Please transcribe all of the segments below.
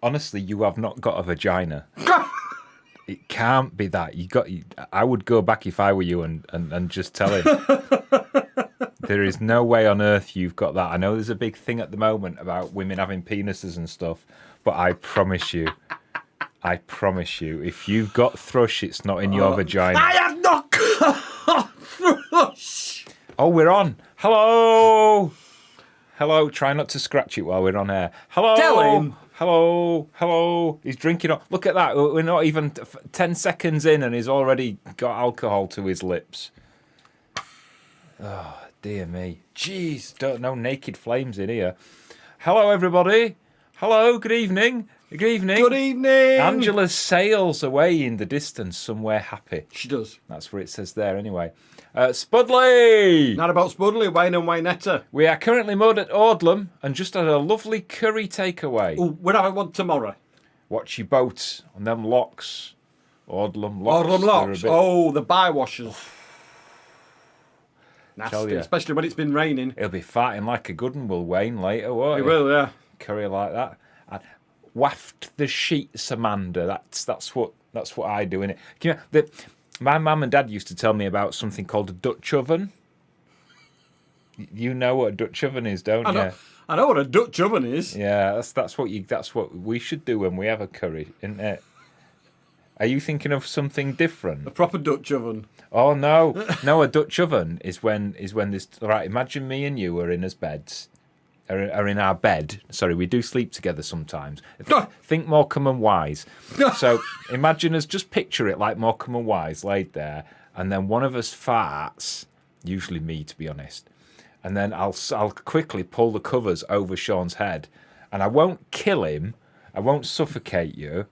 Honestly, you have not got a vagina. It can't be that. I would go back if I were you and just tell him. There is no way on earth you've got that. I know there's a big thing at the moment about women having penises and stuff, but I promise you, if you've got thrush, it's not in your vagina. I have not got thrush. Oh, we're on. Hello. Hello. Try not to scratch it while we're on air. Hello. Tell him. Hello. He's drinking. Look at that. We're not even 10 seconds in and he's already got alcohol to his lips. Oh, dear me. Jeez, don't know naked flames in here. Hello, everybody. Hello, good evening. Good evening. Good evening. Angela sails away in the distance somewhere happy. She does. That's what it says there anyway. Spudley! Not about Spudley, Wayne and Waynetta. We are currently moored at Ordlam and just had a lovely curry takeaway. Oh, we're having one tomorrow. Watch your boat on them locks. Ordlam locks. Ordlam locks. Oh, the bywashers. Nasty, especially when it's been raining. He'll be farting like a good one, will Wayne, later, won't he? He will, yeah. Curry like that. And waft the sheets, Amanda. That's what I do, innit? My mum and dad used to tell me about something called a Dutch oven. You know what a Dutch oven is, don't you? I know what a Dutch oven is. Yeah, that's what we should do when we have a curry, isn't it? Are you thinking of something different? A proper Dutch oven. Oh no, a Dutch oven is when this. Right, imagine me and you are in his beds. Are in our bed. Sorry, we do sleep together sometimes. Think Morecambe and Wise. So imagine us, just picture it like Morecambe and Wise laid there, and then one of us farts, usually me to be honest, and then I'll quickly pull the covers over Sean's head, and I won't kill him, I won't suffocate you,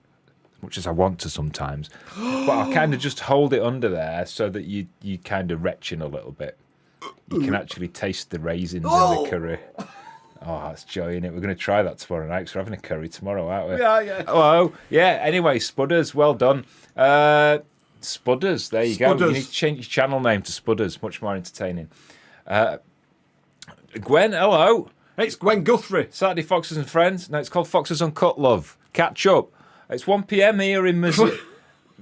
much as I want to sometimes, but I'll kind of just hold it under there so that you kind of retching a little bit. You can actually taste the raisins in the curry. Oh, that's joy, innit? We're going to try that tomorrow night because we're having a curry tomorrow, aren't we? Yeah. Hello. Yeah, anyway, Spudders, well done. Spudders, there you go. You need to change your channel name to Spudders, much more entertaining. Gwen, hello. Hey, it's Gwen Guthrie. Saturday Foxes and Friends. No, it's called Foxes Uncut, love. Catch up. It's 1 p.m. here in Missouri.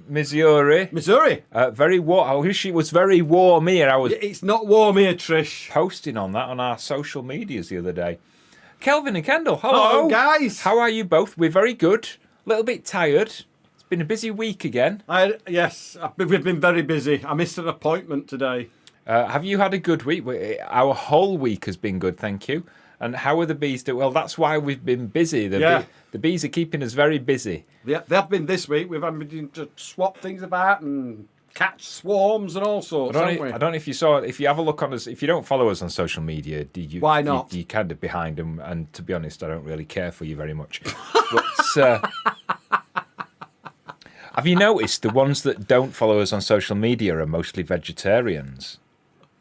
Missouri. Very warm. I wish it was very warm here. It's not warm here, Trish. Posting on that on our social medias the other day. Kelvin and Kendall, hello. Hello, guys. How are you both? We're very good. A little bit tired. It's been a busy week again. Yes, we've been very busy. I missed an appointment today. Have you had a good week? Our whole week has been good, thank you. And how are the bees doing? Well, that's why we've been busy. The bees are keeping us very busy. Yeah, they have been this week. We've had to swap things about and catch swarms and all sorts, haven't we? I don't know if you saw it. If you have a look on us, if you don't follow us on social media, why not? You're kind of behind them. And to be honest, I don't really care for you very much. But have you noticed the ones that don't follow us on social media are mostly vegetarians?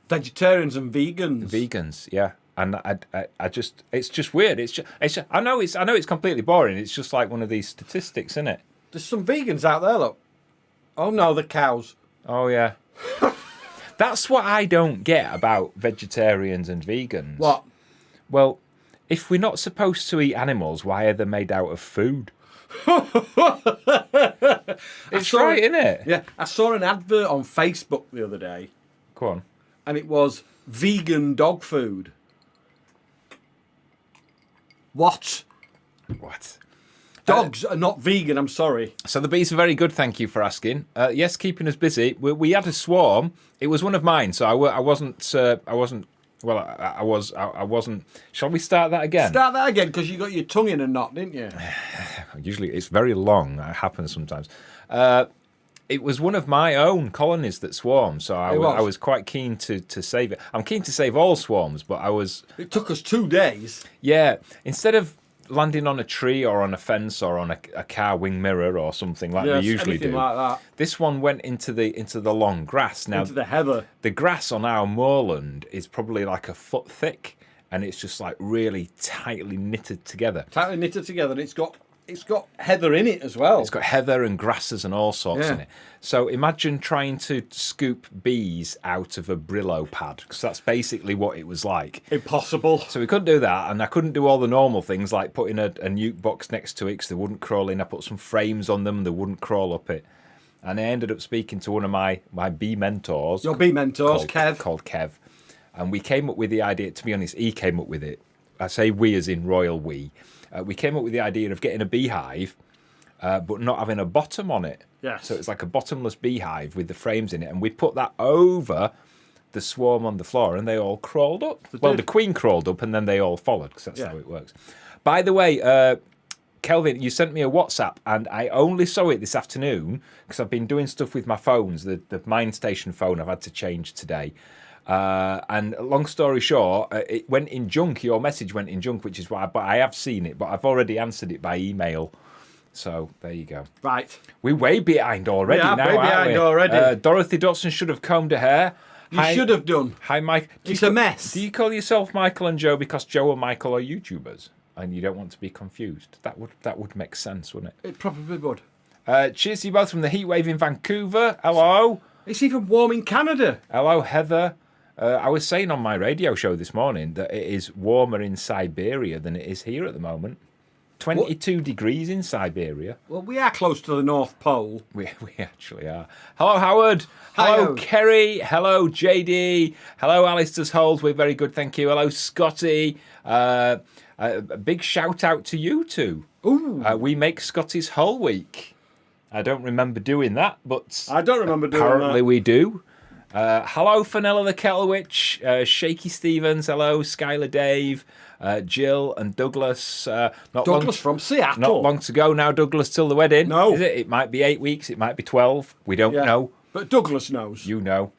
Vegetarians and vegans. Vegans, yeah. And I just, it's just weird. I know it's completely boring. It's just like one of these statistics, isn't it? There's some vegans out there, look. Oh no, the cows. Oh yeah. That's what I don't get about vegetarians and vegans. What? Well, if we're not supposed to eat animals, why are they made out of food? It's right, isn't it? Yeah, I saw an advert on Facebook the other day. Go on. And it was vegan dog food. What? What? Dogs are not vegan, I'm sorry. So the bees are very good, thank you for asking. Yes, keeping us busy. We had a swarm. It was one of mine, so I wasn't. Shall we start that again? Start that again, because you got your tongue in a knot, didn't you? Usually it's very long. It happens sometimes. It was one of my own colonies that swarmed, so I was quite keen to save it. I'm keen to save all swarms, but I was... It took us 2 days. Yeah, instead of landing on a tree or on a fence or on a car wing mirror or something like we usually do, like that. This one went into the long grass. Now, into the heather. The grass on our moorland is probably like a foot thick, and it's just like really tightly knitted together. Tightly knitted together, and it's got heather in it as well. It's got heather and grasses and all sorts in it. So imagine trying to scoop bees out of a Brillo pad, because that's basically what it was like. Impossible. So we couldn't do that, and I couldn't do all the normal things like putting a nuke box next to it because they wouldn't crawl in. I put some frames on them and they wouldn't crawl up it. And I ended up speaking to one of my bee mentors. Your bee mentors, Kev. Called Kev. And we came up with the idea, to be honest, he came up with it. I say we as in royal we. We came up with the idea of getting a beehive, but not having a bottom on it. Yes. So it's like a bottomless beehive with the frames in it. And we put that over the swarm on the floor, and they all crawled up. The queen crawled up, and then they all followed, because that's how it works. By the way, Kelvin, you sent me a WhatsApp, and I only saw it this afternoon, because I've been doing stuff with my phones. The MindStation phone I've had to change today. And long story short, it went in junk. Your message went in junk, which is why. But I have seen it, but I've already answered it by email. So there you go. Right, we're way behind already. We are way behind already. Dorothy Dotson should have combed her hair. You should have done. Hi, Mike. It's a mess. Do you call yourself Michael and Joe because Joe and Michael are YouTubers, and you don't want to be confused? That would make sense, wouldn't it? It probably would. Cheers to you both from the heatwave in Vancouver. Hello. It's even warm in Canada. Hello, Heather. I was saying on my radio show this morning that it is warmer in Siberia than it is here at the moment. 22 degrees in Siberia. Well, we are close to the North Pole. We actually are. Hello, Howard. Hello, Kerry. Hello, JD. Hello, Alistair's Holes. We're very good, thank you. Hello, Scotty. A big shout out to you two. Ooh. We make Scotty's Whole Week. I don't remember doing that, but I don't remember doing apparently that. We do. Hello, Fenella the Kettle Witch, Shaky Stevens, hello, Skylar Dave, Jill and Douglas. Douglas from Seattle. Not long to go now, Douglas, till the wedding. No. Is it? It might be 8 weeks, it might be 12. We don't know. But Douglas knows. You know.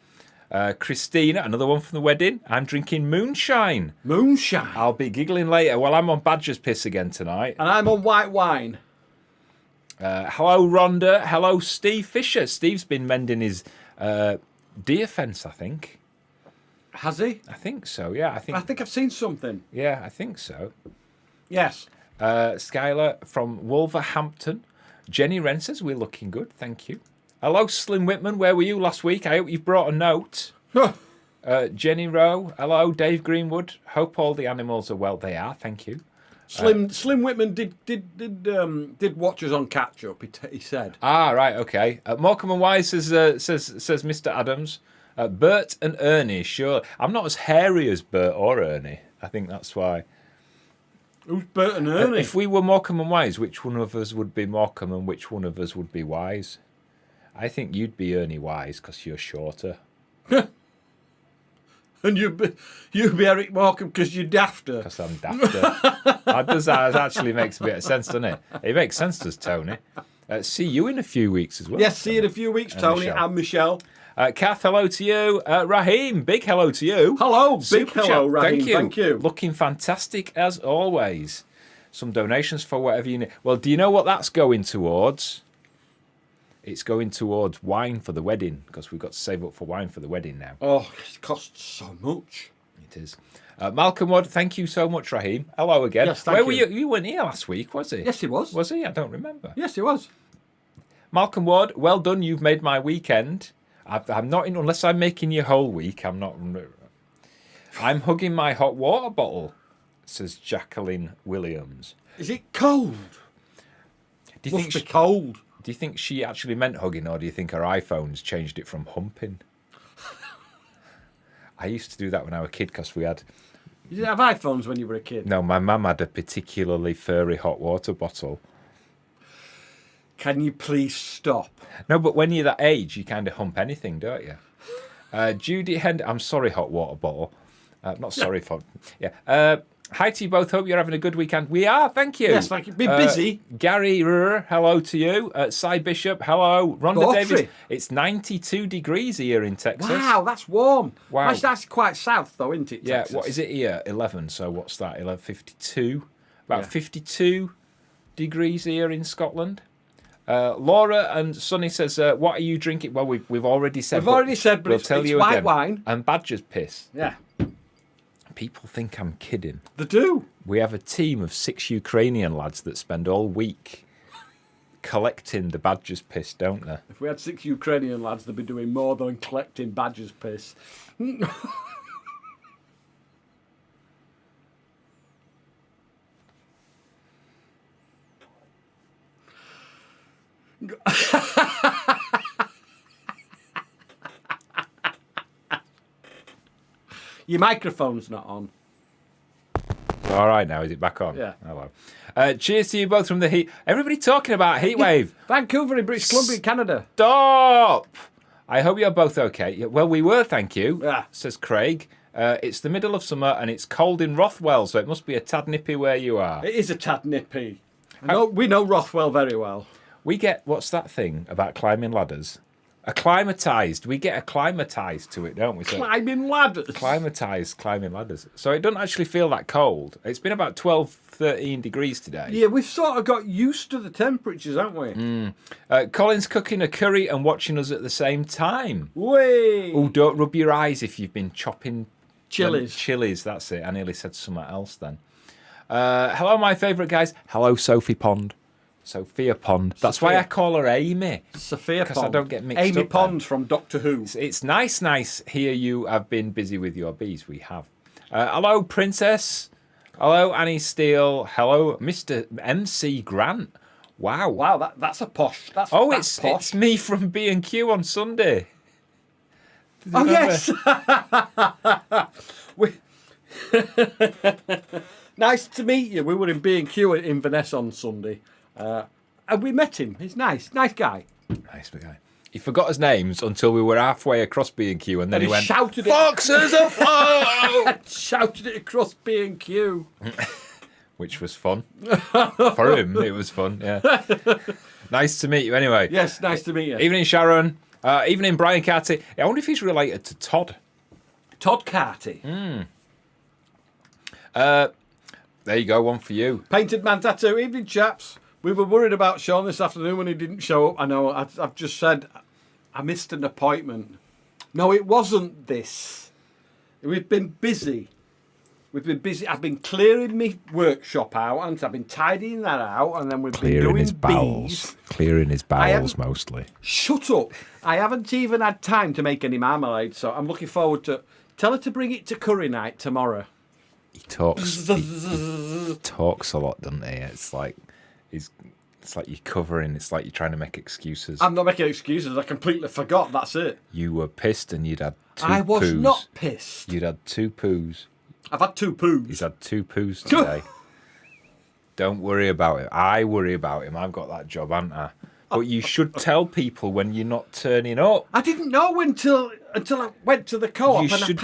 Christina, another one from the wedding. I'm drinking moonshine. Moonshine. I'll be giggling later. Well, I'm on Badger's Piss again tonight. And I'm on white wine. Hello, Rhonda. Hello, Steve Fisher. Steve's been mending his... deer fence, I think. Has he? I think so, yeah. I think I've seen something. Yeah, I think so. Yes. Skylar from Wolverhampton. Jenny Wren says, we're looking good, thank you. Hello, Slim Whitman. Where were you last week? I hope you've brought a note. Jenny Rowe. Hello, Dave Greenwood. Hope all the animals are well. They are, thank you. Slim Whitman did watch us on catch up. He said. Ah, right, okay. Morecambe and Wise says Mr. Adams. Bert and Ernie, sure. I'm not as hairy as Bert or Ernie. I think that's why. Who's Bert and Ernie? If we were Morecambe and Wise, which one of us would be Morecambe and which one of us would be Wise? I think you'd be Ernie Wise because you're shorter. And you'd be Eric Morecambe because you're dafter. Because I'm dafter. that actually makes a bit of sense, doesn't it? It makes sense, does Tony? See you in a few weeks as well. Yes, see you in a few weeks, Tony and Michelle. Kath, hello to you. Raheem, big hello to you. Hello, Super big hello, chat. Raheem. Thank you. Looking fantastic as always. Some donations for whatever you need. Well, do you know what that's going towards? It's going towards wine for the wedding, because we've got to save up for wine for the wedding now. Oh, it costs so much. It is. Malcolm Wood, thank you so much, Raheem. Hello again. Yes, thank you. Were you? You weren't here last week, was he? Yes, he was. Was he? I don't remember. Yes, he was. Malcolm Wood, well done. You've made my weekend. I'm not in, unless I'm making your whole week. I'm not. I'm hugging my hot water bottle, says Jacqueline Williams. Is it cold? Do you Must be cold. Do you think she actually meant hugging, or do you think her iPhone's changed it from humping? I used to do that when I was a kid because we had... You didn't have iPhones when you were a kid? No, my mum had a particularly furry hot water bottle. Can you please stop? No, but when you're that age, you kind of hump anything, don't you? Judy I'm sorry, hot water bottle. Not sorry for... Yeah. Hi to you both. Hope you're having a good weekend. We are, thank you. Yes, thank you. Been busy. Gary hello to you. Cy Bishop, hello. Rhonda Davis. It's 92 degrees here in Texas. Wow, that's warm. Wow. That's quite south, though, isn't it, Yeah, Texas? what is it here? 11, so what's that? 11, 52? About Yeah. 52 degrees here in Scotland. Laura and Sonny says, what are you drinking? Well, we've already said. We've already said, but we'll it's tell you white again. wine. And badger's piss. Yeah. People think I'm kidding. They do. We have a team of 6 Ukrainian lads that spend all week collecting the badger's piss, don't they? If we had 6 Ukrainian lads, they'd be doing more than collecting badger's piss. Your microphone's not on. All right, now is it back on? Yeah. Hello. Cheers to you both from the heat. Everybody talking about heat wave. Vancouver in British Columbia, Canada. Stop! I hope you're both okay. Yeah, well, we were, thank you, Yeah. says Craig. It's the middle of summer and it's cold in Rothwell, so it must be a tad nippy where you are. It is a tad nippy. We know Rothwell very well. We get, what's that thing about climbing ladders? Acclimatised. We get acclimatised to it, don't we? So Climbing ladders. acclimatised climbing ladders. So it doesn't actually feel that cold. It's been about 12, 13 degrees today. Yeah, we've sort of got used to the temperatures, haven't we? Colin's cooking a curry and watching us at the same time. Way. Oh, don't rub your eyes if you've been chopping Chilies. Chilies, that's it. I nearly said something else then. Hello, my favourite guys. Hello, Sophia Pond. That's why I call her Amy. Sophia Pond. Because I don't get mixed Amy up. Pond from Doctor Who. It's nice. Here you have been busy with your bees. We have. Hello, Princess. Hello, Annie Steele. Hello, Mr. MC Grant. Wow. Wow, that's a posh. That's It's posh. me from B&Q on Sunday. Oh, yes. Nice to meet you. We were in B&Q in Inverness on Sunday. And we met him. He's nice. Nice guy. Nice big guy. He forgot his names until we were halfway across B&Q, and then he went, shouted Foxes Afloat! Shouted it across B&Q. Which was fun. For him, it was fun, yeah. Nice to meet you anyway. Yes, nice to meet you. Evening, Sharon. Evening, Brian Carty. I wonder if he's related to Todd. Todd Carty. There you go, one for you. Painted Man Tattoo. Evening, chaps. We were worried about Sean this afternoon when he didn't show up. I know, I've just said I missed an appointment. No, it wasn't this. We've been busy. I've been clearing my workshop out, and I've been tidying that out, and then we've been doing bees. Clearing his bowels, mostly. Shut up. I haven't even had time to make any marmalade, so I'm looking forward to... Tell her to bring it to curry night tomorrow. He talks a lot, doesn't he? It's like you're covering. It's like you're trying to make excuses. I'm not making excuses. I completely forgot. That's it. You were pissed and you'd had 2 poos. I was not pissed. You'd had 2 poos. I've had 2 poos. He's had 2 poos today. Don't worry about it. I worry about him. I've got that job, haven't I? but you should tell people when you're not turning up. I didn't know until I went to the co-op You and should-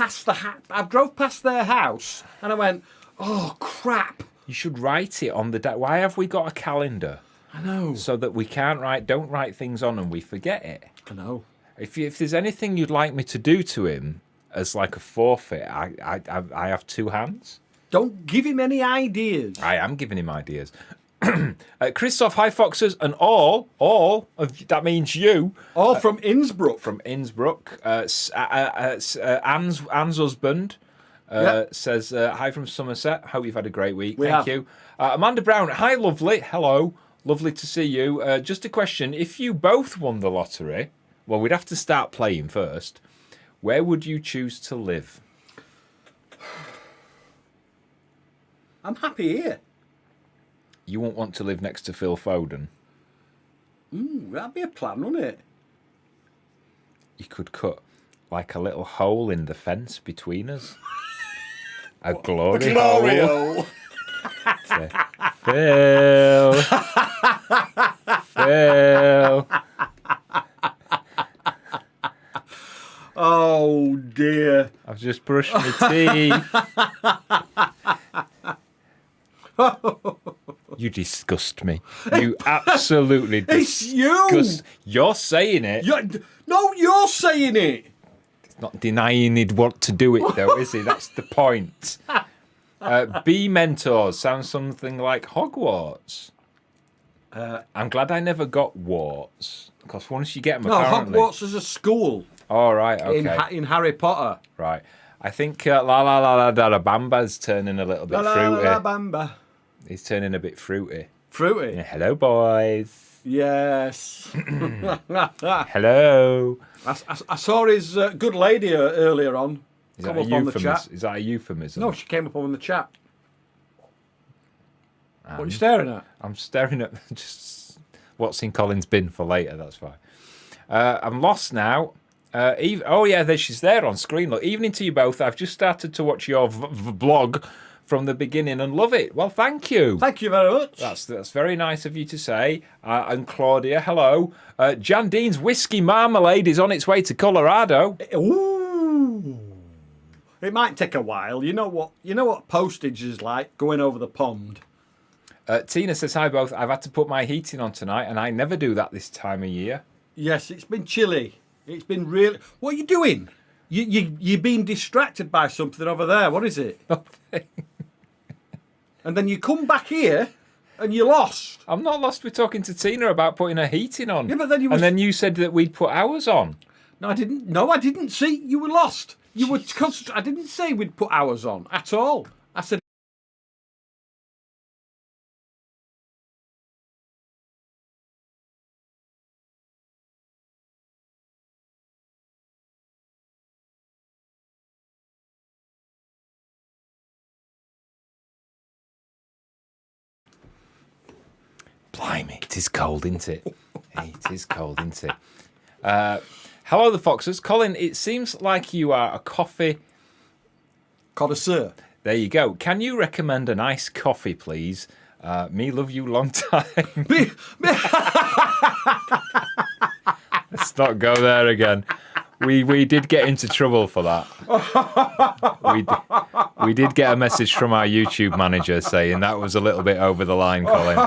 I drove past their house and I went, oh crap! You should write it on the day. Why have we got a calendar? I know. So that we don't write things on and we forget it. I know. If there's anything you'd like me to do to him as like a forfeit, I have two hands. Don't give him any ideas. I am giving him ideas. Christoph, hi Foxes, and all of that means you. All from Innsbruck. From Innsbruck. Anne's husband says, hi from Somerset. Hope you've had a great week. Thank you. Amanda Brown, hi lovely. Hello. Lovely to see you. Just a question. If you both won the lottery, well, we'd have to start playing first. Where would you choose to live? I'm happy here. You won't want to live next to Phil Foden. That'd be a plan, wouldn't it? You could cut like a little hole in the fence between us. A glory hole. Phil. Phil. Oh dear. I've just brushed my teeth. You disgust me. You absolutely It's you. disgust. You're saying it. No, you're saying it. He's not denying he'd want to do it, though, is he? That's the point. Bee mentors sounds something like Hogwarts. I'm glad I never got warts, because once you get them, No, apparently... Hogwarts is a school. All right, okay. In Harry Potter. Right. I think La La La La Da Da Bamba's turning a little bit fruity. La Bamba. He's turning a bit fruity. Fruity. Yeah, hello, boys. Yes. Hello. I saw his good lady earlier on. Is Come that, up a on the chat. Is that a euphemism? No, she came up on the chat. What are you staring at? I'm staring at just what's in Colin's bin for later. That's fine. I'm lost now. Oh yeah, she's there on screen. Look, evening to you both. I've just started to watch your vlog from the beginning and love it. Well, thank you. Thank you very much. That's very nice of you to say. And Claudia, hello. Jan Dean's whiskey marmalade is on its way to Colorado. Ooh. It might take a while. You know what postage is like going over the pond. Tina says, hi both. I've had to put my heating on tonight, and I never do that this time of year. Yes, it's been chilly. It's been really... What are you doing? You're being distracted by something over there. What is it? And then you come back here and you're lost. I'm not lost. We're talking to Tina about putting her heating on. Yeah, but then and then you said that we'd put ours on. No, I didn't. No, I didn't. See, you were lost. You were... I didn't say we'd put ours on at all. I said... Blimey, it is cold, isn't it? It is cold, isn't it? Hello, the Foxes. Colin, it seems like you are a coffee Connoisseur. There you go. Can you recommend a nice coffee, please? Me love you long time. Let's not go there again. We did get into trouble for that. We did get a message from our YouTube manager saying that was a little bit over the line, Colin.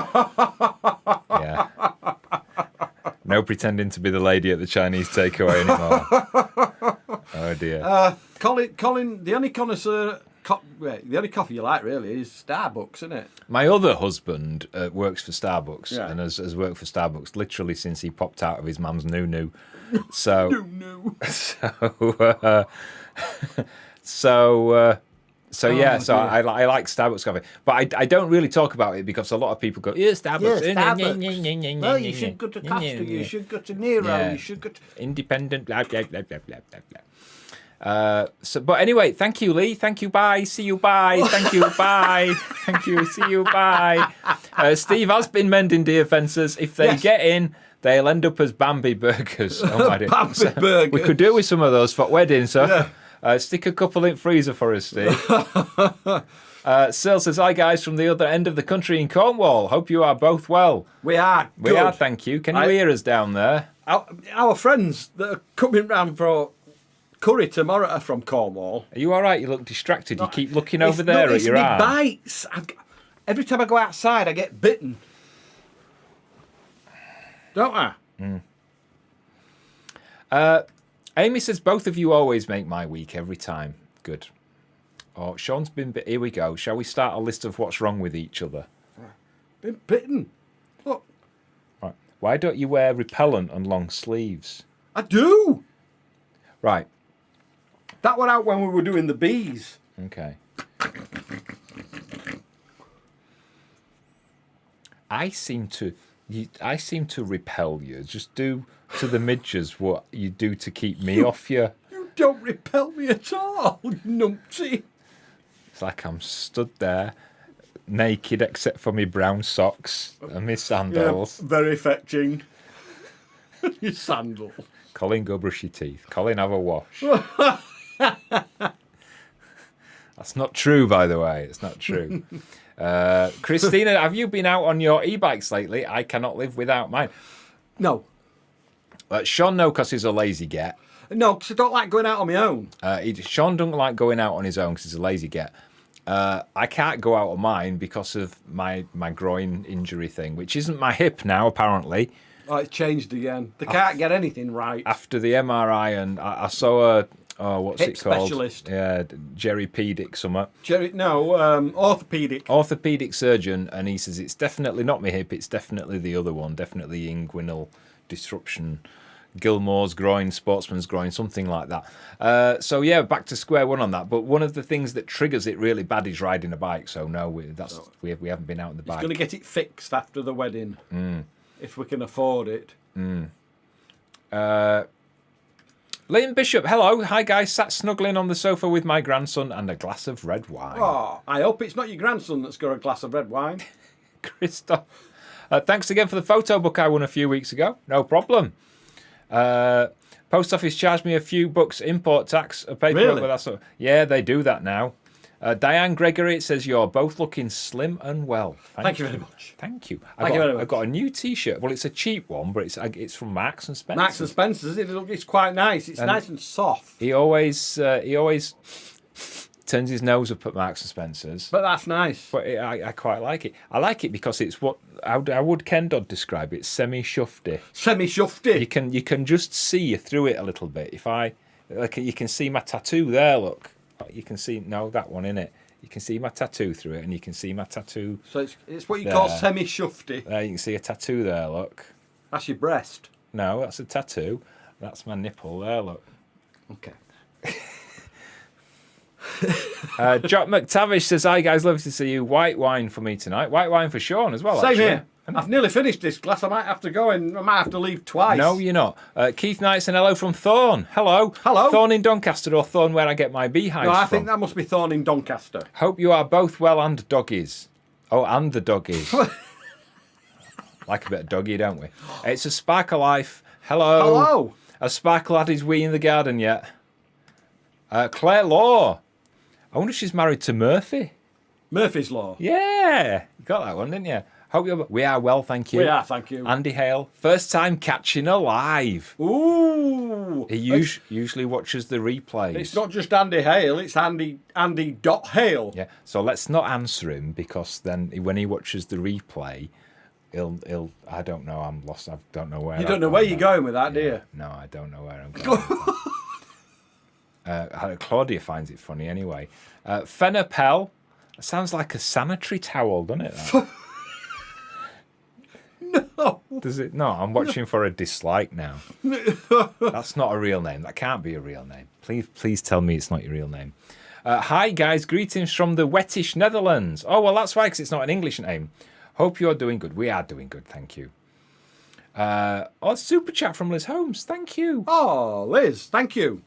Yeah. No pretending to be the lady at the Chinese takeaway anymore. Oh dear. Colin, the only connoisseur, the only coffee you like really is Starbucks, isn't it? My other husband works for Starbucks and has worked for Starbucks literally since he popped out of his mum's noo-noo. So, so yeah, so I like Starbucks coffee, but I don't really talk about it because a lot of people go, yeah, Starbucks. Yeah, Starbucks. Well, you should go to Costa, you should go to Nero, you should go to... Independent, blah, blah, blah, blah, blah, blah, blah. But anyway, thank you, Lee. Thank you, bye. See you, bye. Thank you, bye. Thank you, see you, bye. Steve has been mending deer fences. If they get in, they'll end up as Bambi burgers. Oh my dear. Bambi burgers. We could do with some of those for weddings, so stick a couple in freezer for us, Steve. Sil says, hi guys from the other end of the country in Cornwall. Hope you are both well. We are. We are, thank you. Can you hear us down there? Our friends that are coming round for curry tomorrow are from Cornwall. Are you all right? You look distracted. You keep looking over there at your arm. Bites. Every time I go outside, I get bitten. Don't I? Amy says, both of you always make my week every time. Good. Oh, Sean's been bit. Here we go. Shall we start a list of what's wrong with each other? Been bitten. Look. Right. Why don't you wear repellent and long sleeves? I do. Right. That went out when we were doing the bees. Okay. I seem to repel you. Just do to the midges what you do to keep me off you. You don't repel me at all, numpty. It's like I'm stood there, naked except for my brown socks and my sandals. Yeah, very fetching. Your sandal. Colin, go brush your teeth. Colin, have a wash. That's not true, by the way. It's not true. Christina, have you been out on your e-bikes lately? I cannot live without mine. No. Sean, no, because he's a lazy get. No, because I don't like going out on my own. Sean doesn't like going out on his own because he's a lazy get. I can't go out on mine because of my groin injury thing, which isn't my hip now, apparently. Oh, it's changed again. They can't get anything right. After the MRI, and I saw what's hip it called? Specialist. Yeah, Jerry-pedic something. Orthopedic. Orthopedic surgeon, and he says it's definitely not my hip, it's definitely the other one, definitely inguinal disruption. Gilmore's groin, sportsman's groin, something like that. So yeah, back to square one on that. But one of the things that triggers it really bad is riding a bike. So no, we haven't been out on the bike. He's going to get it fixed after the wedding, if we can afford it. Liam Bishop, hello, hi guys. Sat snuggling on the sofa with my grandson and a glass of red wine. Oh, I hope it's not your grandson that's got a glass of red wine. Christoph, thanks again for the photo book I won a few weeks ago. No problem. Post office charged me a few bucks import tax. Really? Yeah, they do that now. Diane Gregory, it says you're both looking slim and well. Thank you very much. Thank you. Thank you very much. I've got a new T-shirt. Well, it's a cheap one, but it's from Marks and Spencer. Marks and Spencer's, it's quite nice. It's nice and soft. He always turns his nose up at Marks and Spencer's. But that's nice. But I quite like it. I like it because it's what how would Ken Dodd describe it? Semi-shufty. Semi-shufty. You can just see through it a little bit. You can see my tattoo there. Look, you can see that one in it. You can see my tattoo through it, and you can see my tattoo. So it's what you call semi-shufty. There, you can see a tattoo there. Look. That's your breast. No, that's a tattoo. That's my nipple there. Look. Okay. Jock McTavish says, hi guys, lovely to see you. White wine for me tonight. White wine for Sean as well. Same actually. here. I've nearly finished this glass. I might have to go and I might have to leave twice. No, you're not. Keith Knights and hello from Thorn. Hello. Hello. Thorn in Doncaster or Thorn where I get my beehives No, I from. think that must be Thorn in Doncaster. Hope you are both well and doggies. Oh, and the doggies. Like a bit of doggy, don't we? It's a Sparkle Life. Hello. Hello. A Sparkle lad is we in the garden yet? Claire Law. I wonder if she's married to Murphy. Murphy's Law. Yeah. You got that one, didn't you? We are well, thank you. We are, thank you. Andy Hale. First time catching a live. Ooh. He usually watches the replays. It's not just Andy Hale, it's Andy Hale. Yeah. So let's not answer him because then when he watches the replay, he'll I don't know, I'm lost. I don't know where. You don't know where you're going with that, do you? No, I don't know where I'm going. Claudia finds it funny anyway. Fenner Pell. Sounds like a sanitary towel, doesn't it? No. Does it? No, I'm watching for a dislike now. That's not a real name. That can't be a real name. Please tell me it's not your real name. Hi guys, greetings from the wettish Netherlands. Oh well, that's why, because it's not an English name. Hope you're doing good. We are doing good, thank you. Super chat from Liz Holmes. Thank you. Oh, Liz, thank you.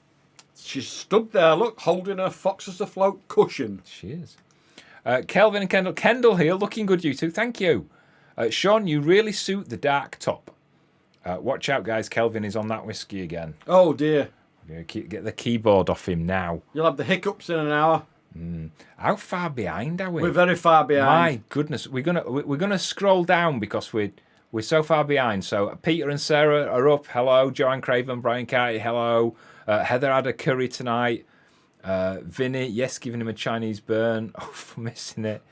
She's stood there, look, holding her Foxes Afloat cushion. She is. Kelvin and Kendall. Kendall here, looking good, you two. Thank you. Sean, you really suit the dark top. Watch out, guys. Kelvin is on that whiskey again. Oh, dear. Get the keyboard off him now. You'll have the hiccups in an hour. How far behind are we? We're very far behind. My goodness, we're gonna scroll down because we're so far behind. So Peter and Sarah are up. Hello, Joanne Craven, Brian Carty. Hello, Heather had a curry tonight. Vinny, yes, giving him a Chinese burn. Oh, for missing it.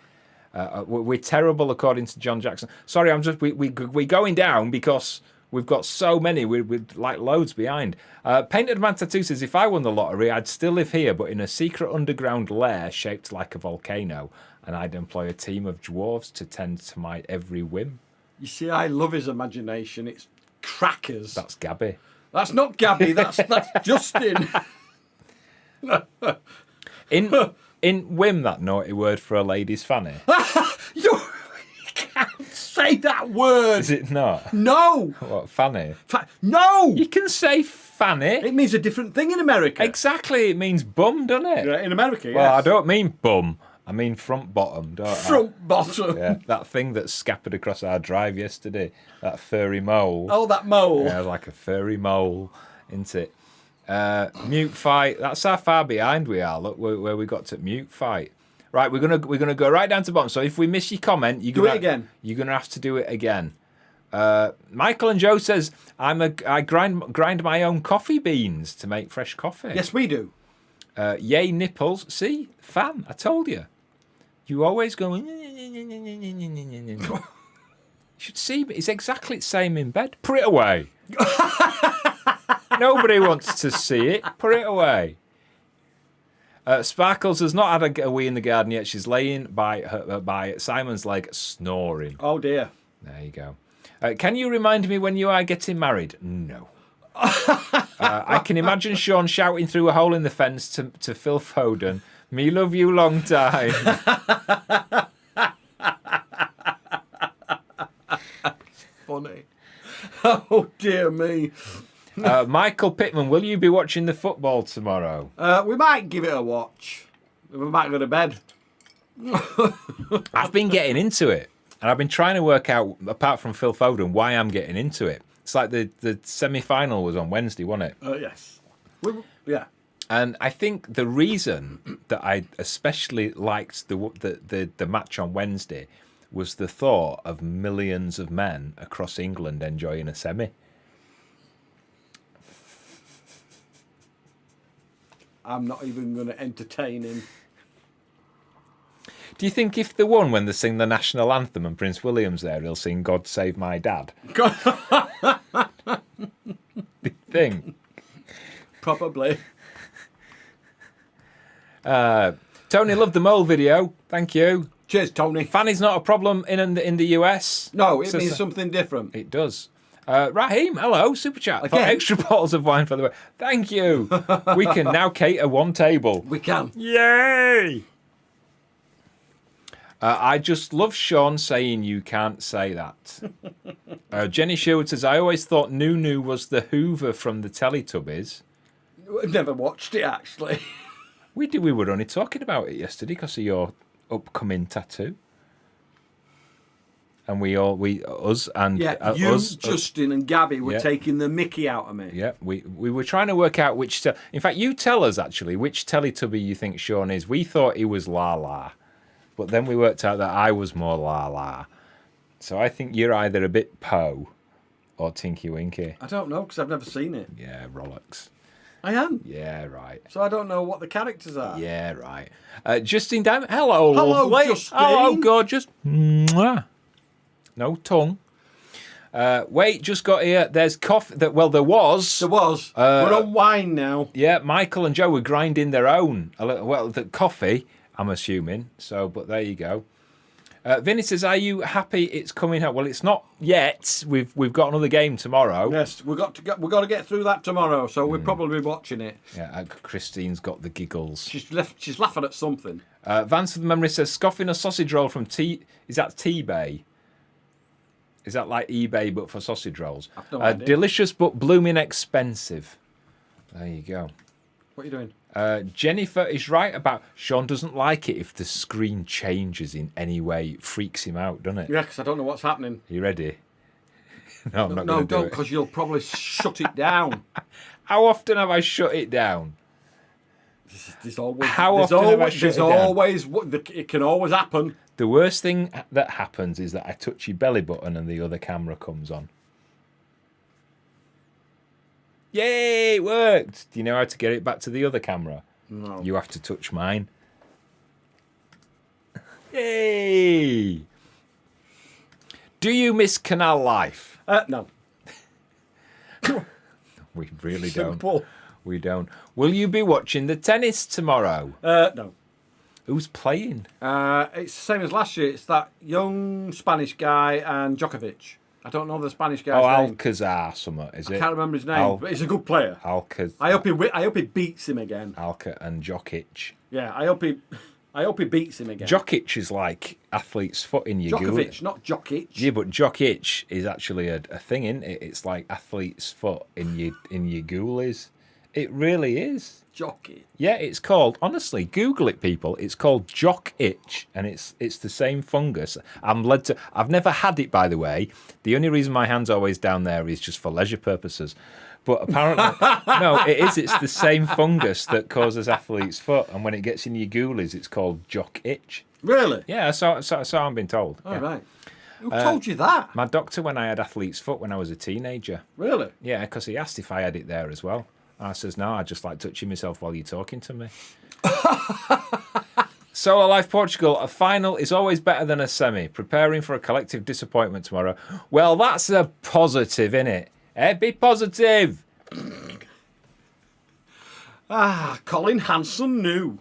We're terrible according to John Jackson. Sorry, we're going down because we've got so many. We're like loads behind. Painted Man Tattoo says, if I won the lottery, I'd still live here, but in a secret underground lair shaped like a volcano, and I'd employ a team of dwarves to tend to my every whim. You see, I love his imagination. It's crackers. That's Gabby. That's not Gabby. That's Justin. In whim, that naughty word for a lady's fanny. You can't say that word. Is it not? No. What, fanny? No. You can say fanny. It means a different thing in America. Exactly. It means bum, doesn't it? Yeah, in America, yes. Well, I don't mean bum. I mean front bottom, don't I? Front bottom. Yeah, that thing that scappered across our drive yesterday. That furry mole. Oh, that mole. Yeah, like a furry mole, isn't it? Mute fight. That's how far behind we are. Look where we got to mute fight. Right, we're gonna go right down to the bottom. So if we miss your comment, do it again. You're gonna have to do it again. Michael and Joe says I grind my own coffee beans to make fresh coffee. Yes, we do. Yay nipples. See, fan. I told you. You always go. You should see. It's exactly the same in bed. Put it away. Nobody wants to see it. Put it away. Sparkles has not had a wee in the garden yet. She's laying by Simon's leg, snoring. Oh dear. There you go. Can you remind me when you are getting married? No. I can imagine Sean shouting through a hole in the fence to Phil Foden, "Me love you long time." Funny. Oh dear me. Michael Pittman, will you be watching the football tomorrow? We might give it a watch. We might go to bed. I've been getting into it, and I've been trying to work out, apart from Phil Foden, why I'm getting into it. It's like the semi-final was on Wednesday, wasn't it? Yes. Yeah. And I think the reason that I especially liked the match on Wednesday was the thought of millions of men across England enjoying a semi. I'm not even going to entertain him. Do you think if they won when they sing the national anthem and Prince William's there, he'll sing "God Save My Dad"? Do you think? Probably. Tony loved the mole video. Thank you. Cheers, Tony. Fanny's not a problem in the US. No, it means something different. It does. Raheem, hello, super chat. Again. Extra bottles of wine for the way. Thank you. We can now cater one table. We can. Yay! I just love Sean saying you can't say that. Jenny Sherwood says, I always thought Nunu was the Hoover from the Teletubbies. I've never watched it, actually. We were only talking about it yesterday because of your upcoming tattoo. And Justin and Gabby were taking the mickey out of me. Yeah, we were trying to work out which... In fact, you tell us, actually, which Teletubby you think Sean is. We thought he was La. But then we worked out that I was more La. So I think you're either a bit Poe or Tinky Winky. I don't know, because I've never seen it. Yeah, Rolex. I am. Yeah, right. So I don't know what the characters are. Yeah, right. Justine Diamond. Hello, lovely. Justine. Hello, gorgeous. Mwah. No tongue. Wait, just got here. There's coffee. There was. There was. We're on wine now. Yeah, Michael and Joe were grinding their own. The coffee, I'm assuming. So, but there you go. Vinny says, "Are you happy it's coming out?" Well, it's not yet. We've got another game tomorrow. Yes, we've got to get through that tomorrow. So we'll probably be watching it. Yeah, Christine's got the giggles. She's laughing at something. Vance of the Memory says, "Scoffing a sausage roll from Is that T-Bay? Is that like eBay but for sausage rolls? I've no idea. Delicious but blooming expensive." There you go. What are you doing? Jennifer is right about Sean doesn't like it if the screen changes in any way. It freaks him out, doesn't it? Yeah, because I don't know what's happening. You ready? No, I'm not going to do it. No, don't, because you'll probably shut it down. How often have I shut it down? There's always, How there's often have I always, shut there's it down? always, it can always happen. The worst thing that happens is that I touch your belly button and the other camera comes on. Yay, it worked. Do you know how to get it back to the other camera? No. You have to touch mine. Yay! Do you miss canal life? No. We really Simple. don't. We don't. Will you be watching the tennis tomorrow? No. Who's playing? It's the same as last year. It's that young Spanish guy and Djokovic. I don't know the Spanish guy's name. Alcazar something, is it? I can't remember his name, but he's a good player. I hope he beats him again. Alca and Jokic. Yeah, I hope he beats him again. Jokic is like athlete's foot in your Djokovic, not Jokic. Yeah, but Jokic is actually a thing, isn't it? It's like athlete's foot in your ghoulies. It really is. Jokic. Yeah, it's called, honestly, Google it, people. It's called jock itch, and it's the same fungus. I've never had it, by the way. The only reason my hand's always down there is just for leisure purposes. But apparently, no, it is. It's the same fungus that causes athlete's foot, and when it gets in your ghoulies, it's called jock itch. Really? Yeah, so I'm being told. All yeah. right. Who told you that? My doctor, when I had athlete's foot when I was a teenager. Really? Yeah, because he asked if I had it there as well. I says, no, I just like touching myself while you're talking to me. Solar Life Portugal, a final is always better than a semi. Preparing for a collective disappointment tomorrow. Well, that's a positive, innit? Be positive. Colin Hanson knew.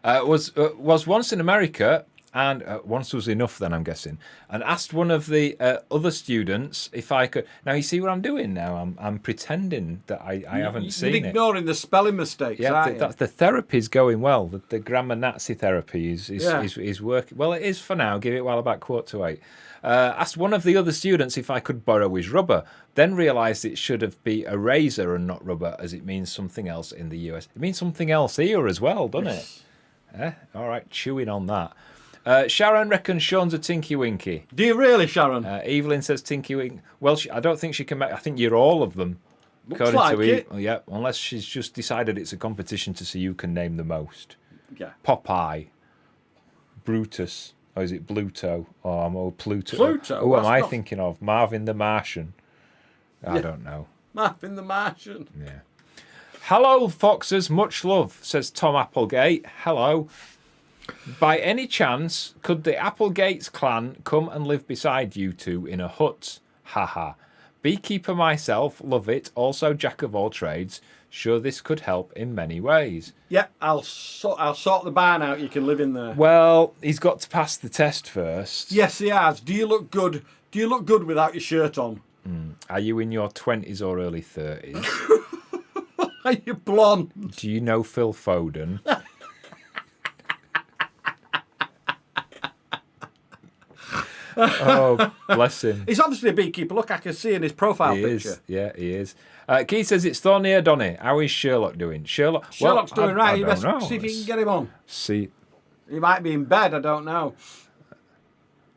Was once in America, and once was enough then, I'm guessing, and asked one of the other students if I could. Now, you see what I'm doing now? I'm pretending that I haven't seen You're ignoring the spelling mistakes, Yeah, aren't you? the therapy's going well. The grammar Nazi therapy is working. Well, it is for now. Give it while about 7:45. Asked one of the other students if I could borrow his rubber, then realised it should have been a razor and not rubber, as it means something else in the US. It means something else here as well, doesn't it? All right, chewing on that. Sharon reckons Sean's a Tinky Winky. Do you really, Sharon? Evelyn says Tinky Winky. Well, I don't think she can make... I think you're all of them. Looks like it. Well, yeah, unless she's just decided it's a competition to see who can name the most. Yeah. Popeye. Brutus. Or is it Bluto? Oh, I'm old Pluto. Pluto? Who am I not- thinking of? Marvin the Martian. I don't know. Marvin the Martian. Yeah. Hello, Foxes. Much love, says Tom Applegate. Hello. By any chance, could the Applegates clan come and live beside you two in a hut? Haha. Beekeeper myself, love it. Also jack of all trades. Sure this could help in many ways. Yeah, I'll sort the barn out. You can live in there. Well, he's got to pass the test first. Yes, he has. Do you look good? Do you look good without your shirt on? Are you in your 20s or early 30s? Are you blonde? Do you know Phil Foden? Oh, bless him. He's obviously a beekeeper. Look, I can see in his profile He picture. is. Yeah, he is. Keith says it's Thorny or Donny. How is Sherlock doing? Sherlock's doing right. You I best don't know. see if you can get him on. See, He might be in bed. I don't know.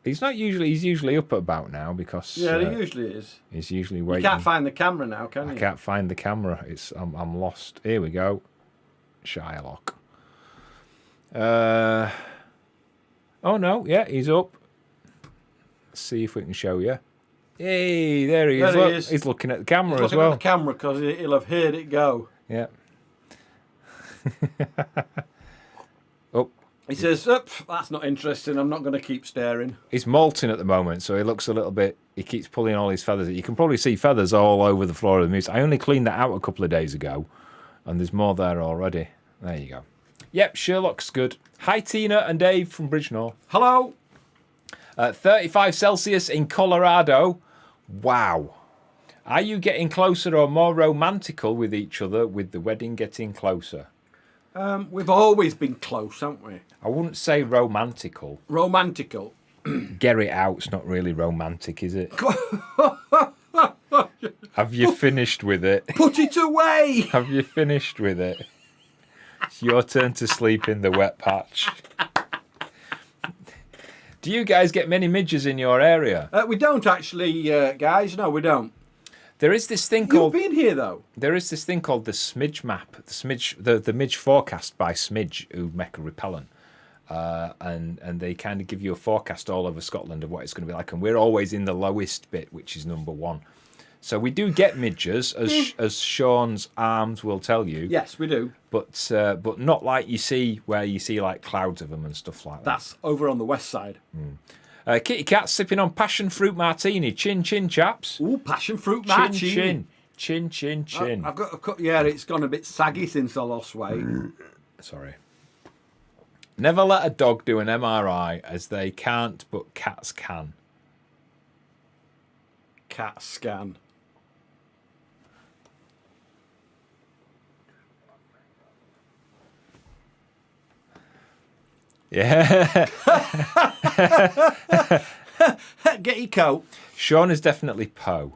he's not usually. He's usually up about now because Yeah, he usually is. he's usually You waiting. can't find the camera now, can I you? can't find the camera. I'm lost. Here we go. Shylock. Oh no, yeah, he's up. Let's see if we can show you. Hey, there he is. There he Look, is. he's looking at the camera He's as looking well. at the camera because he'll have heard it go. Yeah. Oh, He says, that's not interesting. I'm not going to keep staring. he's molting at the moment, so he looks a little bit. He keeps pulling all his feathers. You can probably see feathers all over the floor of the muse. I only cleaned that out a couple of days ago, and there's more there already. There you go. Yep, Sherlock's good. Hi, Tina and Dave from Bridgenorth. Hello. 35 Celsius in Colorado. Wow. Are you getting closer or more romantical with each other with the wedding getting closer? We've always been close, haven't we? I wouldn't say romantical. Romantical. Get it out's not really romantic, is it? Have you finished with it? Put it away. Have you finished with it? It's your turn to sleep in the wet patch. Do you guys get many midges in your area? We don't actually, guys. No, we don't. There is this thing You've called been here though. there is this thing called the Smidge map, the Midge forecast by Smidge, who make a repellent, and they kind of give you a forecast all over Scotland of what it's going to be like, and we're always in the lowest bit, which is number 1. So we do get midges, as Sean's arms will tell you. Yes, we do. But not like you see where you see like clouds of them and stuff like that. That's over on the west side. Kitty Cat sipping on passion fruit martini. Chin chin, chaps. Ooh, passion fruit Chin martini. chin. Chin chin chin. I've got a cut. Yeah, it's gone a bit saggy since I lost weight. Sorry. Never let a dog do an MRI, as they can't, but cats can. Cat scan. Yeah. Get your coat. Sean is definitely Poe.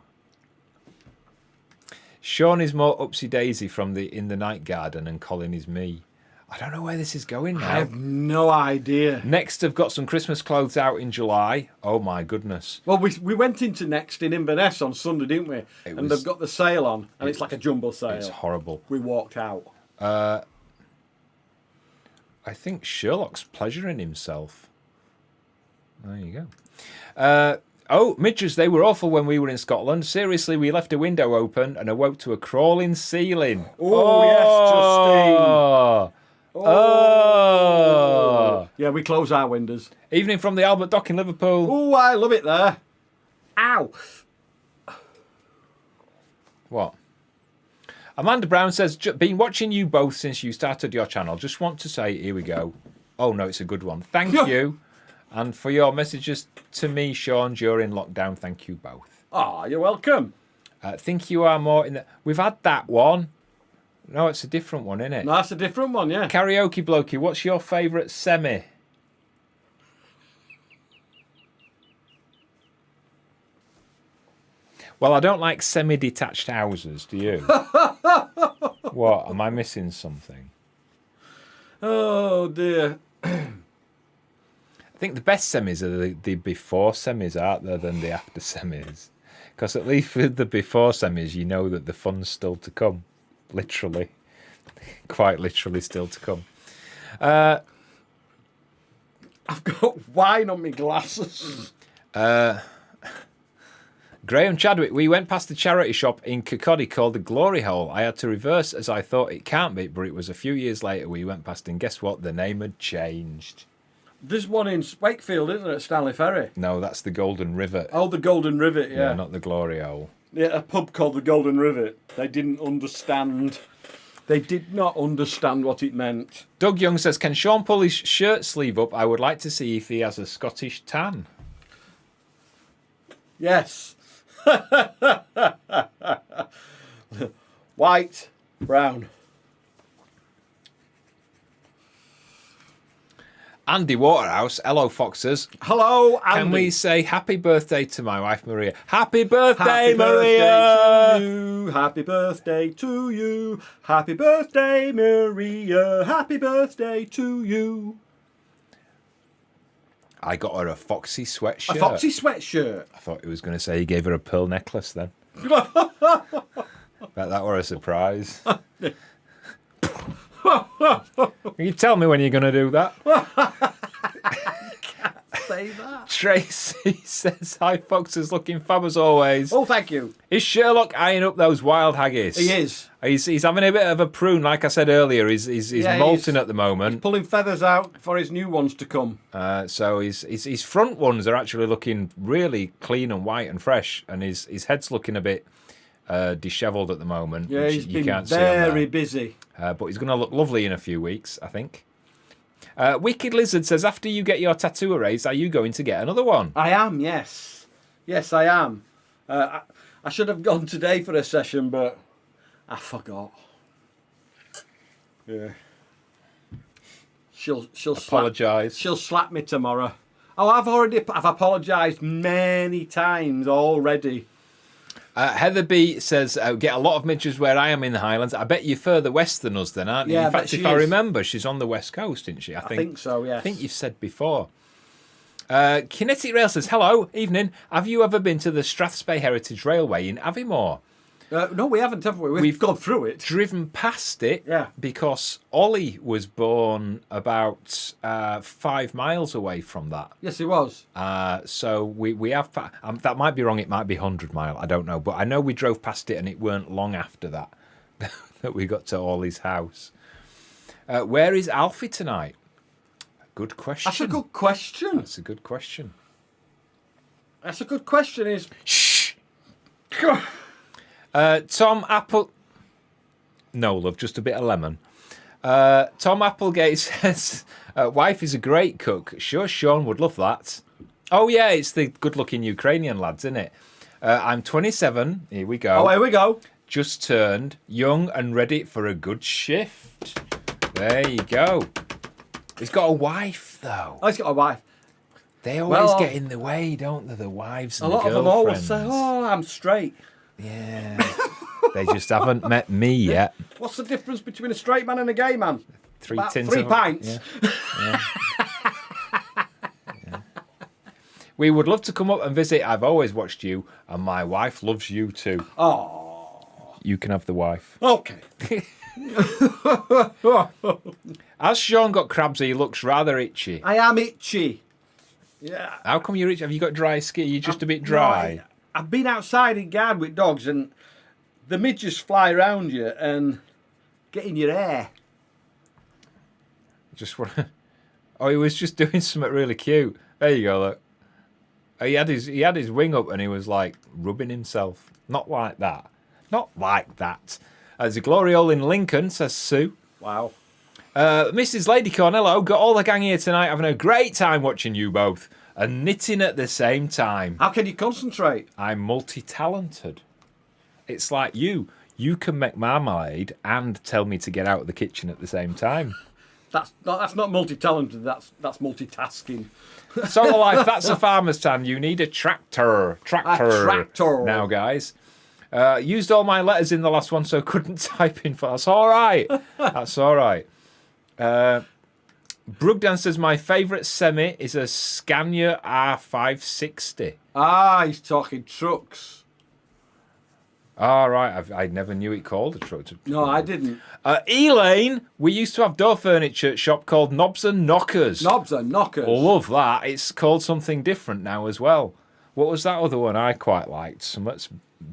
Sean is more Upsy Daisy from In the Night Garden, and Colin is me. I don't know where this is going now. I have no idea. Next, I've got some Christmas clothes out in July. Oh my goodness. Well, we went into Next in Inverness on Sunday, didn't we? And they've got the sale on, and it's like a jumbo sale. It's horrible. We walked out. I think Sherlock's pleasuring himself. There you go. Midges, they were awful when we were in Scotland. Seriously, we left a window open and awoke to a crawling ceiling. Oh, yes, Justine. Oh. Yeah, we close our windows. Evening from the Albert Dock in Liverpool. Oh, I love it there. Ow. What? Amanda Brown says, been watching you both since you started your channel. Just want to say, here we go. Oh, no, it's a good one. Thank you. And for your messages to me, Sean, during lockdown, thank you both. Oh, you're welcome. Think you are more in the... We've had that one. No, it's a different one, isn't it? No, that's a different one, yeah. Karaoke Blokey, what's your favourite semi? Well, I don't like semi-detached houses, do you? What? Am I missing something? Oh, dear. I think the best semis are the before semis, aren't there, than the after semis? Because at least with the before semis, you know that the fun's still to come. Literally. Quite literally still to come. I've got wine on my glasses. Graham Chadwick, we went past the charity shop in Kirkcaldy called the Glory Hole. I had to reverse as I thought it can't be, but it was a few years later we went past, and guess what? The name had changed. There's one in Wakefield, isn't there, at Stanley Ferry? No, that's the Golden Rivet. Oh, the Golden Rivet, yeah. No, not the Glory Hole. Yeah, a pub called the Golden Rivet. They didn't understand. They did not understand what it meant. Doug Young says, can Sean pull his shirt sleeve up? I would like to see if he has a Scottish tan. Yes. White, brown. Andy Waterhouse, hello Foxes. Hello, Andy. Can we say happy birthday to my wife Maria? Happy birthday, Happy Maria! birthday to you. Happy birthday to you. Happy birthday, Maria. Happy birthday to you. I got her a Foxy sweatshirt. A Foxy sweatshirt. I thought he was going to say he gave her a pearl necklace then. that were a surprise. You tell me when you're going to do that. Say that. Tracy says, hi Foxes, looking fab as always. Oh, thank you. Is Sherlock eyeing up those wild haggis? He is. He's having a bit of a prune, like I said earlier. He's molting at the moment. He's pulling feathers out for his new ones to come. So his front ones are actually looking really clean and white and fresh, and his head's looking a bit dishevelled at the moment. Yeah, which he's you been can't very see busy. but he's going to look lovely in a few weeks, I think. Wicked Lizard says, after you get your tattoo erased, are you going to get another one? I am, yes. Yes, I am. I should have gone today for a session, but I forgot. Yeah. She'll Apologise. She'll slap me tomorrow. Oh, I've apologised many times already. Heather B says, get a lot of midges where I am in the Highlands. I bet you're further west than us then, aren't you? Yeah, in fact, if I remember, she's on the west coast, isn't she? I think so, yes. I think you've said before. Kinetic Rail says, hello, evening. Have you ever been to the Strathspey Heritage Railway in Aviemore? No, we haven't, have we? We've gone through it. Driven past it Yeah. because Ollie was born about 5 miles away from that. Yes, it was. So we have... that might be wrong. It might be 100 mile. I don't know. But I know we drove past it and it weren't long after that that we got to Ollie's house. Where is Alfie tonight? Good question. That's a good question. That's a good question. That's a good question. Is Shh! Tom Apple... No, love, just a bit of lemon. Tom Applegate says, wife is a great cook. Sure, Sean would love that. Oh, yeah, it's the good-looking Ukrainian lads, isn't it? I'm 27. Here we go. oh, here we go. Just turned, young and ready for a good shift. There you go. He's got a wife, though. Oh, he's got a wife. They always get in the way, don't they? The wives and A lot the of them always girlfriends. say, "Oh, I'm straight." Yeah. They just haven't met me yet. What's the difference between a straight man and a gay man? Three About tins 3 of- pints. Yeah. Yeah. We would love to come up and visit. I've always watched you, and my wife loves you too. Oh, You can have the wife. okay. As Sean got crabs, he looks rather itchy. I am itchy. Yeah. How come you're itchy? Have you got dry skin? You're just a bit dry. No, I've been outside in guard with dogs, and the midges fly around you and get in your hair. Just want. Oh, he was just doing something really cute. There you go. Look. He had his wing up and he was like rubbing himself. Not like that. Not like that. There's a glory hole in Lincoln, says Sue. Wow. Mrs. Lady Cornello, got all the gang here tonight, having a great time watching you both and knitting at the same time. How can you concentrate? I'm multi-talented. It's like you. You can make marmalade and tell me to get out of the kitchen at the same time. That's not multi-talented. That's multitasking. Sort of life, that's a farmer's town. You need a tractor. A tractor. Now, guys. Used all my letters in the last one, so couldn't type in fast. That's all right. That's all right. Brugdan says, my favourite semi is a Scania R560. Ah, he's talking trucks. All right. I never knew it called a truck. No, I didn't. Elaine, we used to have door furniture shop called Knobs and Knockers. Knobs and knockers. Love that. It's called something different now as well. What was that other one I quite liked? Some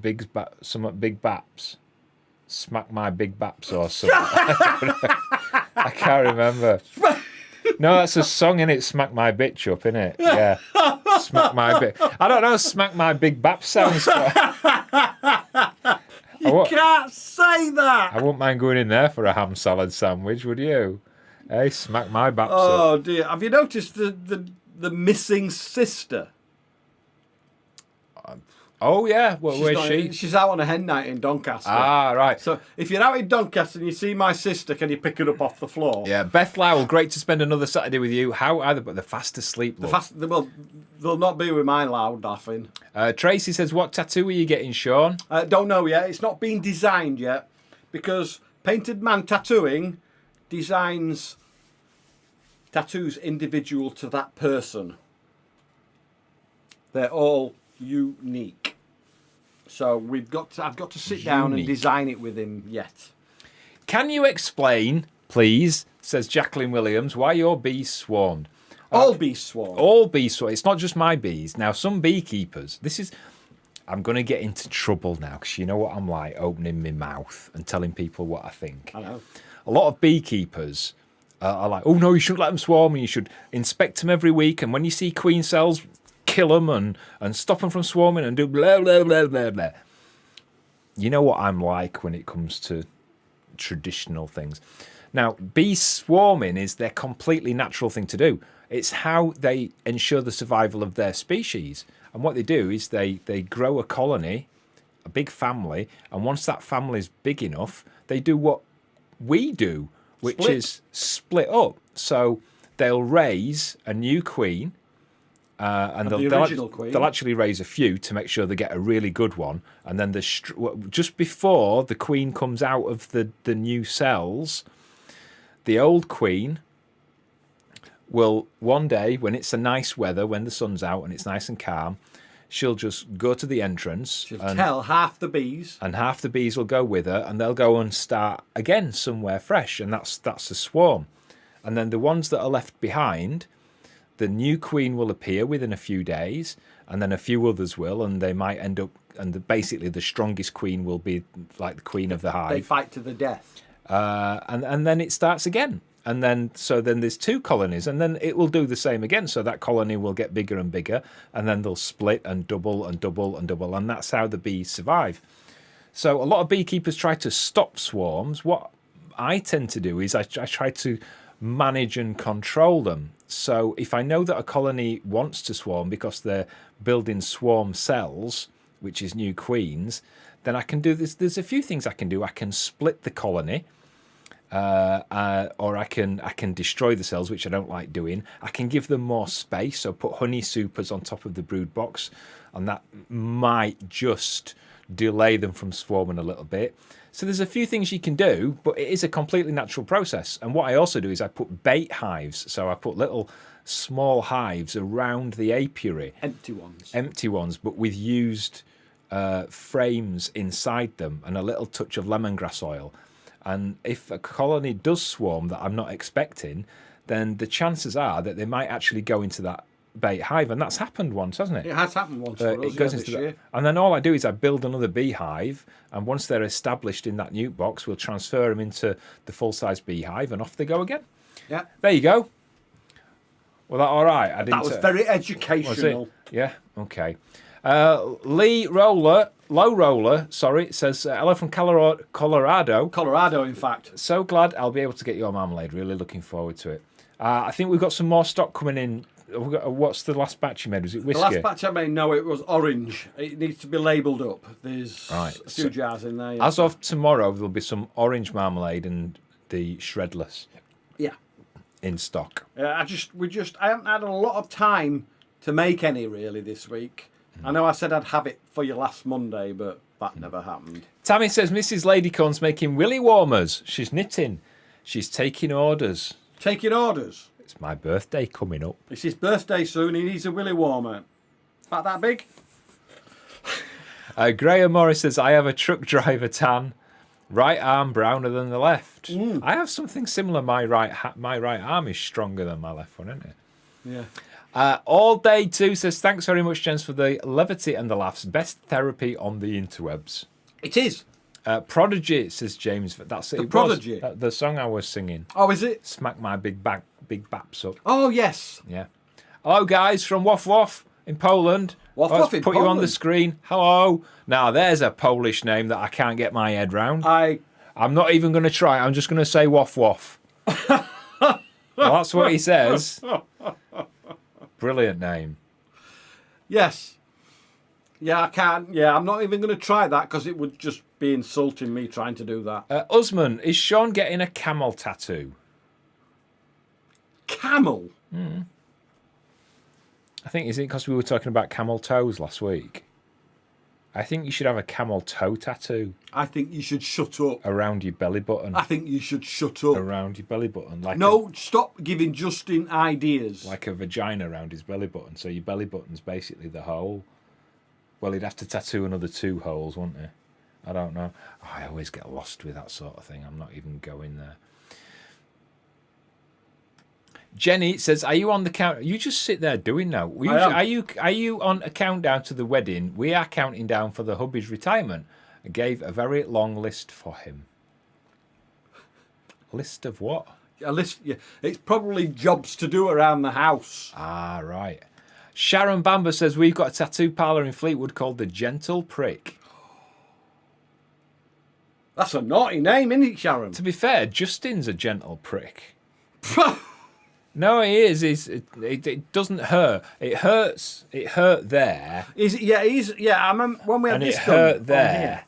big baps. Smack my big baps or something. I can't remember. No, that's a song, innit? Smack my bitch up, innit? Yeah. Smack my bit. I don't know. Smack my big bap sounds. You can't say that. I wouldn't mind going in there for a ham salad sandwich, would you? Hey, smack my baps up. Oh dear! Have you noticed the missing sister? Oh yeah, where's she? She's out on a hen night in Doncaster. Ah, right. So if you're out in Doncaster and you see my sister, can you pick her up off the floor? Yeah, Beth Lowell, great to spend another Saturday with you. How are they? But they're fast asleep. Well, they'll not be with mine loud laughing. Tracy says, what tattoo are you getting, Sean? Don't know yet. It's not been designed yet because Painted Man Tattooing designs tattoos individual to that person. They're all unique. So I've got to sit down and design it with him yet. Can you explain, please, says Jacqueline Williams, why your bees swarmed? All bees swarm. All bees swarm. It's not just my bees. Now, some beekeepers, I'm going to get into trouble now because you know what I'm like, opening my mouth and telling people what I think. I know. A lot of beekeepers are like, oh no, you shouldn't let them swarm and you should inspect them every week. And when you see queen cells, kill them and stop them from swarming and do blah, blah, blah, blah, blah. You know what I'm like when it comes to traditional things. Now, bee swarming is their completely natural thing to do. It's how they ensure the survival of their species. And what they do is they grow a colony, a big family, and once that family is big enough, they do what we do, which is split up. So they'll raise a new queen, and they'll actually raise a few to make sure they get a really good one. And then just before the queen comes out of the new cells, the old queen will one day, when it's a nice weather, when the sun's out and it's nice and calm, she'll just go to the entrance. She'll tell half the bees. And half the bees will go with her, and they'll go and start again somewhere fresh, and that's a swarm. And then the ones that are left behind, the new queen will appear within a few days, and then a few others will, and they might end up, and basically the strongest queen will be like the queen of the hive. They fight to the death. And then it starts again. And then there's 2 colonies, and then it will do the same again. So that colony will get bigger and bigger, and then they'll split and double and double and double, and that's how the bees survive. So a lot of beekeepers try to stop swarms. What I tend to do is I try to manage and control them. So if I know that a colony wants to swarm because they're building swarm cells, which is new queens, then I can do this. There's a few things I can do. I can split the colony, or I can destroy the cells, which I don't like doing. I can give them more space, so put honey supers on top of the brood box, and that might just delay them from swarming a little bit. So there's a few things you can do, but it is a completely natural process. And what I also do is I put bait hives. So I put little small hives around the apiary. Empty ones, but with used frames inside them and a little touch of lemongrass oil. And if a colony does swarm that I'm not expecting, then the chances are that they might actually go into that bait hive, and that's happened once, hasn't it? It has happened once for us, it goes this into year. and then all I do is I build another beehive, and once they're established in that nuke box, we'll transfer them into the full-size beehive, and off they go again. Yeah. There you go. Well, that all right? That was very educational. Was it? Yeah. Okay. Low Roller, says, hello from Colorado. Colorado, in fact. So glad I'll be able to get your marmalade. Really looking forward to it. I think we've got some more stock coming in. What's the last batch you made? Was it whiskey? The last batch I made, no, it was orange. It needs to be labelled up. There's a few jars in there. Yeah. As of tomorrow, there'll be some orange marmalade and the shredless. Yeah. In stock. I haven't had a lot of time to make any really this week. I know I said I'd have it for you last Monday, but that never happened. Tammy says Mrs. Ladycorn's making willy warmers. She's knitting. She's taking orders. Taking orders? It's my birthday coming up. It's his birthday soon. He needs a willy warmer. About that big? Graham Morris says, I have a truck driver tan. Right arm browner than the left. I have something similar. My right arm is stronger than my left one, isn't it? Yeah. All Day 2 says, thanks very much, gents, for the levity and the laughs. Best therapy on the interwebs. It is. Prodigy, says James. That's it. Prodigy. The song I was singing. Oh, is it? Smack my big baps up. Oh, yes. Yeah. Hello, guys, from Woff Woff in Poland. Woff Woff in Put Poland. you on the screen. Hello. Now, there's a Polish name that I can't get my head round. I'm not even going to try. I'm just going to say Woff Woff. Well, that's what he says. Brilliant name. Yes. Yeah, I can't. Yeah, I'm not even going to try that because it would just be insulting me trying to do that. Usman, is Sean getting a camel tattoo? Camel? I think, is it because we were talking about camel toes last week? I think you should have a camel toe tattoo. I think you should shut up. Around your belly button. I think you should shut up. Around your belly button. Stop giving Justin ideas. Like a vagina around his belly button. So your belly button's basically the hole. Well, he'd have to tattoo another 2 holes, wouldn't he? I don't know. Oh, I always get lost with that sort of thing. I'm not even going there. Jenny says, "Are you on the count? You just sit there doing now. Are you on a countdown to the wedding? We are counting down for the hubby's retirement." I gave a very long list for him. List of what? A list. Yeah, it's probably jobs to do around the house. Ah, right. Sharon Bamber says we've got a tattoo parlour in Fleetwood called the Gentle Prick. That's a naughty name, isn't it, Sharon? To be fair, Justin's a gentle prick. No, he is. It doesn't hurt. It hurts. It hurt there. I remember when we had and this it hurt done there.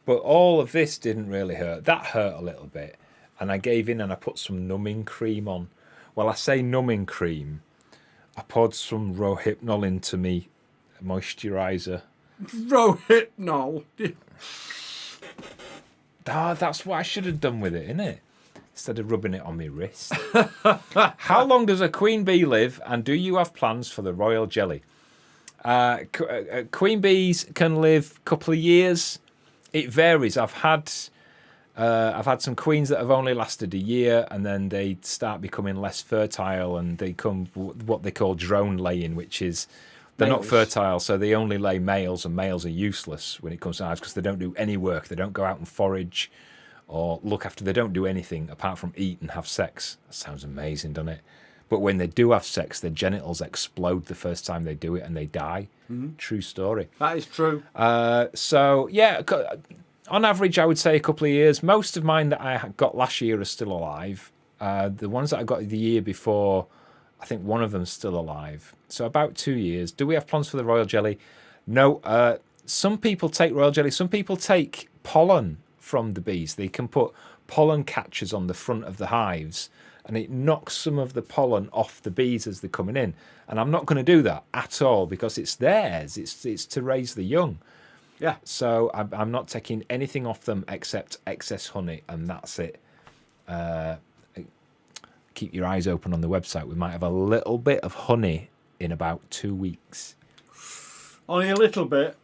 But all of this didn't really hurt. That hurt a little bit. And I gave in and I put some numbing cream on. Well, I say numbing cream. I poured some Rohypnol into me moisturiser. Rohypnol? That's what I should have done with it, innit? Instead of rubbing it on my wrist. How long does a queen bee live, and do you have plans for the royal jelly? Queen bees can live a couple of years. It varies. I've had some queens that have only lasted a year, and then they start becoming less fertile, and they come what they call drone laying, which is they're not Males. fertile, so they only lay males, and males are useless when it comes to hives because they don't do any work. They don't go out and forage or look after. They don't do anything apart from eat and have sex. That sounds amazing, doesn't it? But when they do have sex, their genitals explode the first time they do it, and they die. True story. That is true. So yeah, on average, I would say a couple of years. Most of mine that I got last year are still alive. The ones that I got the year before, I think one of them's still alive. So about 2 years. Do we have plans for the royal jelly? No. Some people take royal jelly. Some people take pollen from the bees. They can put pollen catchers on the front of the hives, and it knocks some of the pollen off the bees as they're coming in. And I'm not going to do that at all because it's theirs. It's to raise the young. Yeah. So I'm not taking anything off them except excess honey, and that's it. Keep your eyes open on the website. We might have a little bit of honey in about 2 weeks. Only a little bit.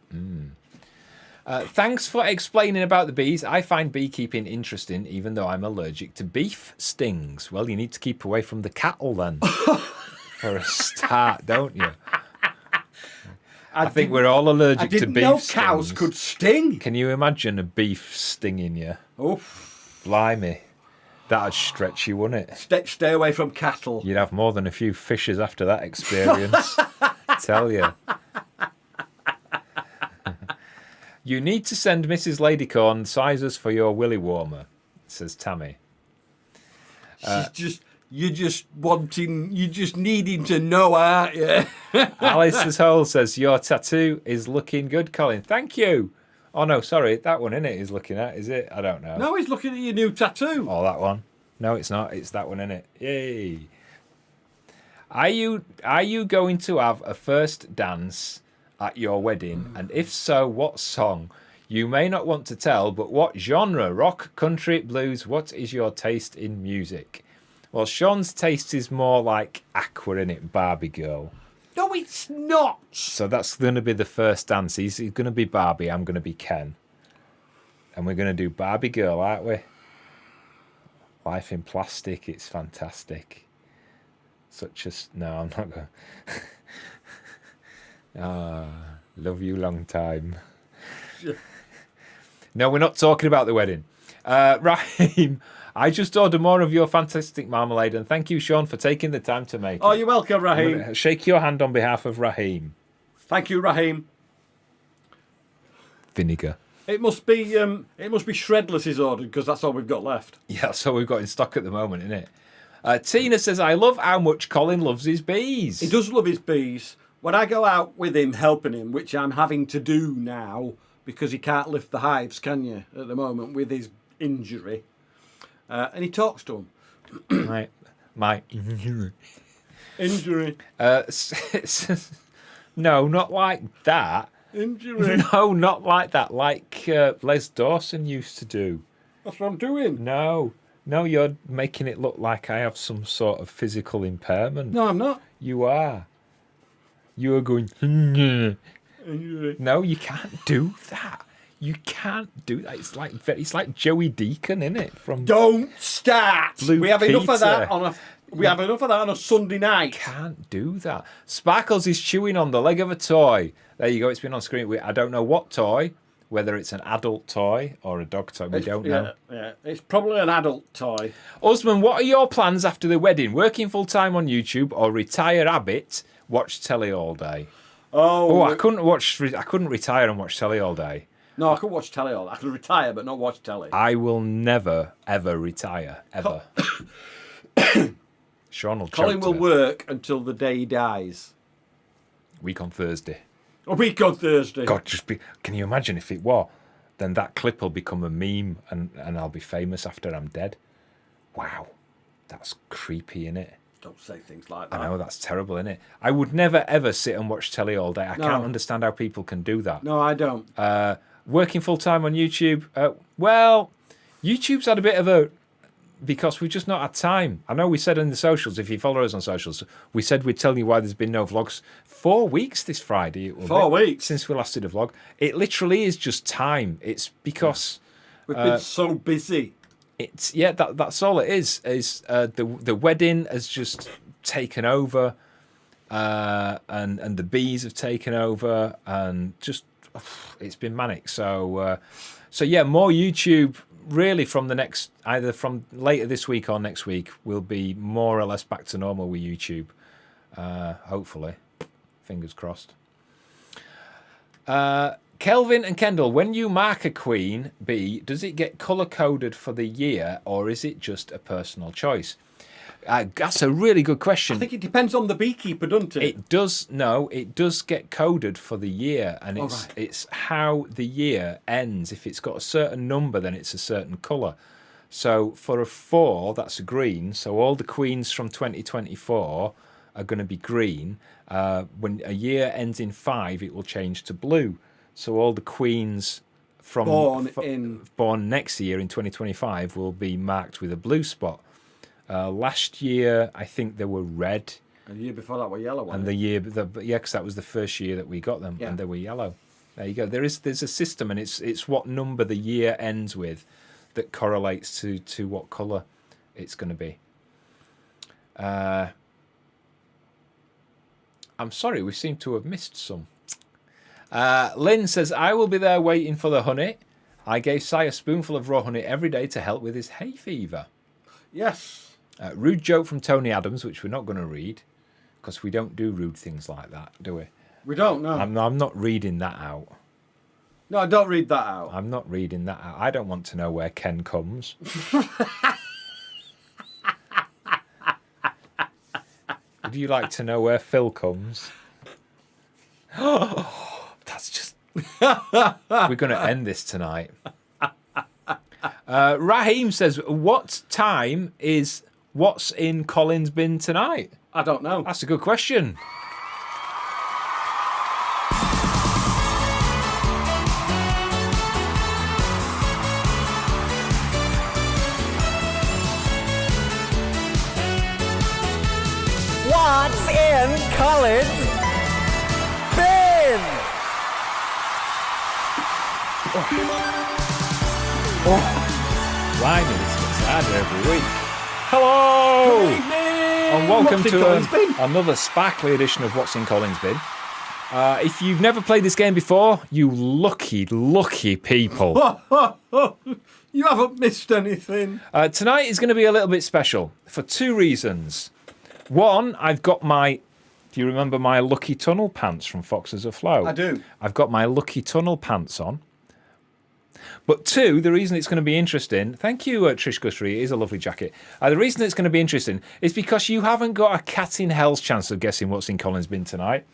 Thanks for explaining about the bees. I find beekeeping interesting, even though I'm allergic to beef stings. Well, you need to keep away from the cattle then, for a start, don't you? I think we're all allergic to beef stings. I didn't know cows could sting. Can you imagine a beef stinging you? Oh, Blimey. That'd stretch you, wouldn't it? stay away from cattle. You'd have more than a few fishes after that experience. Tell you. You need to send Mrs. Ladycorn sizes for your willy warmer, says Tammy. You're just needing to know, aren't you? Alice's Hole says, your tattoo is looking good, Colin. Thank you. Oh, no, sorry. That one, innit, he's looking at, is it? I don't know. No, he's looking at your new tattoo. Oh, that one. No, it's not. It's that one, innit? Yay. Are you going to have a first dance at your wedding? And if so, what song? You may not want to tell, but what genre? Rock, country, blues? What is your taste in music? Well, Sean's taste is more like Aqua, innit? Barbie girl. No, it's not. So that's going to be the first dance. He's going to be Barbie. I'm going to be Ken. And we're going to do Barbie girl, aren't we? Life in plastic. It's fantastic. No, I'm not going. Love you long time. No, we're not talking about the wedding. Raheem, I just ordered more of your fantastic marmalade, and thank you, Sean, for taking the time to make it. Oh, you're welcome, Raheem. Shake your hand on behalf of Raheem. Thank you, Raheem. Vinegar. It must be Shredless is ordered because that's all we've got left. Yeah, that's all we've got in stock at the moment, isn't it? Tina says, I love how much Colin loves his bees. He does love his bees. When I go out with him, helping him, which I'm having to do now because he can't lift the hives, can you, at the moment with his injury, and he talks to them. My injury. Injury. No, not like that. Injury. No, not like that. Like Les Dawson used to do. That's what I'm doing. No, you're making it look like I have some sort of physical impairment. No, I'm not. You are. You are going. Injury. No, you can't do that. You can't do that. It's like Joey Deacon, innit? From Don't start. Blue we have enough Peter. of that on a Sunday night. Can't do that. Sparkles is chewing on the leg of a toy. There you go. It's been on screen. I don't know what toy, whether it's an adult toy or a dog toy. We don't know. Yeah, it's probably an adult toy. Usman, what are your plans after the wedding? Working full time on YouTube or retire a bit? Watch telly all day. I couldn't retire and watch telly all day. No, I could watch telly all day. I could retire but not watch telly. I will never ever retire ever. Sean will. Colin will work until the day he dies. Week on Thursday. A week on Thursday. God, can you imagine if it were? Then that clip will become a meme and I'll be famous after I'm dead. Wow, that's creepy, innit? Don't say things like that. I know, that's terrible, innit? I would never, ever sit and watch telly all day. I can't understand how people can do that. No, I don't. Working full-time on YouTube. Well, YouTube's had a bit of a because we've just not had time. I know we said in the socials, if you follow us on socials, we said we'd tell you why there's been no vlogs. 4 weeks this Friday. It will 4 be, weeks since we last did a vlog. It literally is just time. It's because we've been so busy. it's that's all it is. Is the wedding has just taken over, and the bees have taken over, and just it's been manic. So yeah, more YouTube. Really, from the next, either from later this week or next week, we'll be more or less back to normal with YouTube. Hopefully, fingers crossed. Kelvin and Kendall, when you mark a queen bee, does it get color coded for the year, or is it just a personal choice? That's a really good question. I think it depends on the beekeeper, doesn't it? It does. No, it does get coded for the year, and it's how the year ends. If it's got a certain number, then it's a certain colour. So for a 4, that's a green. So all the queens from 2024 are going to be green. When a year ends in 5, it will change to blue. So all the queens from born next year in 2025 will be marked with a blue spot. Last year, I think they were red. And the year before that were yellow. And because that was the first year that we got them, and they were yellow. There you go. There's a system, and it's what number the year ends with that correlates to what colour it's going to be. I'm sorry, we seem to have missed some. Lynn says, I will be there waiting for the honey. I gave Si a spoonful of raw honey every day to help with his hay fever. Yes. Rude joke from Tony Adams, which we're not going to read, because we don't do rude things like that, do we? We don't, no. I'm not reading that out. No, don't read that out. I'm not reading that out. I don't want to know where Ken comes. Would you like to know where Phil comes? Oh, that's just... We're going to end this tonight. Raheem says, what time is What's in Colin's bin tonight? I don't know. That's a good question. What's in Colin's bin? Blimey, this gets harder every week. Hello! And welcome to another sparkly edition of What's in Colin's Bin. If you've never played this game before, you lucky, lucky people. You haven't missed anything. Tonight is going to be a little bit special for 2 reasons. One, I've got my... Do you remember my Lucky Tunnel pants from Foxes Afloat? I do. I've got my Lucky Tunnel pants on. But 2, the reason it's going to be interesting... Thank you, Trish Guttery. It is a lovely jacket. The reason it's going to be interesting is because you haven't got a cat in hell's chance of guessing what's in Colin's bin tonight.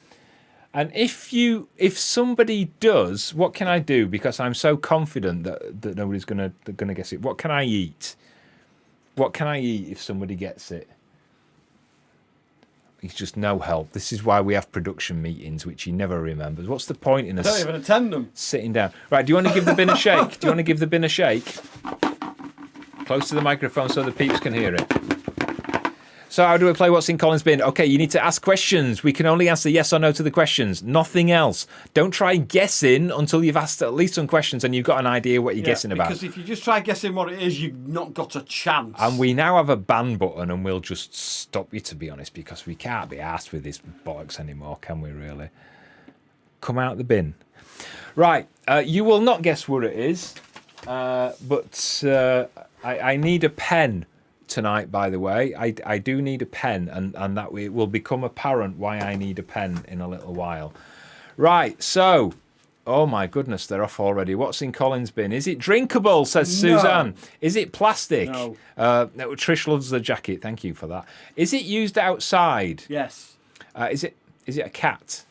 And if somebody does, what can I do? Because I'm so confident that nobody's going to guess it. What can I eat? What can I eat if somebody gets it? He's just no help. This is why we have production meetings, which he never remembers. What's the point in us? I don't even attend them. Sitting down. Right, do you want to give the bin a shake? Do you want to give the bin a shake? Close to the microphone so the peeps can hear it. So how do we play What's in Colin's bin? Okay, you need to ask questions. We can only answer yes or no to the questions. Nothing else. Don't try guessing until you've asked at least some questions and you've got an idea what you're guessing about. Because if you just try guessing what it is, you've not got a chance. And we now have a ban button and we'll just stop you, to be honest, because we can't be arsed with this bollocks anymore, can we really? Come out the bin. Right, you will not guess what it is, but I need a pen tonight, by the way. I do need a pen, and that it will become apparent why I need a pen in a little while. Right, so, oh my goodness, they're off already. What's in Colin's bin? Is it drinkable, says Suzanne? Is it plastic? No. Trish loves the jacket, thank you for that. Is it used outside? Yes. Is it a cat?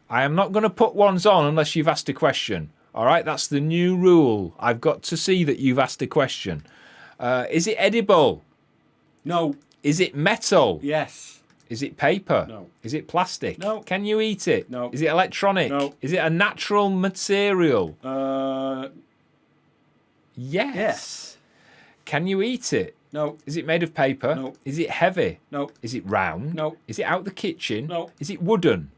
I am not going to put ones on unless you've asked a question. All right, that's the new rule. I've got to see that you've asked a question. Is it edible? No. Is it metal? Yes. Is it paper? No. Is it plastic? No. Can you eat it? No. Is it electronic? No. Is it a natural material? Yes. Yes. Can you eat it? No. Is it made of paper? No. Is it heavy? No. Is it round? No. Is it out the kitchen? No. Is it wooden?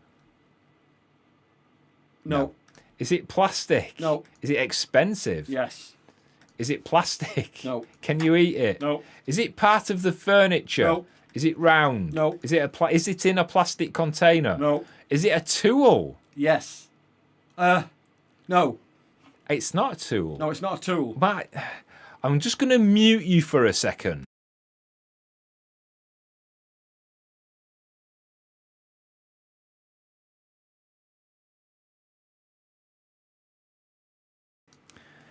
No. Is it plastic? No. Is it expensive? Yes. Is it plastic? No. Can you eat it? No. Is it part of the furniture? No. Is it round? No. Is it in a plastic container? No. Is it a tool? Yes. No. It's not a tool. No, it's not a tool. But I'm just going to mute you for a second.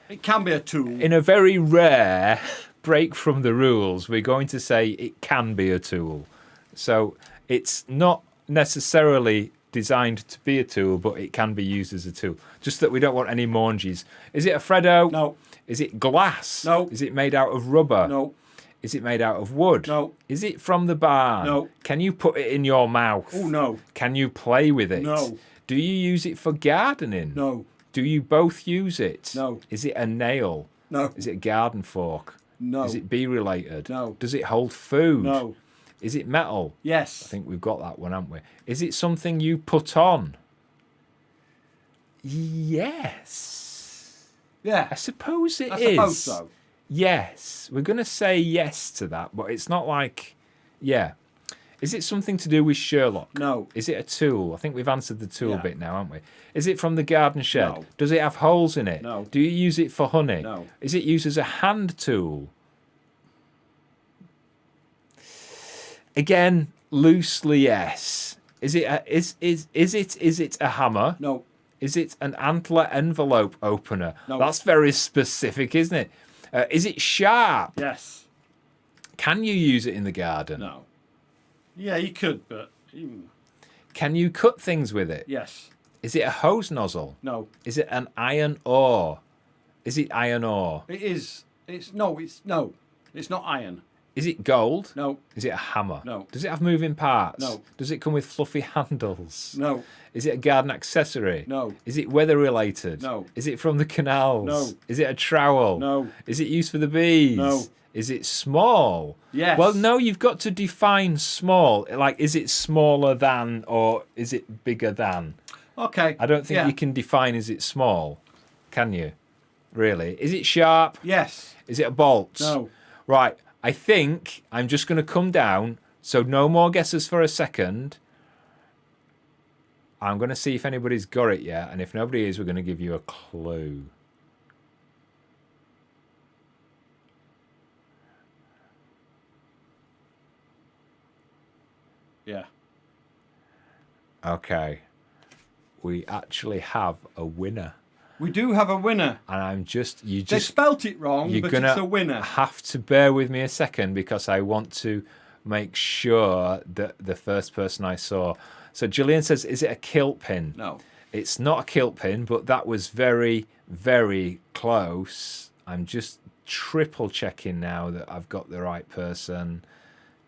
It can be a tool. In a very rare break from the rules, we're going to say it can be a tool. So it's not necessarily designed to be a tool, but it can be used as a tool. Just that we don't want any manges. Is it a Freddo? No. Is it glass? No. Is it made out of rubber? No. Is it made out of wood? No. Is it from the barn? No. Can you put it in your mouth? Oh, no. Can you play with it? No. Do you use it for gardening? No. Do you both use it? No. Is it a nail? No. Is it a garden fork? No. Is it bee related? No. Does it hold food? No. Is it metal? Yes. I think we've got that one, haven't we? Is it something you put on? Yes. Yeah. I suppose it I is. suppose so. Yes. We're going to say yes to that, but it's not like, yeah. Is it something to do with Sherlock? No. Is it a tool? I think we've answered the tool Yeah. bit now, haven't we? Is it from the garden shed? No. Does it have holes in it? No. Do you use it for honey? No. Is it used as a hand tool? Again, loosely yes. Is it a hammer? No. Is it an antler envelope opener? No. That's very specific, isn't it? Is it sharp? Yes. Can you use it in the garden? No. Yeah, you could, but Can you cut things with it? yes. Is it a hose nozzle? No. Is it an iron ore? Is it iron ore? It is. It's no. It's not iron. Is it gold? No. Is it a hammer? No. Does it have moving parts? No. Does it come with fluffy handles? No. Is it a garden accessory? No. Is it weather related? No. Is it from the canals? No. Is it a trowel? No. Is it used for the bees? No. Is it small? Yes. Well, no, you've got to define small. Like, is it smaller than or is it bigger than? Okay. I don't think Yeah. you can define is it small. Can you? Really? Is it sharp? Yes. Is it a bolt? No. Right. I think I'm just going to come down. So no more guesses for a second. I'm going to see if anybody's got it yet. And if nobody is, we're going to give you a clue. Yeah. Okay. We actually have a winner. We do have a winner. And you They just spelt it wrong, you're but gonna it's a winner. have to bear with me a second because I want to make sure that the first person I saw. So Julian says, is it a kilt pin? No. It's not a kilt pin, but that was very, very close. I'm just triple checking now that I've got the right person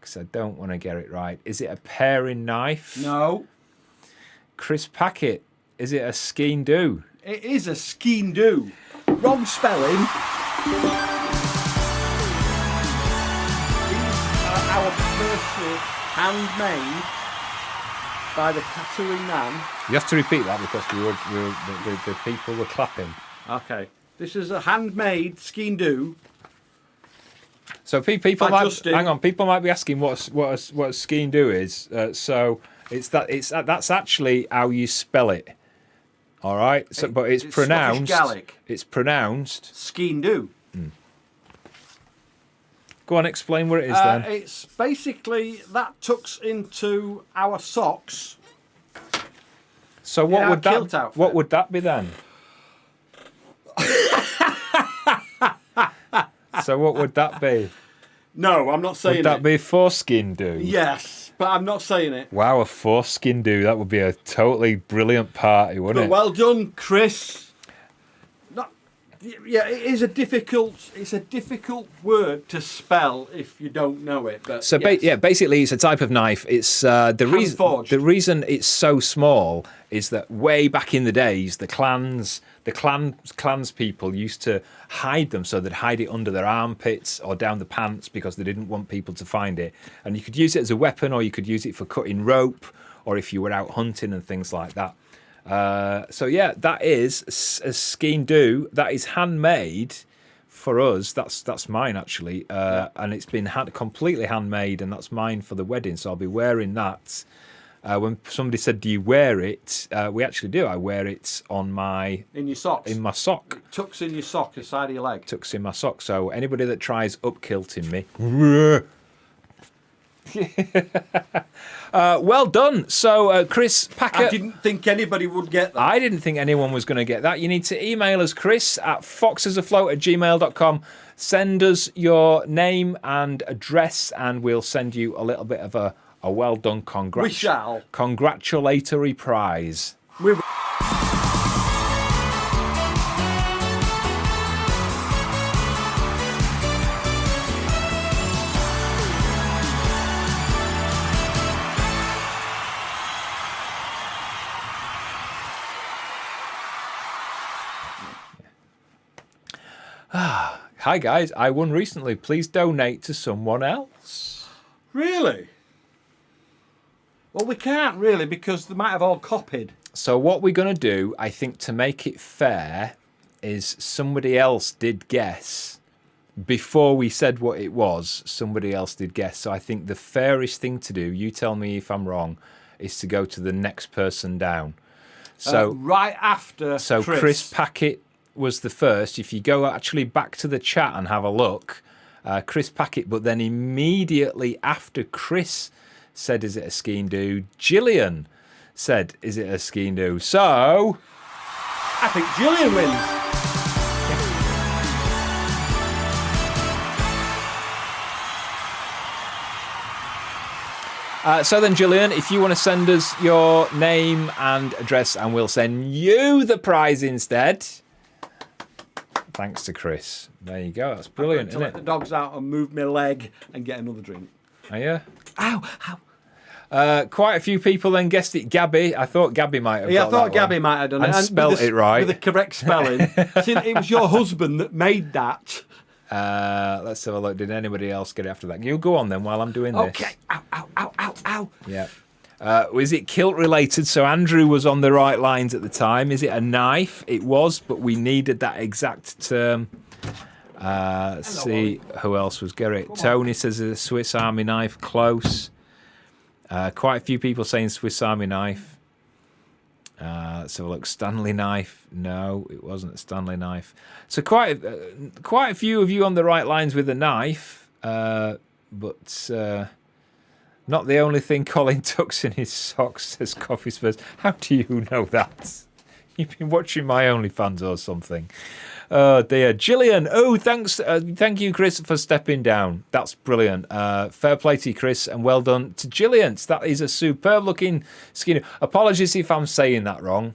because I don't want to get it right. Is it a paring knife? No. Chris Packett, is it a skein do? It is a skein do. Wrong spelling. These are our personal handmade by the Catering Nan. You have to repeat that because the people were clapping. Okay. This is a handmade skein do. So people By might Justin. hang on. People might be asking what a skein do is. So that's actually how you spell it. All right. So, but it's It's pronounced. Scottish Gaelic. It's pronounced. Skein do. Go on, explain what it is then. It's basically that tucks into our socks. So what our would kilt that? outfit. What would that be then? So what would that be? No, I'm not saying Would that it. be a foreskin do? Yes, but I'm not saying it. Wow, a foreskin do. That would be a totally brilliant party, wouldn't But it? well done, Chris. Yeah, it is a difficult. It's a difficult word to spell if you don't know it. But So basically, it's a type of knife. It's Hand-forged. the reason it's so small is that way back in the days, the clans people used to hide them, so they'd hide it under their armpits or down the pants because they didn't want people to find it. And you could use it as a weapon, or you could use it for cutting rope, or if you were out hunting and things like that. So yeah, that is a skein do. That is handmade for us. That's mine actually, and it's been completely handmade, and that's mine for the wedding. So I'll be wearing that. When somebody said, "Do you wear it?" We actually do. I wear it on in your socks. in my sock. It tucks in your sock, the side of your leg. Tucks in my sock. So anybody that tries up kilting me. Well done. So, Chris Packer. I didn't think anybody would get that. I didn't think anyone was going to get that. You need to email us, Chris, at foxesafloat@gmail.com. Send us your name and address, and we'll send you a little bit of a well done We shall. congratulatory prize. We've Hi, guys. I won recently. Please donate to someone else. Really? Well, we can't really because they might have all copied. So what we're going to do, I think, to make it fair, is somebody else did guess. Before we said what it was, somebody else did guess. So I think the fairest thing to do, you tell me if I'm wrong, is to go to the next person down. So right after Chris Packett was the first. If you go actually back to the chat and have a look, Chris Packett, but then immediately after Chris said, "Is it a skein do?" Gillian said, "Is it a skein do?" So I think Gillian wins. So then, Gillian, if you want to send us your name and address, and we'll send you the prize instead. Thanks to Chris. There you go. That's brilliant, To isn't let the it? dogs out and move my leg and get another drink. Are you? Ow! Ow! Quite a few people then guessed it. Gabby. I thought Gabby might have. Yeah, I got thought that Gabby one. might have done And it. spelt with the- it right. With the correct spelling. See, it was your husband that made that. Let's have a look. Did anybody else get it after that? You go on then while I'm doing this. Okay. Ow, ow, ow, ow, ow. Yeah. Was it kilt related? So Andrew was on the right lines at the time. Is it a knife? It was, but we needed that exact term. Let's see who else was getting it. Tony says a Swiss Army knife. Close. Quite a few people saying Swiss Army knife. Let's have a look. Stanley knife. No, it wasn't a Stanley knife. So quite a few of you on the right lines with a knife, but not the only thing Colin tucks in his socks, says Coffee Spurs. How do you know that? You've been watching my OnlyFans or something. Oh dear. Gillian, thanks. Thank you, Chris, for stepping down. That's brilliant. Fair play to you, Chris, and well done to Gillian. That is a superb looking skin. Apologies if I'm saying that wrong,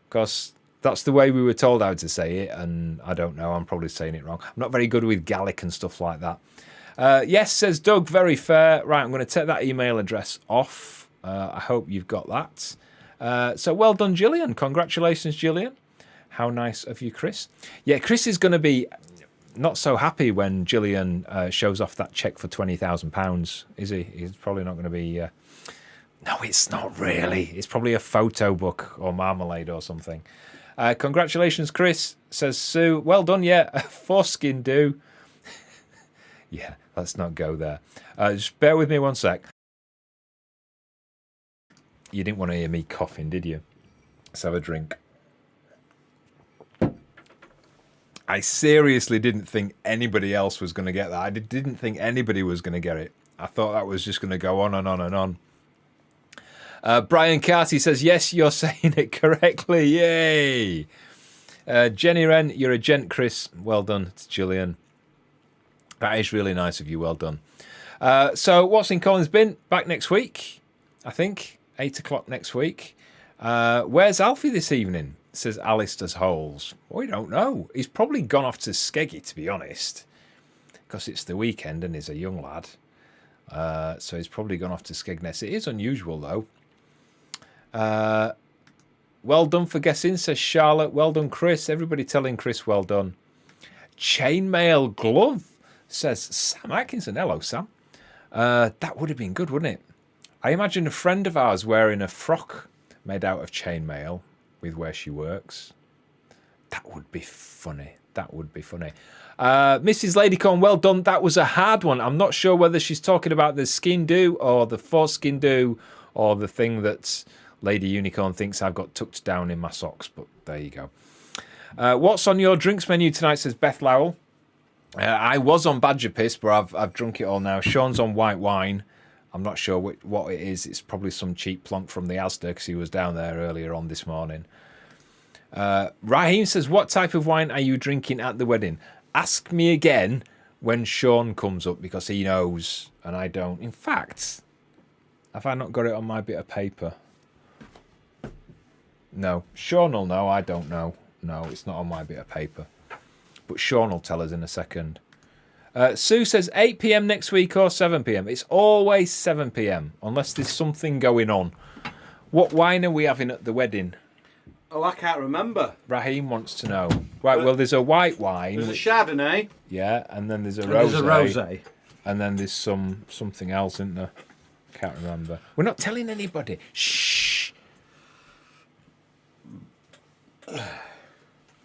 because that's the way we were told how to say it, and I don't know. I'm probably saying it wrong. I'm not very good with Gaelic and stuff like that. Yes, says Doug, very fair. Right, I'm going to take that email address off. I hope you've got that. So well done, Gillian. Congratulations, Gillian. How nice of you, Chris. Yeah, Chris is going to be not so happy when Gillian shows off that cheque for £20,000, is he? He's probably not going to be... No, it's not really. It's probably a photo book or marmalade or something. Congratulations, Chris, says Sue. Well done, yeah. Foreskin do. Yeah, let's not go there. Just bear with me one sec. You didn't want to hear me coughing, did you? Let's have a drink. I seriously didn't think anybody else was going to get that. I didn't think anybody was going to get it. I thought that was just going to go on and on and on. Brian Carty says, yes, you're saying it correctly. Yay. Jenny Wren, you're a gent, Chris. Well done. It's Gillian. That is really nice of you. Well done. So what's in Colin's bin? Back next week, I think. 8 o'clock next week. Where's Alfie this evening? says Alistair's holes. We don't know. He's probably gone off to Skeggy, to be honest, because it's the weekend and he's a young lad. So he's probably gone off to Skegness. It is unusual, though. Well done for guessing, says Charlotte. Well done, Chris. Everybody telling Chris well done. Chainmail glove, says Sam Atkinson. Hello, Sam. That would have been good, wouldn't it? I imagine a friend of ours wearing a frock made out of chainmail with where she works. That would be funny. That would be funny. Mrs. Ladycorn, well done. That was a hard one. I'm not sure whether she's talking about the skin do or the foreskin do or the thing that Lady Unicorn thinks I've got tucked down in my socks, but there you go. What's on your drinks menu tonight, says Beth Lowell. I was on Badger Piss, but I've drunk it all now. Sean's on white wine. I'm not sure what it is. It's probably some cheap plonk from the Asda because he was down there earlier on this morning. Raheem says, what type of wine are you drinking at the wedding? Ask me again when Sean comes up because he knows and I don't. In fact, have I not got it on my bit of paper? No. Sean will know. I don't know. No, it's not on my bit of paper. But Sean will tell us in a second. Sue says 8 p.m. next week or 7 p.m. It's always 7 p.m. unless there's something going on. What wine are we having at the wedding? Oh, I can't remember. Raheem wants to know. Right, well, there's a white wine. There's a Chardonnay. Yeah, and then there's a rosé. There's a rosé. And then there's something else, isn't there? Can't remember. We're not telling anybody. Shh.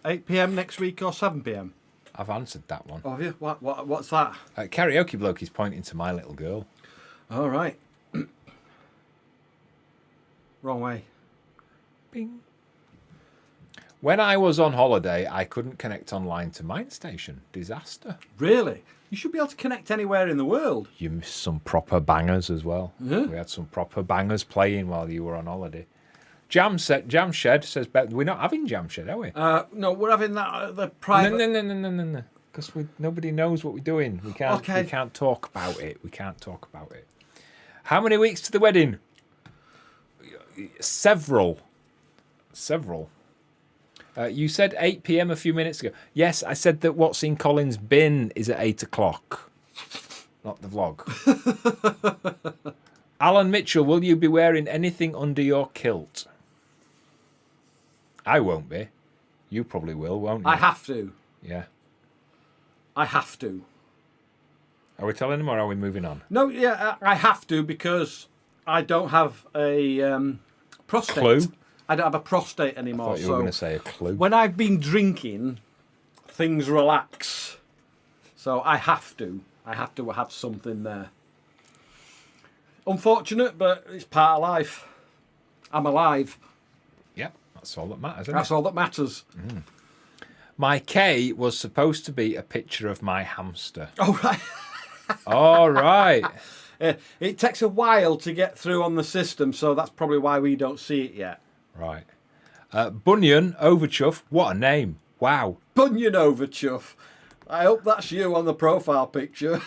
8 p.m. next week or 7 p.m. I've answered that one. Oh, have you? What's that? Karaoke bloke is pointing to my little girl. All right. Wrong way. Bing. When I was on holiday, I couldn't connect online to MindStation. Disaster. Really? You should be able to connect anywhere in the world. You missed some proper bangers as well. Mm-hmm. We had some proper bangers playing while you were on holiday. Jam Shed says, we're not having Jam Shed, are we? No, we're having that the private. No. Because nobody knows what we're doing. We can't. Okay. We can't talk about it. We can't talk about it. How many weeks to the wedding? Several. You said 8 p.m. a few minutes ago. Yes, I said that what's in Colin's bin is at 8 o'clock. Not the vlog. Alan Mitchell, will you be wearing anything under your kilt? I won't be. You probably will, won't you? I have to. Yeah. I have to. Are we telling them or are we moving on? No, yeah, I have to because I don't have a prostate. Clue? I don't have a prostate anymore. I thought you were going to say a clue. When I've been drinking, things relax. So I have to. I have to have something there. Unfortunate, but it's part of life. I'm alive. Yep, that's all that matters, isn't That's it? all that matters. Mm. My K was supposed to be a picture of my hamster. Oh, right. All right. It takes a while to get through on the system, so that's probably why we don't see it yet. Right. Bunyan Overchuff. What a name. Wow. Bunyan Overchuff. I hope that's you on the profile picture.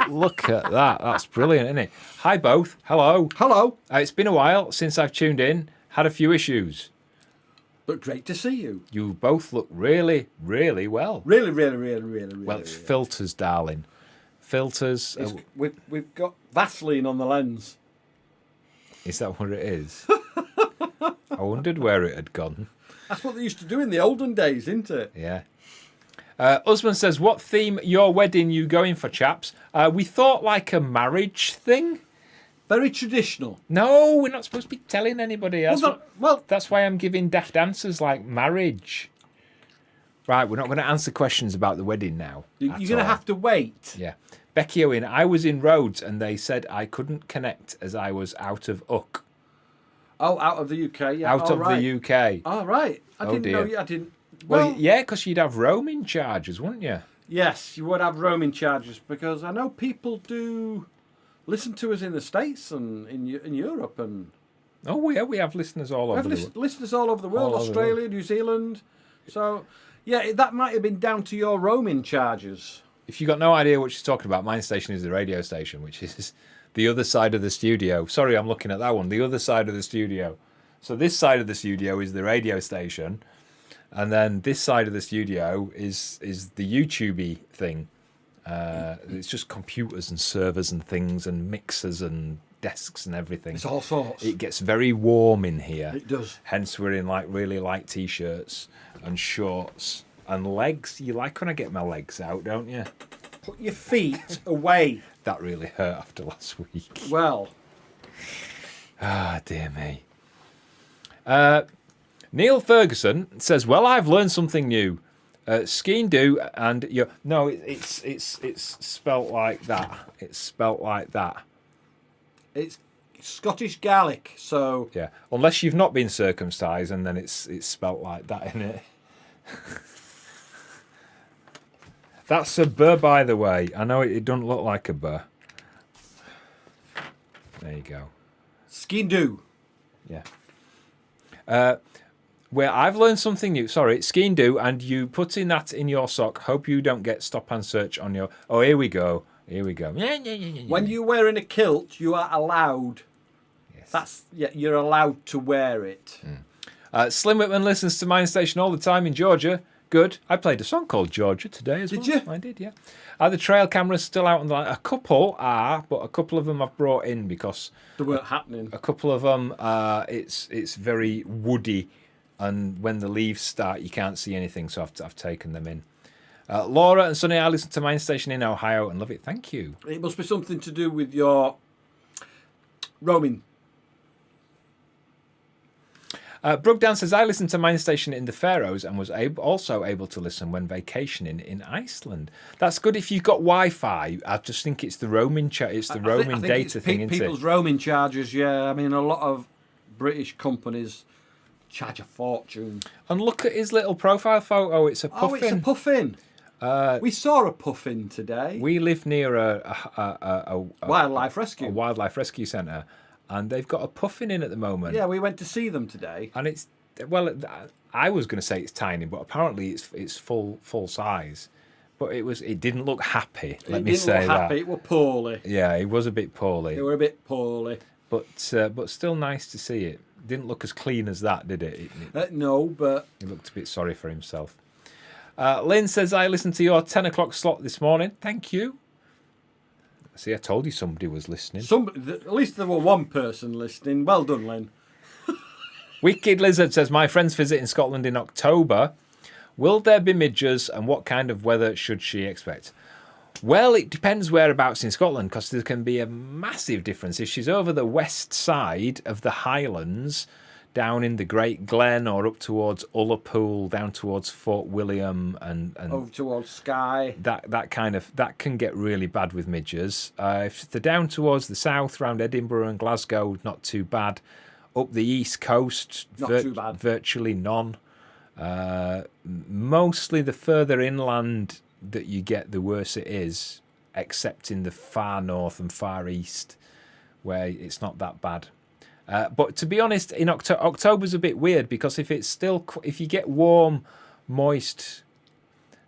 Look at that. That's brilliant, isn't it? Hi, both. Hello. Hello. It's been a while since I've tuned in. Had a few issues. But great to see you. You both look really, really well. Really Well, it's filters, darling. Filters. We've got Vaseline on the lens. Is that what it is? I wondered where it had gone. That's what they used to do in the olden days, isn't it? Yeah. Husband says, what theme your wedding you going for, chaps? We thought like a marriage thing. Very traditional. No, we're not supposed to be telling anybody. Well, That's why I'm giving daft answers like marriage. Right, we're not going to answer questions about the wedding now. you're going to have to wait. Yeah. Becky Owen, I was in Rhodes and they said I couldn't connect as I was out of UC. Oh, out of the UK, yeah. Out of the UK. Oh, right. I didn't dear. know. I didn't. Well, yeah, because you'd have roaming charges, wouldn't you? Yes, you would have roaming charges because I know people do listen to us in the States and in Europe and. Oh, yeah, we have listeners all over the world. Listeners all over the world, All over the Australia, New Zealand. So, yeah, that might have been down to your roaming charges. If you've got no idea what she's talking about, MindStation is the radio station, which is the other side of the studio. Sorry, I'm looking at that one. The other side of the studio. So this side of the studio is the radio station, and then this side of the studio is the YouTubey thing. It's just computers and servers and things and mixers and desks and everything. It's all sorts. It gets very warm in here. It does. Hence we're in like really light t-shirts and shorts and legs. You like when I get my legs out, don't you? Put your feet away. That really hurt after last week. Well, Ah, dear me. Neil Ferguson says, "Well, I've learned something new. Skiing do and you no, it's spelt like that. It's spelt like that. it's Scottish Gaelic, so Yeah, unless you've not been circumcised, and then it's spelt like that, isn't it? That's a burr, by the way. I know it doesn't look like a burr. There you go. skin do. Yeah. Where I've learned something new. Sorry, skiing do, and you put in that in your sock. Hope you don't get stop and search on your. Oh, here we go. Here we go. When you're wearing a kilt, you are allowed. Yes. You're allowed to wear it. Slim Whitman listens to Mind Station all the time in Georgia. Good. I played a song called Georgia today as well. Did you? I did, yeah. Are the trail cameras still out on the line? A couple are, but a couple of them I've brought in because They weren't happening. a couple of them it's very woody, and when the leaves start you can't see anything, so I've taken them in. Laura and Sonny, I listen to Mind Station in Ohio and love it. Thank you. It must be something to do with your roaming. Brugdan says, I listened to Mind Station in the Faroes and was also able to listen when vacationing in Iceland. That's good if you've got Wi-Fi. I just think it's the roaming it's the roaming data thing, isn't people's it? roaming charges, yeah. I mean, a lot of British companies charge a fortune. And look at his little profile photo. It's a puffin. Oh, it's a puffin. We saw a puffin today. We live near a Wildlife rescue. a wildlife rescue centre, and they've got a puffin in at the moment. Yeah, we went to see them today. And it's, well, I was going to say it's tiny, but apparently it's full size. But it didn't look happy. Let me say It didn't look happy. that. It were poorly. Yeah, it was a bit poorly. They were a bit poorly. But still nice to see it. Didn't look as clean as that, did it? No, but He looked a bit sorry for himself. Lynn says, I listened to your 10 o'clock slot this morning. Thank you. See, I told you somebody was listening. at least there were one person listening. Well done, Lynn. Wicked Lizard says, my friend's visit in Scotland in October. Will there be midges, and what kind of weather should she expect? Well, it depends whereabouts in Scotland, because there can be a massive difference. If she's over the west side of the Highlands, down in the Great Glen, or up towards Ullapool, down towards Fort William, and Over towards Skye. that can get really bad with midges. If they're down towards the south, around Edinburgh and Glasgow, not too bad. Up the east coast, Not too bad. Virtually none. Mostly the further inland that you get, the worse it is, except in the far north and far east, where it's not that bad. But to be honest, in October's a bit weird, because if you get warm, moist,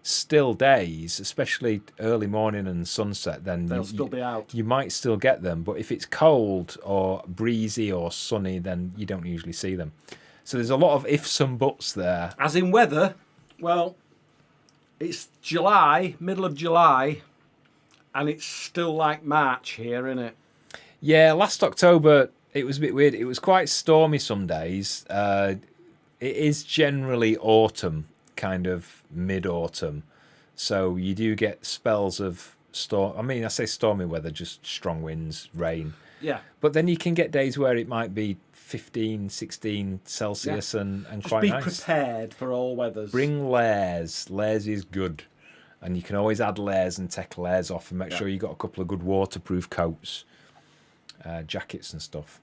still days, especially early morning and sunset, then They'll still be out. You might still get them, but if it's cold or breezy or sunny, then you don't usually see them. So there's a lot of ifs and buts there. As in weather, well, it's July, middle of July, and it's still like March here, isn't it? Yeah, last October it was a bit weird. It was quite stormy some days. It is generally autumn, kind of mid-autumn. So you do get spells of storm. I mean, I say stormy weather, just strong winds, rain. Yeah. But then you can get days where it might be 15, 16 Celsius and Just quite be nice. prepared for all weathers. Bring layers. Layers is good. And you can always add layers and take layers off, and make sure you got a couple of good waterproof coats, jackets and stuff.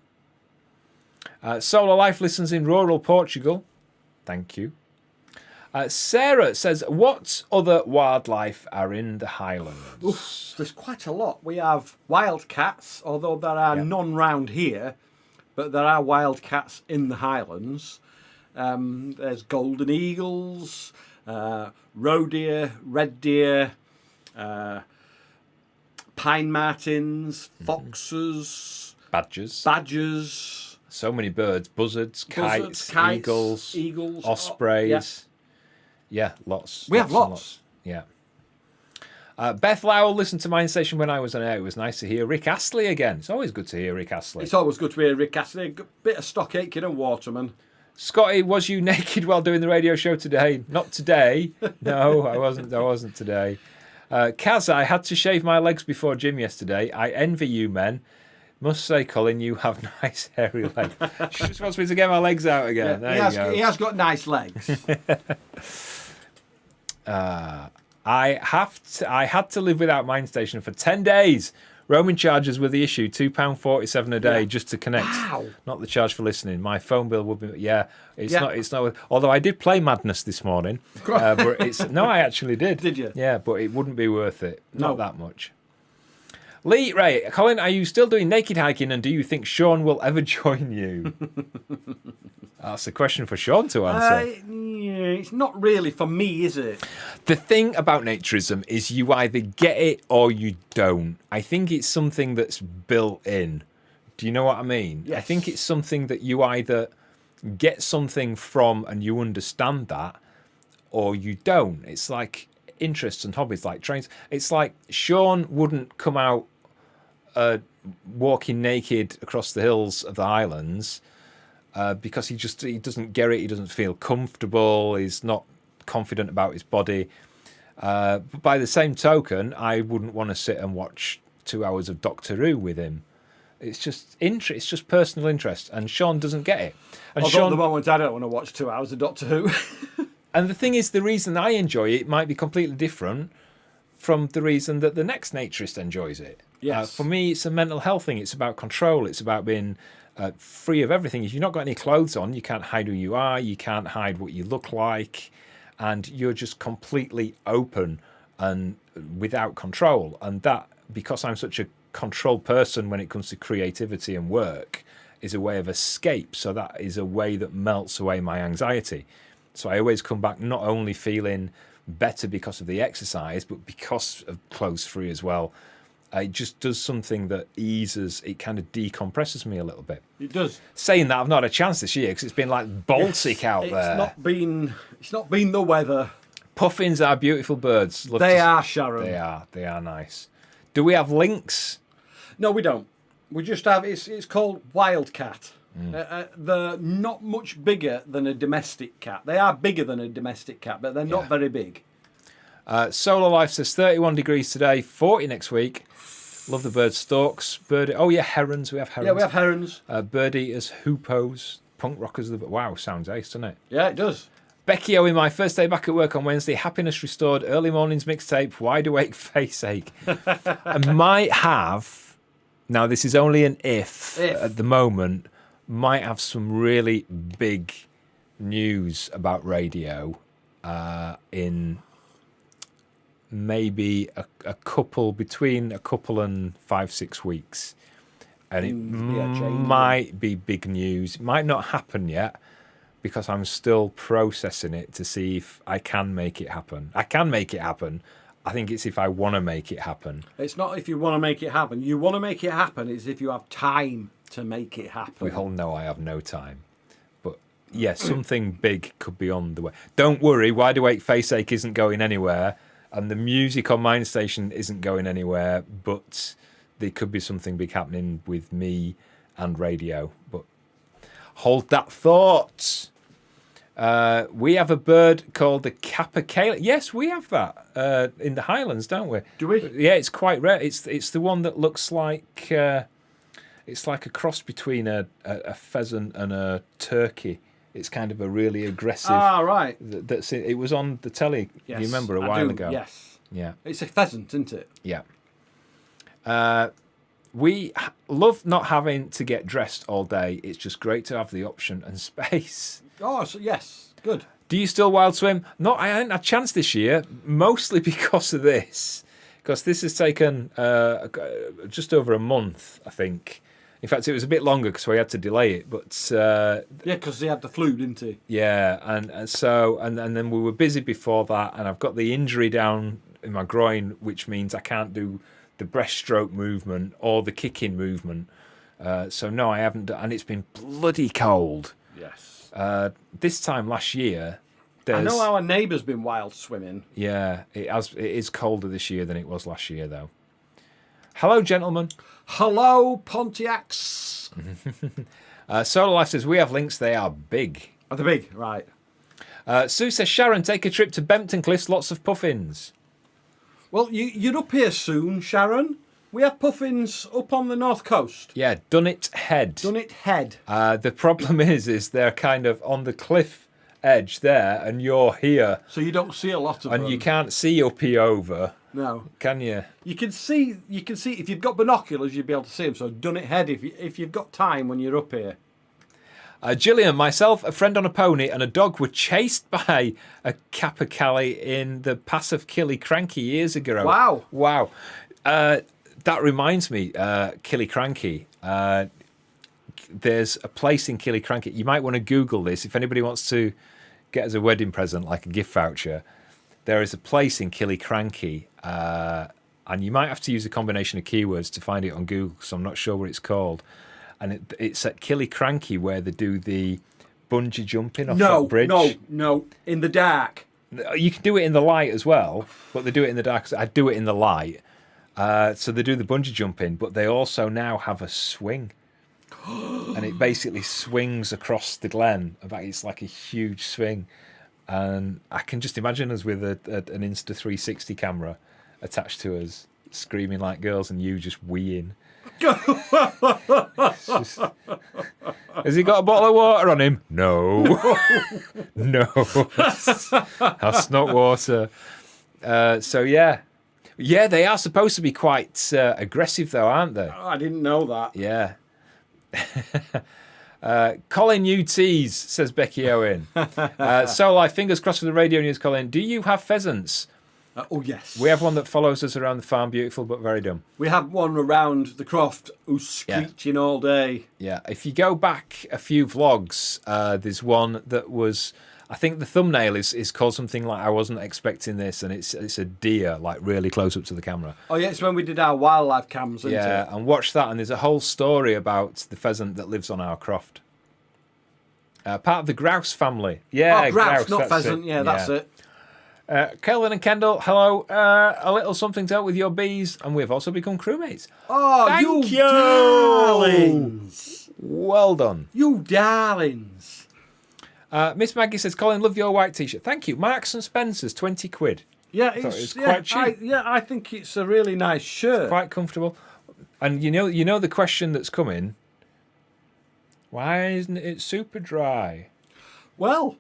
Solar Life listens in rural Portugal. Thank you. Sarah says, what other wildlife are in the Highlands? Oof, there's quite a lot. We have wildcats, although there are none round here, but there are wildcats in the Highlands. There's golden eagles, roe deer, red deer, pine martins, foxes, Badgers. badgers. So many birds, buzzards, kites, eagles, eagles, ospreys. Yeah, lots. We have and lots. Yeah. Beth Lowell listened to Mind Station when I was on air. It was nice to hear Rick Astley again. It's always good to hear Rick Astley. It's always good to hear Rick Astley. A bit of Stock Aitken and Waterman. Scotty, was you naked while doing the radio show today? Not today. No, I wasn't today. Kaz, I had to shave my legs before gym yesterday. I envy you men. Must say, Colin, you have nice hairy legs. She just wants me to get my legs out again. Yeah, he has got nice legs. I had to live without Mind Station for 10 days. Roaming charges were the issue, £2.47 a day just to connect. Wow. Not the charge for listening. My phone bill would be It's not. Although I did play Madness this morning, but I actually did. Did you? Yeah, but it wouldn't be worth it. Not No. that much. Lee, Ray, Colin, are you still doing naked hiking, and do you think Sean will ever join you? That's a question for Sean to answer. It's not really for me, is it? The thing about naturism is you either get it or you don't. I think it's something that's built in. Do you know what I mean? Yes. I think it's something that you either get something from and you understand that, or you don't. It's like interests and hobbies, like trains. It's like Sean wouldn't come out walking naked across the hills of the Highlands because he doesn't get it. He doesn't feel comfortable. He's not confident about his body. But by the same token, I wouldn't want to sit and watch 2 hours of Doctor Who with him. It's just it's just personal interest, and Sean doesn't get it. And Although Sean, at the moment, I don't want to watch 2 hours of Doctor Who. and the thing is, the reason I enjoy it might be completely different from the reason that the next naturist enjoys it. Yes. For me, it's a mental health thing. It's about control. It's about being free of everything. If you've not got any clothes on, you can't hide who you are. You can't hide what you look like. And you're just completely open and without control. And that, because I'm such a controlled person when it comes to creativity and work, is a way of escape. So that is a way that melts away my anxiety. So I always come back not only feeling better because of the exercise, but because of clothes free as well. It just does something that eases, it kind of decompresses me a little bit. It does. Saying that, I've not had a chance this year because it's been like Baltic out there. It's not been the weather. Puffins are beautiful birds. They are, Sharon. They are nice. Do we have lynx? No, we don't. We just have, it's called wildcat. They're not much bigger than a domestic cat. They are bigger than a domestic cat, but they're not very big. Solar Life says 31 degrees today, 40 next week. Love the bird storks. Herons. We have herons. Yeah, we have herons. Bird eaters, hoopos, punk rockers. Wow, sounds ace, doesn't it? Yeah, it does. Becky O, in my first day back at work on Wednesday, happiness restored, early mornings mixtape, wide awake face ache. I might have, now this is only an if at the moment, might have some really big news about radio in maybe between a couple and 5-6 weeks. And it might be big news. It might not happen yet because I'm still processing it to see if I can make it happen. I can make it happen. I think it's if I want to make it happen. It's not if you want to make it happen. You want to make it happen. It's if you have time to make it happen. We all know I have no time. But yeah, something big could be on the way. Don't worry, Wide Awake Face Ache isn't going anywhere. And the music on Mind Station isn't going anywhere, but there could be something big happening with me and radio. But hold that thought. We have a bird called the capercaillie. Yes, we have that in the Highlands, don't we? Do we? Yeah, it's quite rare. It's the one that looks like it's like a cross between a pheasant and a turkey. It's kind of a really aggressive. Ah, right. That's it. It was on the telly. Yes, Do you remember a while ago? Yes. Yeah. It's a pheasant, isn't it? Yeah. We love not having to get dressed all day. It's just great to have the option and space. Oh, so yes. Good. Do you still wild swim? No, I hadn't had a chance this year, mostly because of this. Because this has taken just over a month, I think. In fact, it was a bit longer because we had to delay it. But yeah, because he had the flu, didn't he? Yeah, and then we were busy before that, and I've got the injury down in my groin, which means I can't do the breaststroke movement or the kicking movement. So no, I haven't. And it's been bloody cold. Yes. This time last year, I know our neighbour's been wild swimming. Yeah, it is colder this year than it was last year, though. Hello, gentlemen. Hello, Pontiacs. Solar Life says, we have links, they are big. Are they big? Right. Sue says, Sharon, take a trip to Bempton Cliffs, lots of puffins. Well, you're up here soon, Sharon. We have puffins up on the north coast. Yeah, Dunnet Head. Dunnet Head. The problem is they're kind of on the cliff edge there, and you're here. So you don't see a lot of them. And you can't see up here over. No. Can you? You can see if you've got binoculars, you'd be able to see them. So Dunnet Head if you've got time when you're up here. Gillian, myself, a friend on a pony, and a dog were chased by a capercaillie in the Pass of Killiecrankie years ago. Wow. That reminds me, Killiecrankie. There's a place in Killiecrankie. You might want to Google this if anybody wants to get as a wedding present, like a gift voucher. There is a place in Killiecrankie, and you might have to use a combination of keywords to find it on Google, because I'm not sure what it's called. And it's at Killiecrankie where they do the bungee jumping off that bridge. No, in the dark. You can do it in the light as well, but they do it in the dark. I do it in the light. So they do the bungee jumping, but they also now have a swing. And it basically swings across the glen. It's like a huge swing. And I can just imagine us with an Insta360 camera attached to us, screaming like girls, and you just weeing. Has he got a bottle of water on him? No. No. That's not water. So, yeah. Yeah, they are supposed to be quite aggressive, though, aren't they? Oh, I didn't know that. Yeah. Colin UTs, says Becky Owen. So, fingers crossed for the radio news, Colin. Do you have pheasants? Oh, yes. We have one that follows us around the farm, beautiful but very dumb. We have one around the croft who's screeching all day. Yeah, if you go back a few vlogs, there's one that was, I think the thumbnail is called something like I wasn't expecting this, and it's a deer, like really close up to the camera. Oh, yeah, it's when we did our wildlife cams, isn't it? Yeah, and watch that, and there's a whole story about the pheasant that lives on our croft. Part of the grouse family. Yeah, grouse, not pheasant. Yeah, that's it. Colin and Kendall, hello. A little something to help with your bees, and we've also become crewmates. Oh, Thank you, darlings! Well done. You darlings. Miss Maggie says, Colin, love your white t-shirt. Thank you. Marks and Spencer's, 20 quid. Yeah, it's quite cheap. I think it's a really nice shirt. It's quite comfortable. And you know the question that's coming, why isn't it super dry? Well,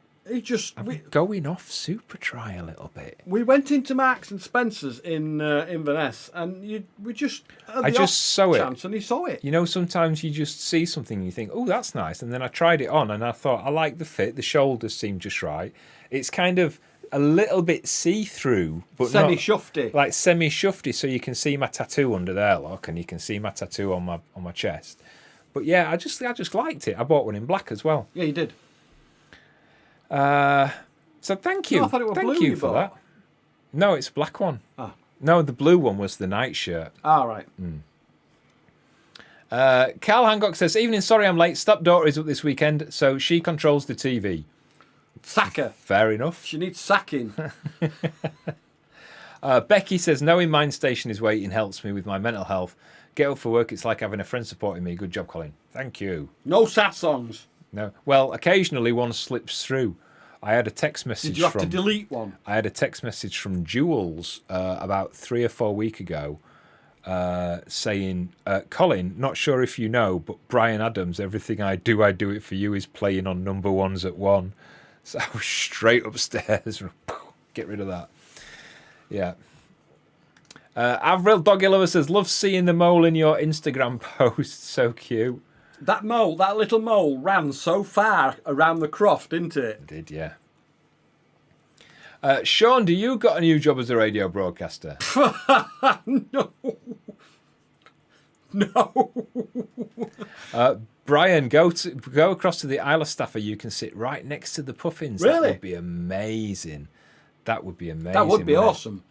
going off super dry a little bit. We went into Marks and Spencer's in Inverness, and we just I just saw it, and he saw it. You know, sometimes you just see something and you think, oh, that's nice, and then I tried it on and I thought I like the fit. The shoulders seem just right. It's kind of a little bit see-through, but semi-shufty, like semi-shufty, so you can see my tattoo under there, look, and you can see my tattoo on my chest. But yeah, I just liked it. I bought one in black as well. Yeah, you did. So thank you. No, I thought it was thank blue you for that. No, it's a black one. Ah. No, the blue one was the night shirt. All right. Carl Hancock says, evening, sorry I'm late. Stepdaughter is up this weekend, so she controls the TV. Sack her. Fair enough. She needs sacking. Becky says, knowing Mind Station is waiting helps me with my mental health. Get up for work, it's like having a friend supporting me. Good job, Colin. Thank you. No sad songs. No. Well, occasionally one slips through. I had a text message. Did you have to delete one? I had a text message from Jules about 3 or 4 weeks ago saying, Colin, not sure if you know, but Brian Adams, Everything I Do It For You is playing on number ones at 1. So I was straight upstairs. Get rid of that. Yeah. Avril Doggy Lover says, love seeing the mole in your Instagram post. So cute. That little mole ran so far around the croft, didn't it? It did, yeah. Sean, do you got a new job as a radio broadcaster? No. Brian, go across to the Isle of Stafford. You can sit right next to the puffins. Really? That would be amazing. That would be amazing. That would be awesome.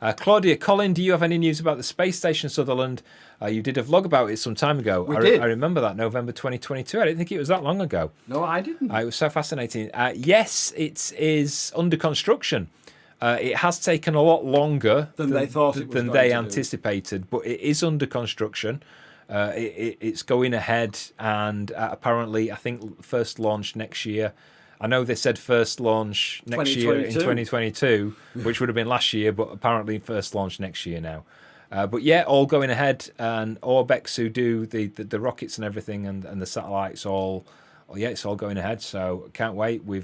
Claudia, Colin, do you have any news about the space station Sutherland? You did a vlog about it some time ago. We did. I remember that, November 2022. I didn't think it was that long ago. No, I didn't. It was so fascinating. Yes, it is under construction. It has taken a lot longer Than they thought it was than going they to do. anticipated, but it is under construction. It's going ahead, and apparently, I think first launch next year. I know they said first launch next year in 2022, which would have been last year, but apparently first launch next year now. But yeah, all going ahead, and Orbex, who do the rockets and everything, and the satellites, it's all going ahead. So can't wait. We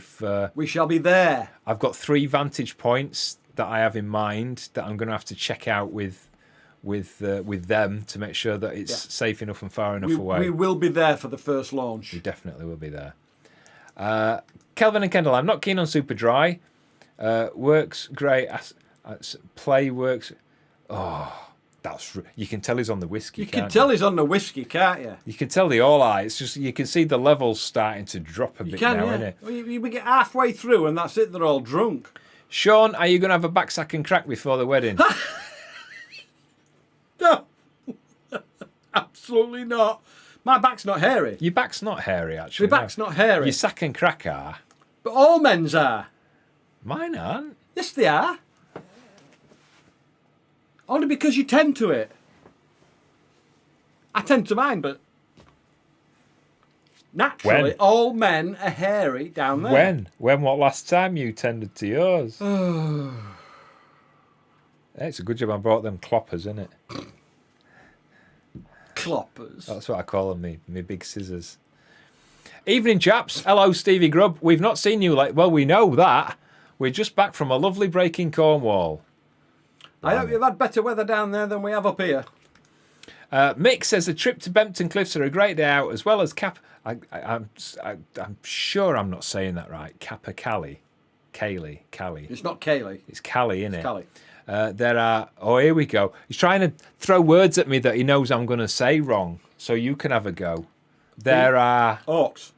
shall be there. I've got 3 vantage points that I have in mind that I'm going to have to check out with them to make sure that it's safe enough and far enough away. We will be there for the first launch. We definitely will be there. Kelvin and Kendall, I'm not keen on Super Dry. Works great. Play works. Oh, you can tell he's on the whiskey. You can tell he's on the whiskey, can't you? You can tell the all eye. It's just you can see the levels starting to drop a bit now, innit? Well, we get halfway through and that's it. They're all drunk. Sean, are you going to have a backsack and crack before the wedding? No, absolutely not. My back's not hairy. Your back's not hairy, actually. My back's not hairy. Your sack and crack are. But all men's are. Mine aren't. Yes, they are. Only because you tend to it. I tend to mine, but naturally, When? all men are hairy down there. When? What last time you tended to yours? It's a good job I brought them cloppers, isn't it? Cloppers. That's what I call them, me big scissors. Evening, chaps. Hello, Stevie Grubb. We've not seen you late. Well, we know that. We're just back from a lovely break in Cornwall. I hope you've had better weather down there than we have up here. Mick says the trip to Bempton Cliffs are a great day out, as well as I'm sure I'm not saying that right. Cali. It's not Kaylee. It's Cali, isn't it? Cali. There are. Oh, here we go. He's trying to throw words at me that he knows I'm going to say wrong, so you can have a go. There are Auks,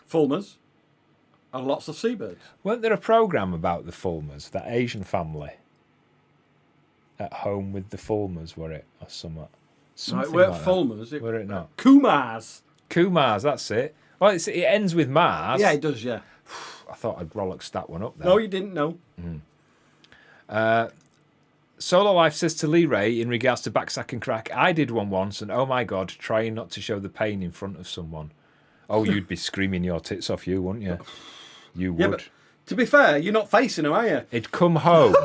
Fulmers, and lots of seabirds. Weren't there a program about the Fulmers, that Asian family? At Home with the Fulmers, were it, or something? No, it weren't Fulmers. Were it not? Kumars. Kumars, that's it. Well, it ends with Mars. Yeah, it does. Yeah. I thought I'd rollocked that one up there. No, you didn't know. Solo Life says to Lee Ray in regards to backsack and crack, I did one once, and oh my god, trying not to show the pain in front of someone. Oh, you'd be screaming your tits off, you wouldn't you? You would. Yeah, but to be fair, you're not facing them, are you? He'd come home.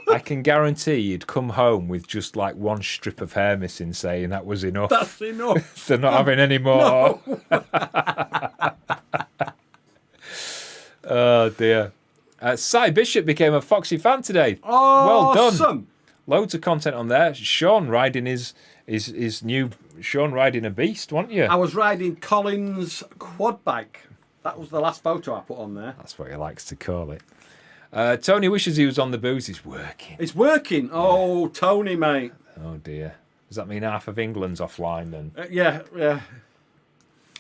I can guarantee he'd come home with just like one strip of hair missing, saying that was enough. That's enough. They're not having any more. No. Oh dear. Cy Bishop became a Foxy fan today. Oh, well done. Awesome. Loads of content on there. Sean riding his new Sean riding a beast, weren't you? I was riding Colin's quad bike. That was the last photo I put on there. That's what he likes to call it. Tony wishes he was on the booze. He's working. It's working. Oh, Tony, mate. Oh dear. Does that mean half of England's offline then? Yeah.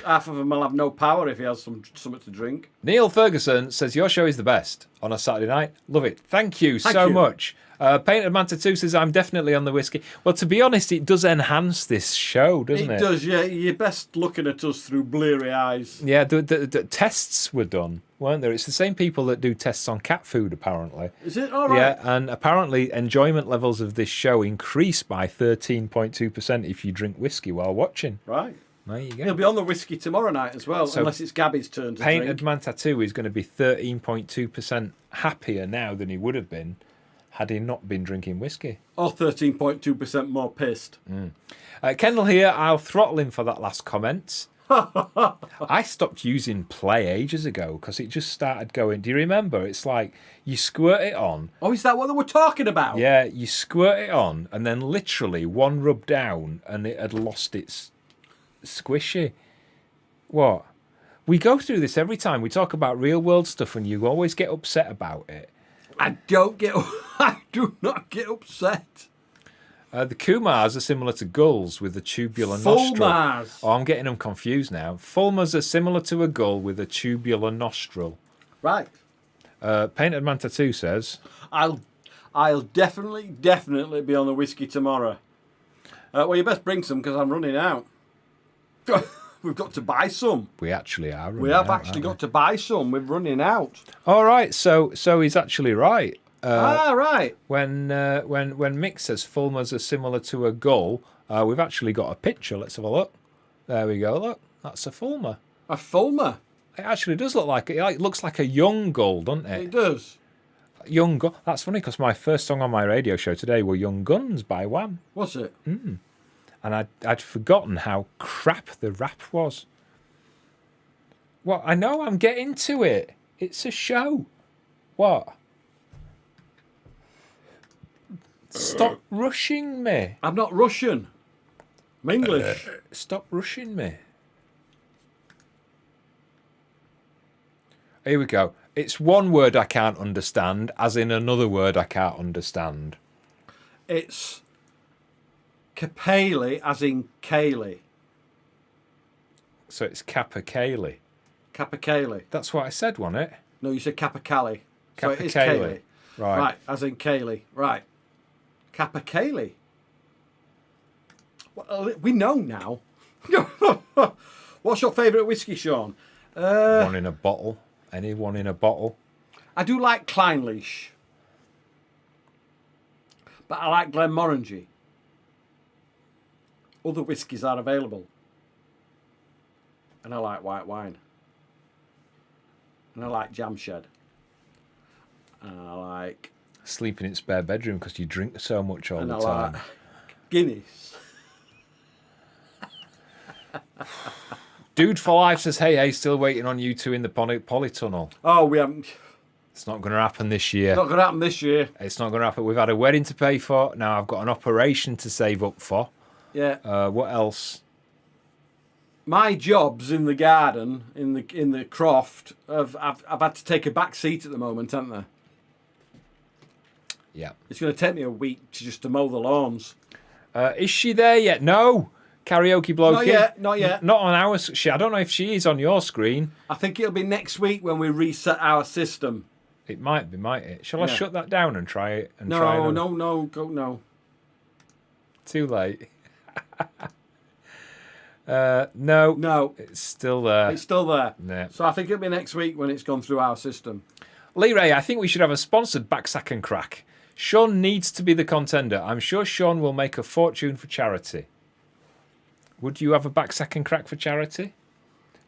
Half of them will have no power if he has something to drink. Neil Ferguson says your show is the best on a Saturday night. Love it. Thank you Thank so you. much. Painted Manta 2 says I'm definitely on the whiskey. Well, to be honest, it does enhance this show, doesn't it? It does, yeah. You're best looking at us through bleary eyes. Yeah, the tests were done, weren't there? It's the same people that do tests on cat food, apparently. Is it? All right. Yeah, and apparently enjoyment levels of this show increase by 13.2% if you drink whiskey while watching. Right. There you He'll go. be on the whiskey tomorrow night as well, So unless it's Gabby's turn to Painted drink. Man Tattoo is going to be 13.2% happier now than he would have been had he not been drinking whiskey. Or 13.2% more pissed. Kendall here, I'll throttle him for that last comment. I stopped using Play ages ago because it just started going. Do you remember? It's like you squirt it on. Oh, is that what they were talking about? Yeah, you squirt it on and then literally one rub down and it had lost its squishy. What? We go through this every time. We talk about real world stuff and you always get upset about it. I do not get upset. The Kumars are similar to gulls with a tubular nostril. Fulmars. Oh, I'm getting them confused now. Fulmars are similar to a gull with a tubular nostril. Right. Painted Man Tattoo says, I'll I'll definitely be on the whiskey tomorrow. Well, you best bring some because I'm running out. We've got to buy some. We actually are. We have actually got to buy some. We're running out. All right, so he's actually right. Right. When Mick says fulmars are similar to a gull, we've actually got a picture. Let's have a look. There we go. Look, that's a fulmar. A fulmar. It actually does look like it. It looks like a young gull, doesn't it? It does. Young Gun. That's funny because my first song on my radio show today were Young Guns by Wham. Was it? And I'd forgotten how crap the rap was. Well, I know, I'm getting to it. It's a show. What? Stop rushing me. I'm not Russian. I'm English. Stop rushing me. Here we go. It's one word I can't understand, as in another word I can't understand. It's Capelli, as in Kaylee. So it's Capercaillie. Capacali. That's what I said, wasn't it? No, you said Capacali. So it is Capercaillie. Kaylee. Right. Right, as in Kaylee. Right. Capacali. Well, we know now. What's your favourite whiskey, Sean? One in a bottle. Anyone in a bottle? I do like Kleinleash. But I like Glenmorangie. Other whiskies are available. And I like white wine. And I like Jamshed. And I like... Sleep in its spare bedroom because you drink so much all and the I time. like Guinness. Dude for Life says, hey, still waiting on you two in the polytunnel. Oh, we haven't... It's not going to happen this year. Not going to happen this year. It's not going to happen. We've had a wedding to pay for. Now I've got an operation to save up for. Yeah. What else? My jobs in the garden, in the croft, I've had to take a back seat at the moment, haven't I? Yeah. It's going to take me a week to mow the lawns. Is she there yet? No. Karaoke bloke. Not yet. Not yet. Not on our... I don't know if she is on your screen. I think it'll be next week when we reset our system. It might be, might it? Shall I shut that down and try it? No. Too late. No. It's still there. It's still there. Yeah. So I think it'll be next week when it's gone through our system. Lee Ray, I think we should have a sponsored backsack and crack. Sean needs to be the contender. I'm sure Sean will make a fortune for charity. Would you have a backsack and crack for charity?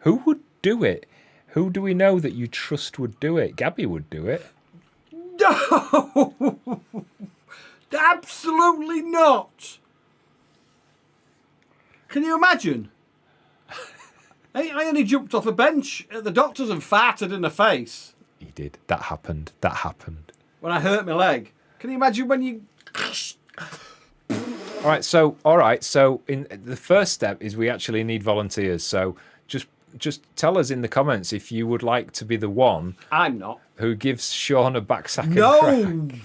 Who would do it? Who do we know that you trust would do it? Gabby would do it. No! Absolutely not! Can you imagine? I only jumped off a bench at the doctor's and farted in the face. He did. That happened. When I hurt my leg. Can you imagine when you... All right. So in the first step is we actually need volunteers. So just tell us in the comments if you would like to be the one. I'm not. Who gives Sean a backsack and No! crack.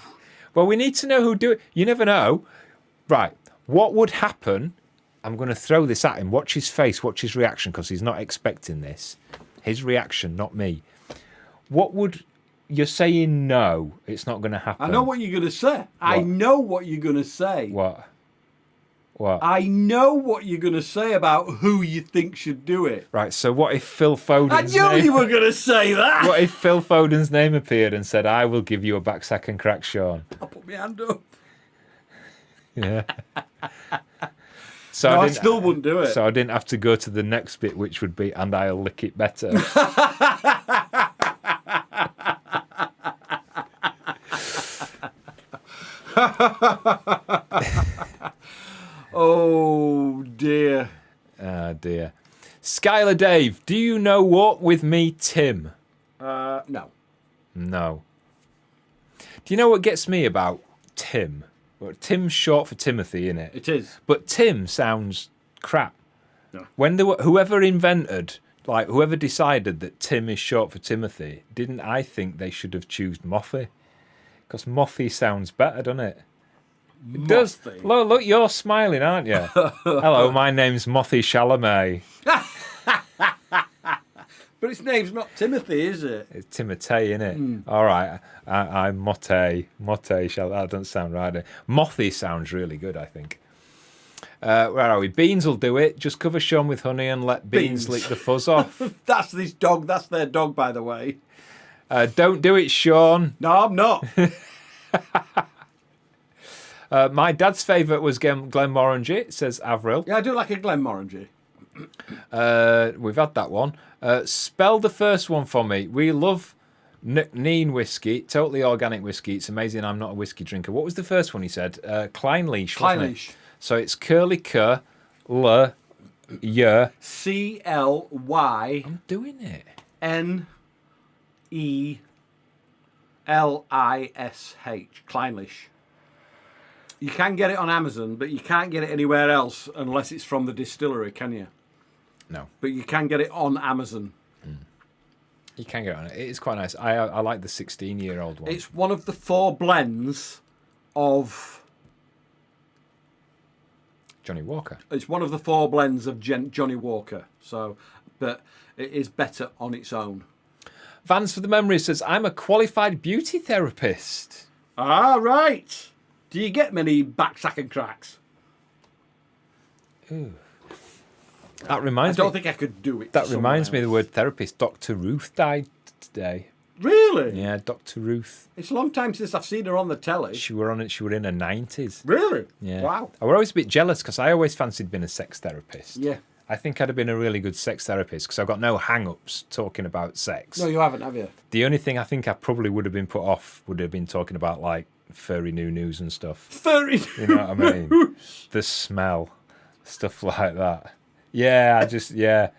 Well, we need to know who do it. You never know. Right. What would happen? I'm going to throw this at him. Watch his face. Watch his reaction because he's not expecting this. His reaction, not me. What would... You're saying no, it's not going to happen. I know what you're going to say. I know what you're going to say. What? I know what you're going to say about who you think should do it. Right, so what if Phil Foden's I knew you were going to say that. What if Phil Foden's name appeared and said, I will give you a backsack and crack, Sean? I'll put my hand up. Yeah. So No, I still wouldn't do it. So I didn't have to go to the next bit, which would be, and I'll lick it better. Oh, dear. Oh, dear. Skylar Dave, do you know Walk With Me, Tim? No. No. Do you know what gets me about Tim? Well, Tim's short for Timothy, innit? It is. But Tim sounds crap. No. When whoever decided that Tim is short for Timothy, didn't I think they should have chosen Moffy? Because Moffy sounds better, doesn't it? It does. Look, you're smiling, aren't you? Hello, my name's Moffy Chalamet. But its name's not Timothy, is it? It's Timotei, innit? All right. I'm Motte. Motte, that doesn't sound right. Mothy sounds really good, I think. Where are we? Beans will do it. Just cover Sean with honey and let Beans lick the fuzz off. That's this dog. That's their dog, by the way. Don't do it, Sean. No, I'm not. My dad's favourite was Glenmorangie, says Avril. Yeah, I do like a Glenmorangie. We've had that one. Spell the first one for me. We love Neen whiskey, totally organic whiskey. It's amazing I'm not a whiskey drinker. What was the first one he said? Kleinleash. Kleinleash. So it's curly K, L, Y. CLY. I'm doing it. NELISH. Kleinleash. You can get it on Amazon, but you can't get it anywhere else unless it's from the distillery, can you? No. But you can get it on Amazon. You can get it on it. It is quite nice. I like the 16-year-old one. It's one of the 4 blends of... Johnny Walker. It's one of the 4 blends of Johnny Walker. So, but it is better on its own. Vans for the Memory says, I'm a qualified beauty therapist. Ah, right. Do you get many backsack and cracks? Ooh. That reminds me. I don't think I could do it. That reminds me of the word therapist. Dr. Ruth died today. Really? Yeah, Dr. Ruth. It's a long time since I've seen her on the telly. She were in her 90s. Really? Yeah. Wow. I were always a bit jealous because I always fancied being a sex therapist. Yeah. I think I'd have been a really good sex therapist because I've got no hang-ups talking about sex. No, you haven't, have you? The only thing I think I probably would have been put off would have been talking about like furry news and stuff. Furry You know what I mean? The smell, stuff like that. Yeah, yeah.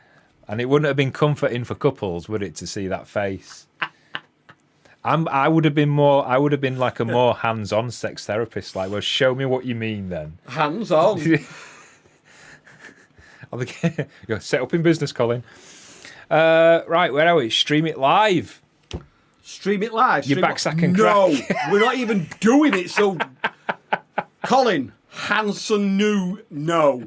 And it wouldn't have been comforting for couples, would it, to see that face? I would have been like a more hands-on sex therapist. Like, well, show me what you mean then. Hands-on? You're set up in business, Colin. Right, where are we? Stream it live. Stream it live? Your backsack and No, crack. we're not even doing it, so... Colin, Hanson knew no.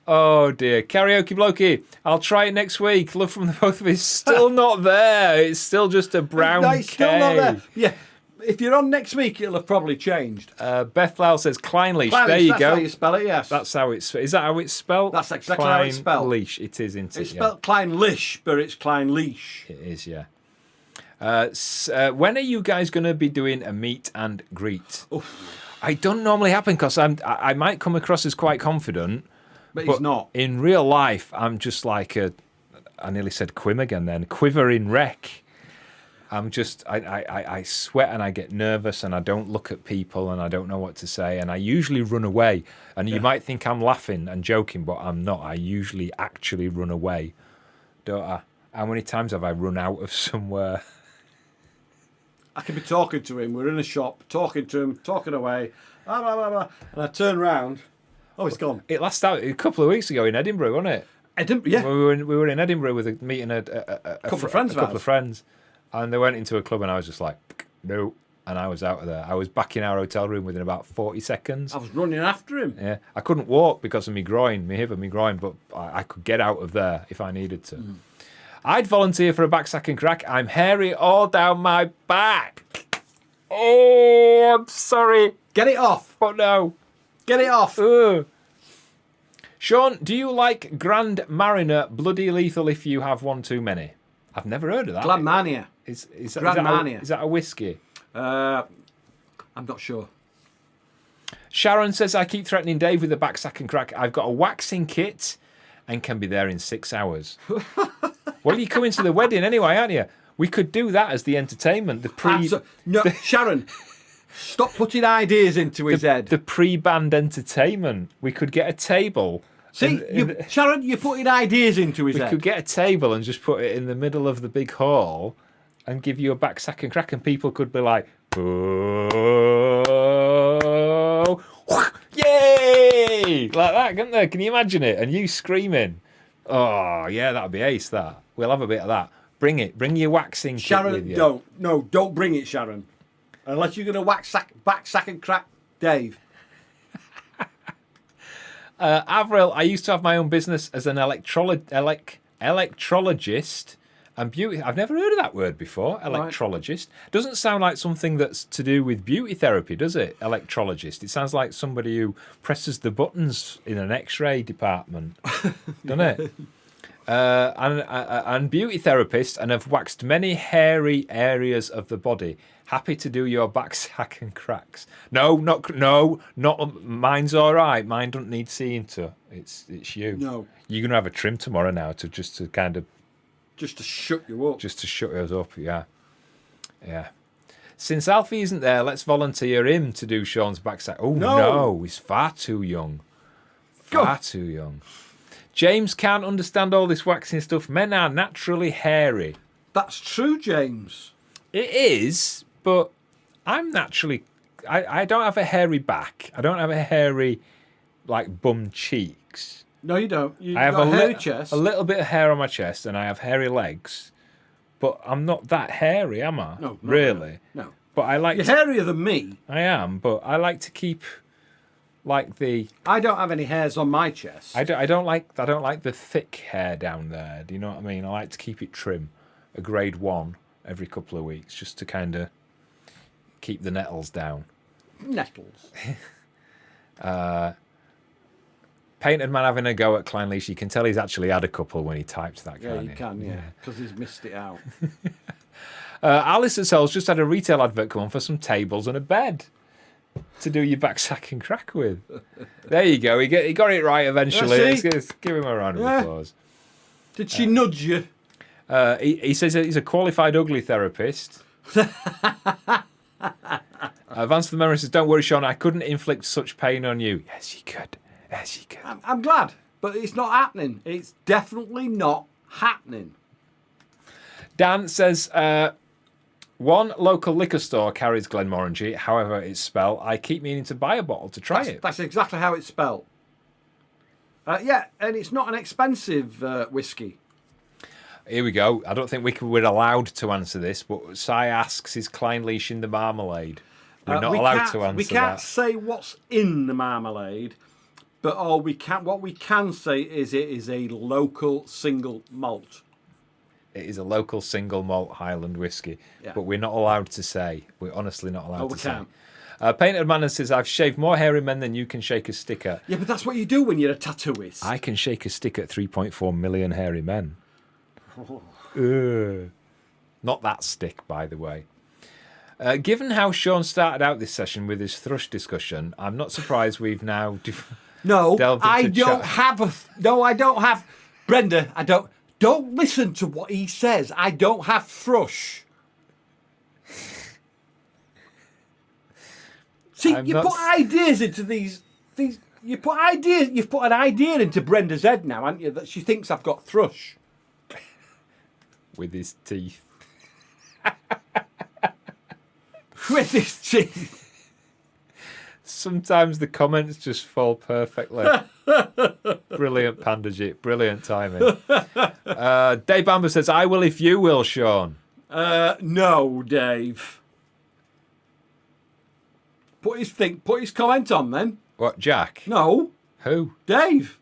Oh dear. Karaoke Blokey. I'll try it next week. Love from the both of us. Still not there. It's still just a brown No, it's K. still not there. Yeah, if you're on next week, it'll have probably changed. Beth Lyle says Kleinleash. Kleinleash, There you that's go. how you spell it, yes. That's how it's... Is that how it's spelled? That's exactly how it's spelled. Kleinleash. It is, isn't it? It's spelled Kleinlish, but it's Kleinleash. It is, yeah. When are you guys going to be doing a meet and greet? Oof. I don't normally happen because I might come across as quite confident. But he's not. In real life, I'm just like I nearly said quim again then, quivering wreck. I'm just, I sweat and I get nervous and I don't look at people and I don't know what to say and I usually run away. And you might think I'm laughing and joking, but I'm not. I usually actually run away, don't I? How many times have I run out of somewhere? I could be talking to him. We're in a shop, talking to him, talking away, blah, blah, blah, blah, and I turn round. Oh, it's gone. It last out a couple of weeks ago in Edinburgh, wasn't it? Edinburgh, yeah. We were in Edinburgh with meeting a couple of friends, and they went into a club, and I was just like, no, and I was out of there. I was back in our hotel room within about 40 seconds. I was running after him. Yeah, I couldn't walk because of my groin, my hip and my groin, but I could get out of there if I needed to. I'd volunteer for a backsack and crack. I'm hairy all down my back. Oh, I'm sorry. Get it off. But no. Get it off. Sean, do you like Grand Mariner bloody lethal if you have one too many? I've never heard of that. Grand Marnier. Is that a whiskey? I'm not sure. Sharon says, I keep threatening Dave with a backsack and crack. I've got a waxing kit and can be there in 6 hours. Well, you're coming to the wedding anyway, aren't you? We could do that as the entertainment. No, Sharon, stop putting ideas into his head. The pre-band entertainment. We could get a table. See, Sharon, you're putting ideas into his head. We could get a table and just put it in the middle of the big hall and give you a backsack and crack, and people could be like, oh, yay! Like that, couldn't they? Can you imagine it? And you screaming. Oh, yeah, that'd be ace, that. We'll have a bit of that. Bring it. Bring your waxing kit with you. Sharon, don't bring it, Sharon. Unless you're going to backsack and crack Dave. Avril, I used to have my own business as an electrologist. electrologist and beauty. I've never heard of that word before. Electrologist doesn't sound like something that's to do with beauty therapy, does it? Electrologist. It sounds like somebody who presses the buttons in an X-ray department, doesn't it? And beauty therapist, and have waxed many hairy areas of the body. Happy to do your back sack and cracks. No, not mine's all right. Mine don't need seeing to. It's you. No. You're gonna have a trim tomorrow now to kind of just to shut you up. Just to shut us up. Yeah. Since Alfie isn't there, let's volunteer him to do Sean's back sack. Oh no, he's far too young. Far too young. James can't understand all this waxing stuff. Men are naturally hairy. That's true, James. It is, but I'm naturally... I don't have a hairy back. I don't have a hairy, bum cheeks. No, you don't. I have a hairy chest. A little bit of hair on my chest, and I have hairy legs. But I'm not that hairy, am I? No. Really? No. But I like... You're hairier than me. I am, but I like to keep... I don't have any hairs on my chest. I don't like the thick hair down there. Do you know what I mean? I like to keep it trim, a grade 1 every couple of weeks, just to kind of keep the nettles down. Nettles. Painted man having a go at Klein Leash. You can tell he's actually had a couple when he typed that. Yeah, you can, yeah, because he's missed it out. Alice at Souls just had a retail advert come on for some tables and a bed to do your back sack and crack with. There you go. He got it right eventually. Let's give him a round of applause. Did she nudge you? He says that he's a qualified ugly therapist. Advance the memory says, don't worry, Sean, I couldn't inflict such pain on you. Yes, you could. Yes, you could. I'm glad, but it's not happening. It's definitely not happening. Dan says, one local liquor store carries Glenmorangie, however it's spelled. I keep meaning to buy a bottle to try it. That's exactly how it's spelled. Yeah, and it's not an expensive whiskey. Here we go. I don't think we're allowed to answer this, but Sai asks, is Klein Leash in the marmalade? We're not allowed to answer that. We can't say what's in the marmalade, but what we can say is it is a local single malt. It is a local single malt Highland whiskey, yeah. But we're not allowed to say. We're honestly not allowed to can't. say. Painted Man says, I've shaved more hairy men than you can shake a stick at. Yeah, but that's what you do when you're a tattooist. I can shake a stick at 3.4 million hairy men. Not that stick, by the way. Given how Sean started out this session with his thrush discussion, I'm not surprised we've now delved into I don't have... Brenda, I don't... Don't listen to what he says. I don't have thrush. See, put ideas into these. You've put an idea into Brenda's head now, haven't you? That she thinks I've got thrush. With his teeth. With his teeth. Sometimes the comments just fall perfectly. Brilliant, Pandajit. Brilliant timing. Dave Bamber says, I will if you will, Sean. No, Dave. Put his comment on then. What, Jack? No. Who? Dave.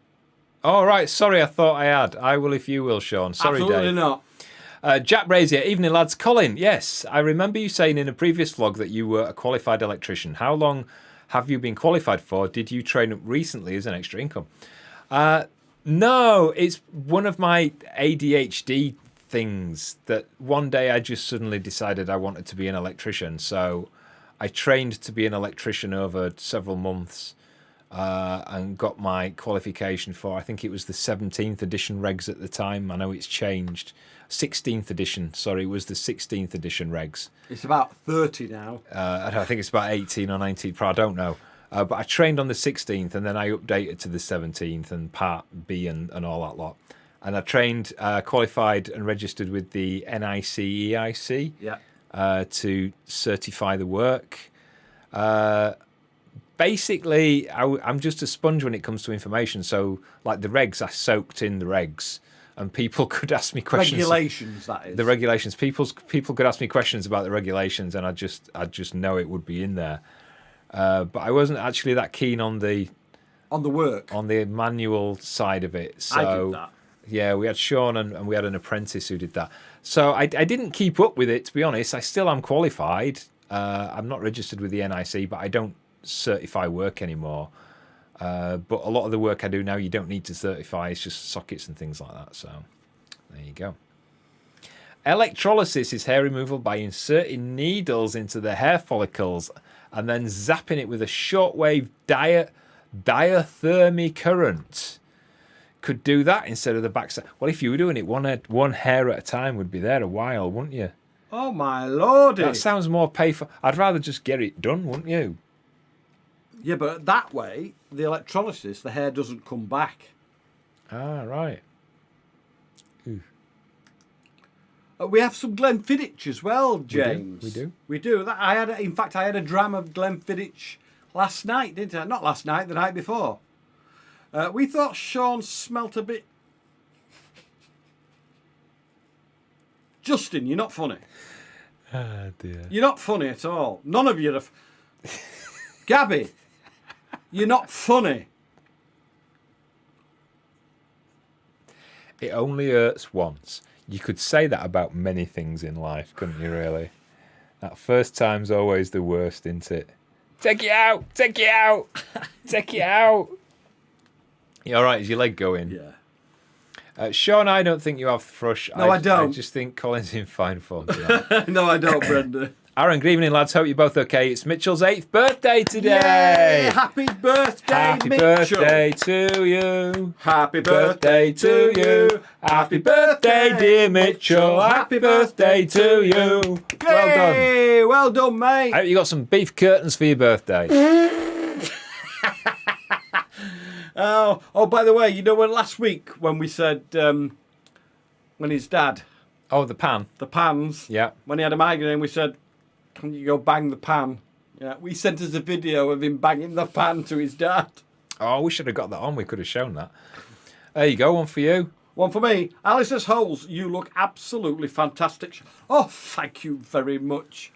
Oh, right. Sorry, I thought I had. I will if you will, Sean. Sorry, Absolutely Dave. not. Jack Brazier, evening lads. Colin, yes, I remember you saying in a previous vlog that you were a qualified electrician. How long have you been qualified for? Did you train up recently as an extra income? No, it's one of my ADHD things that one day I just suddenly decided I wanted to be an electrician. So I trained to be an electrician over several months and got my qualification for, I think it was the 17th edition regs at the time. I know it's changed. 16th edition, sorry, it was the 16th edition regs. It's about 30 now. I think it's about 18 or 19, I don't know. But I trained on the 16th and then I updated to the 17th and Part B and all that lot. And I trained, qualified and registered with the NICEIC to certify the work. Basically, I'm just a sponge when it comes to information. So, like the regs, I soaked in the regs. And people could ask me questions. Regulations, that is. The regulations. People could ask me questions about the regulations, and I'd just know it would be in there. But I wasn't actually that keen on the work, on the manual side of it. So I did that. Yeah, we had Sean and we had an apprentice who did that. So I didn't keep up with it, to be honest. I still am qualified. I'm not registered with the NIC, but I don't certify work anymore. But a lot of the work I do now, you don't need to certify. It's just sockets and things like that. So there you go. Electrolysis is hair removal by inserting needles into the hair follicles and then zapping it with a shortwave diathermy current. Could do that instead of the backside. Well, if you were doing it one hair at a time, would be there a while, wouldn't you? Oh my lordy! That sounds more painful. I'd rather just get it done, wouldn't you? Yeah, but that way, the electrolysis, the hair doesn't come back. Ah, right. Ooh. We have some Glenfiddich as well, James. We do. We do. I had a dram of Glenfiddich last night, didn't I? Not last night, the night before. We thought Sean smelt a bit. Justin, you're not funny. Ah, dear. You're not funny at all. None of you are. Gabby, you're not funny. It only hurts once. You could say that about many things in life, couldn't you, really? That first time's always the worst, isn't it? Take it out! Take it out! Take it out! You all right? Is your leg going? Yeah. Sean, I don't think you have thrush. No, I don't. I just think Colin's in fine form tonight. No, I don't, Brenda. Aaron, good evening, lads. Hope you're both okay. It's Mitchell's 8th birthday today. Yay! Happy birthday, Happy Mitchell. birthday to you. Happy birthday to you. Happy birthday, dear Mitchell. Happy birthday to you. Well done. Hey, well done, mate. I hope you got some beef curtains for your birthday. Oh, by the way, you know when last week when we said when his dad, Oh, the pan. the pans, Yeah. when he had a migraine, we said, can you go bang the pan? Yeah, we sent us a video of him banging the pan to his dad. Oh, we should have got that on. We could have shown that. There you go. One for you. One for me. Alice says, Holes, you look absolutely fantastic. Oh, thank you very much.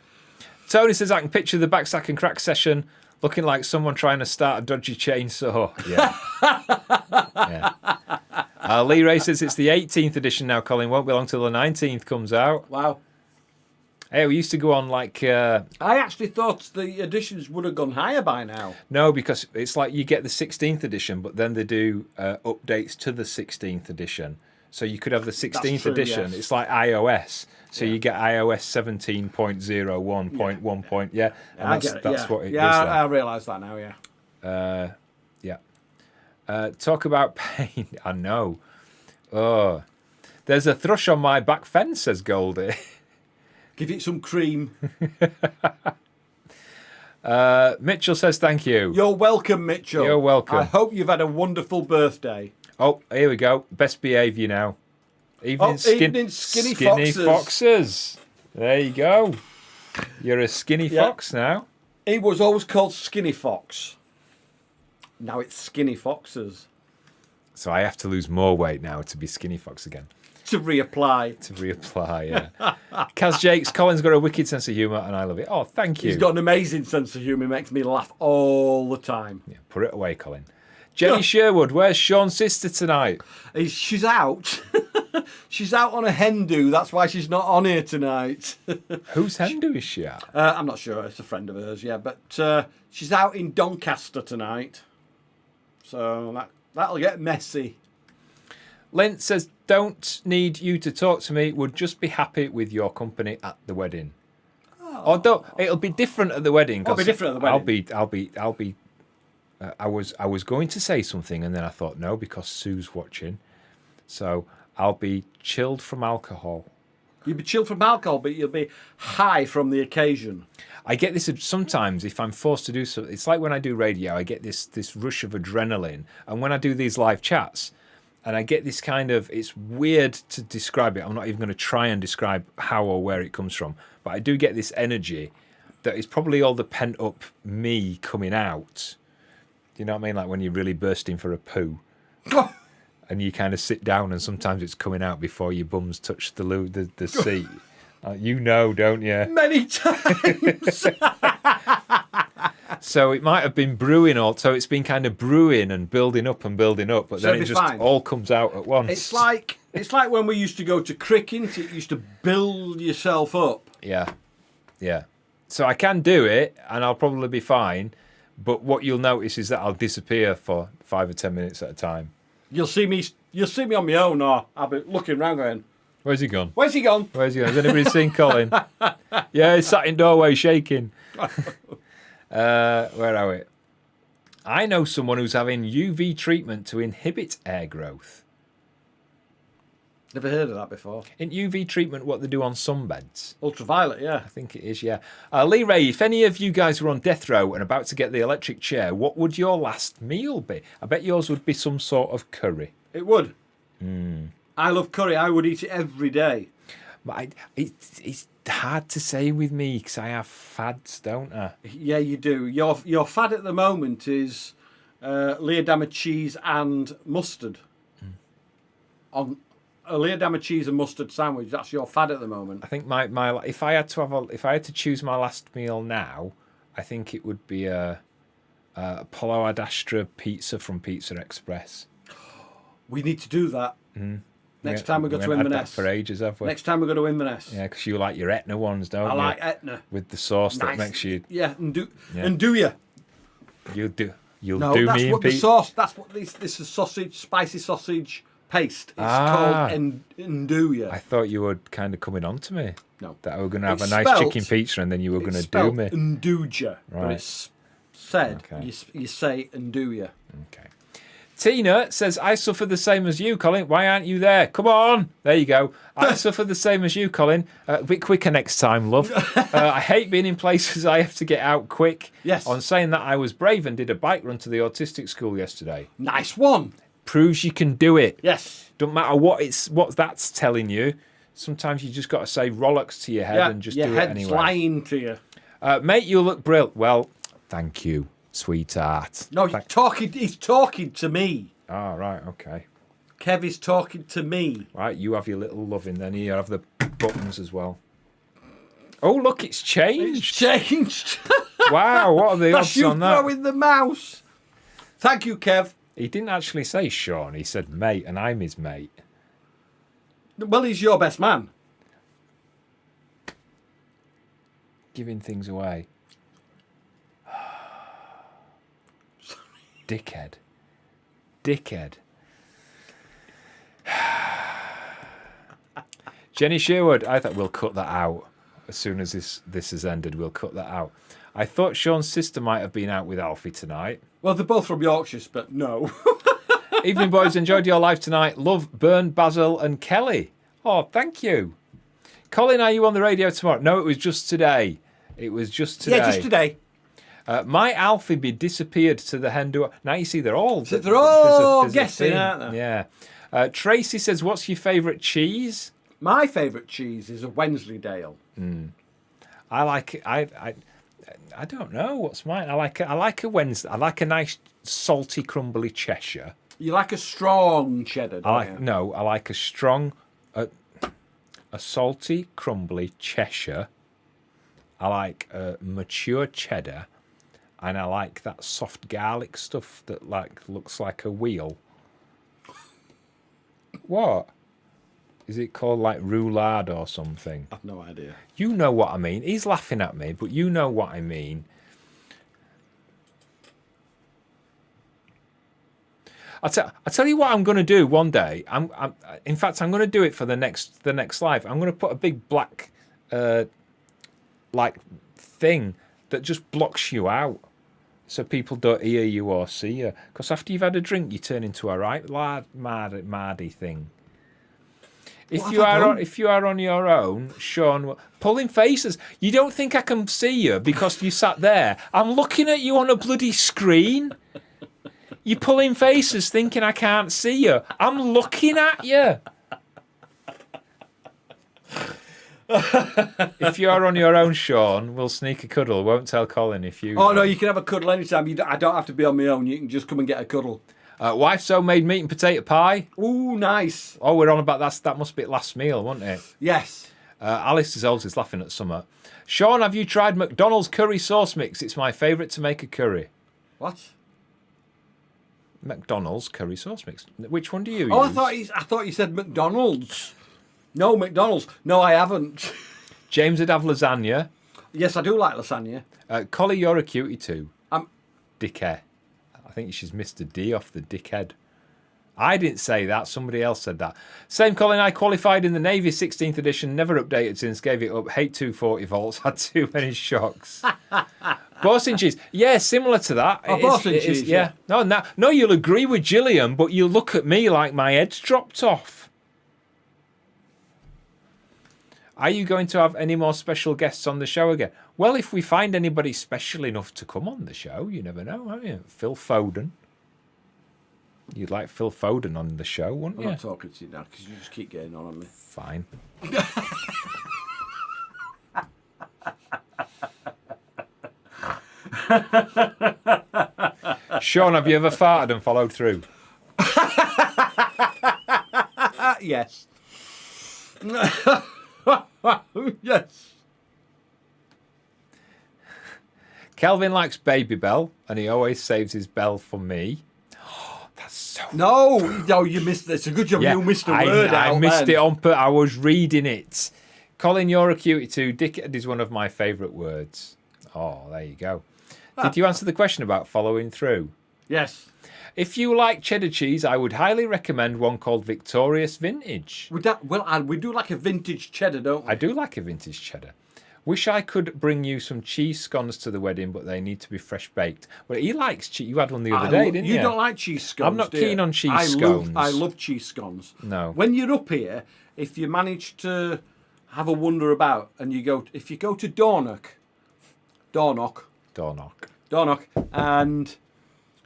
Tony says, I can picture the backstack and crack session looking like someone trying to start a dodgy chainsaw. Yeah. Yeah. Lee Ray says it's the 18th edition now, Colin. Won't be long till the 19th comes out. Wow. Hey, we used to go on like... I actually thought the editions would have gone higher by now. No, because it's like you get the 16th edition, but then they do updates to the 16th edition. So you could have the 16th true, edition. yes. It's like iOS. So you get iOS 17.01. Yeah. And I get it. that's what it yeah, is. I realise that now, yeah. Yeah. Talk about pain. I know. Oh. There's a thrush on my back fence, says Goldie. Give it some cream. Mitchell says thank you. You're welcome, Mitchell. You're welcome. I hope you've had a wonderful birthday. Oh, here we go. Best behaviour now. Evening skinny foxes. There you go. You're a skinny fox now. It was always called Skinny Fox. Now it's Skinny Foxes. So I have to lose more weight now to be skinny fox again. To reapply. To reapply, yeah. Kaz Jakes, Colin's got a wicked sense of humour and I love it. Oh, thank you. He's got an amazing sense of humour. Makes me laugh all the time. Yeah, put it away, Colin. Jenny Sherwood, where's Sean's sister tonight? She's out. She's out on a hen do. That's why she's not on here tonight. Whose hen do is she at? I'm not sure. It's a friend of hers, yeah. But she's out in Doncaster tonight. So that'll get messy. Lynn says, don't need you to talk to me. Would just be happy with your company at the wedding. Oh. Although it'll be different at the wedding. It'll be different at the wedding. I'll be. I was going to say something and then I thought no because Sue's watching, so I'll be chilled from alcohol. You'll be chilled from alcohol, but you'll be high from the occasion. I get this sometimes if I'm forced to do so. It's like when I do radio, I get this rush of adrenaline, and when I do these live chats, and I get this kind of, it's weird to describe it. I'm not even going to try and describe how or where it comes from, but I do get this energy that is probably all the pent up me coming out. You know what I mean? Like when you're really bursting for a poo. And you kind of sit down and sometimes it's coming out before your bums touch the seat. You know, don't you? Many times. So it might have been brewing so it's been kind of brewing and building up, but So then it it'll be just fine. all comes out at once. It's like when we used to go to cricket. It used to build yourself up. Yeah. So I can do it, and I'll probably be fine. But what you'll notice is that I'll disappear for 5 or 10 minutes at a time. You'll see me on my own, or I'll be looking round going, Where's he gone? "Where's he gone?" Has anybody seen Colin? Yeah, he's sat in doorway shaking. Where are we? I know someone who's having UV treatment to inhibit hair growth. Never heard of that before. In UV treatment, what they do on sunbeds? Ultraviolet, yeah. I think it is, yeah. Lee Ray, if any of you guys were on death row and about to get the electric chair, what would your last meal be? I bet yours would be some sort of curry. It would. I love curry. I would eat it every day. But it's hard to say with me because I have fads, don't I? Yeah, you do. Your fad at the moment is Leerdammer cheese and mustard. On a Leerdammer cheese and mustard sandwich. That's your fad at the moment. I think my if I had to choose my last meal now, I think it would be a Polo ad Astra pizza from Pizza Express. We need to do that. Next time we go to haven't had Inverness. that for ages, have we? Next time we go to Inverness. Yeah, because you like your Etna ones, don't I you? like Etna. With the sauce Nice. that makes you. Yeah, and do Yeah. you? You'll No, do that's me what and the Pete. sauce. That's what this is sausage, spicy sausage paste. It's called Nduja. I thought you were kind of coming on to me. No. That I were going to have It's a nice spelt- chicken pizza and then you were going It's to do spelled me. Nduja, but Right. it's said Okay. you say Nduja. Okay. Tina says, I suffer the same as you, Colin. Why aren't you there? Come on. There you go. I suffer the same as you, Colin. A bit quicker next time, love. I hate being in places I have to get out quick. Yes. On saying that, I was brave and did a bike run to the autistic school yesterday. Nice one. Proves you can do it. Yes. Don't matter what that's telling you. Sometimes you just got to say rollocks to your head and just your do it head's anyway. lying to you. Mate, you look brilliant. Well, thank you, sweetheart. No, he's talking to me. Oh, right, okay. Kev is talking to me. Right, you have your little loving, then you have the buttons as well. Oh, look, it's changed. It's changed. Wow, what are the That's odds you on that? throwing the mouse. Thank you, Kev. He didn't actually say Sean, he said mate, and I'm his mate. Well, he's your best man. Giving things away. Dickhead. Jenny Sherwood, I thought we'll cut that out. As soon as this has ended, we'll cut that out. I thought Sean's sister might have been out with Alfie tonight. Well, they're both from Yorkshire, but no. Evening, boys. Enjoyed your live tonight. Love, Bern, Basil, and Kelly. Oh, thank you. Colin, are you on the radio tomorrow? No, it was just today. It was just today. Yeah, just today. My Alfie be disappeared to the Hindu. Now you see, they're all So they're all there's a guessing, thing. aren't they? Yeah. Tracy says, "What's your favourite cheese?" My favourite cheese is a Wensleydale. I like. I don't know what's mine. I like a Wednesday. I like a nice salty, crumbly Cheshire. You like a strong cheddar, don't you? No, I like a strong, a salty, crumbly Cheshire. I like a mature cheddar, and I like that soft garlic stuff that looks like a wheel. What? Is it called like roulade or something? I've no idea. You know what I mean. He's laughing at me, but you know what I mean. I tell you what I'm going to do one day. In fact, I'm going to do it for the next live. I'm going to put a big black thing that just blocks you out, so people don't hear you or see you. Because after you've had a drink, you turn into a right mardy thing. If you are on your own, Sean, pulling faces. You don't think I can see you because you sat there. I'm looking at you on a bloody screen. You're pulling faces thinking I can't see you. I'm looking at you. If you are on your own, Sean, we'll sneak a cuddle. Won't tell Colin if you... Oh, no, you can have a cuddle anytime. I don't have to be on my own. You can just come and get a cuddle. Wife's homemade meat and potato pie. Ooh, nice. Oh, we're on about that. That must be last meal, wasn't it? Yes. Alice is always laughing at summer. Sean, have you tried McDonald's curry sauce mix? It's my favourite to make a curry. What? McDonald's curry sauce mix. Which one do you Oh, use? I thought you said McDonald's. No, McDonald's. No, I haven't. James would have lasagna. Yes, I do like lasagna. Collie, you're a cutie too. I'm Dickhead. I think she's missed a D off the dickhead. I didn't say that. Somebody else said that. Same Colin, I qualified in the Navy 16th edition, never updated since, gave it up, hate 240 volts, had too many shocks. Boston cheese. Yeah, similar to that. Oh, Boston cheese, yeah. No, you'll agree with Gillian, but you look at me like my head's dropped off. Are you going to have any more special guests on the show again? Well, if we find anybody special enough to come on the show, you never know, have you? Phil Foden. You'd like Phil Foden on the show, wouldn't I'm you? not talking to you now because you just keep getting on me. Fine. Sean, have you ever farted and followed through? Yes. Yes. Kelvin likes Baby Bell, and he always saves his bell for me. Oh, that's so... No, you missed it. It's a good job you missed a word out. I missed then. it on I was reading it. Colin, you're a cutie too. Dickhead is one of my favourite words. Oh, there you go. Did you answer the question about following through? Yes. If you like cheddar cheese, I would highly recommend one called Victorious Vintage. We do like a vintage cheddar, don't we? I do like a vintage cheddar. Wish I could bring you some cheese scones to the wedding, but they need to be fresh baked. Well, he likes cheese. You had one the other day, didn't you? You don't like cheese scones, I'm not do you? keen on cheese scones. I love cheese scones. No. When you're up here, if you manage to have a wander about and if you go to Dornoch, and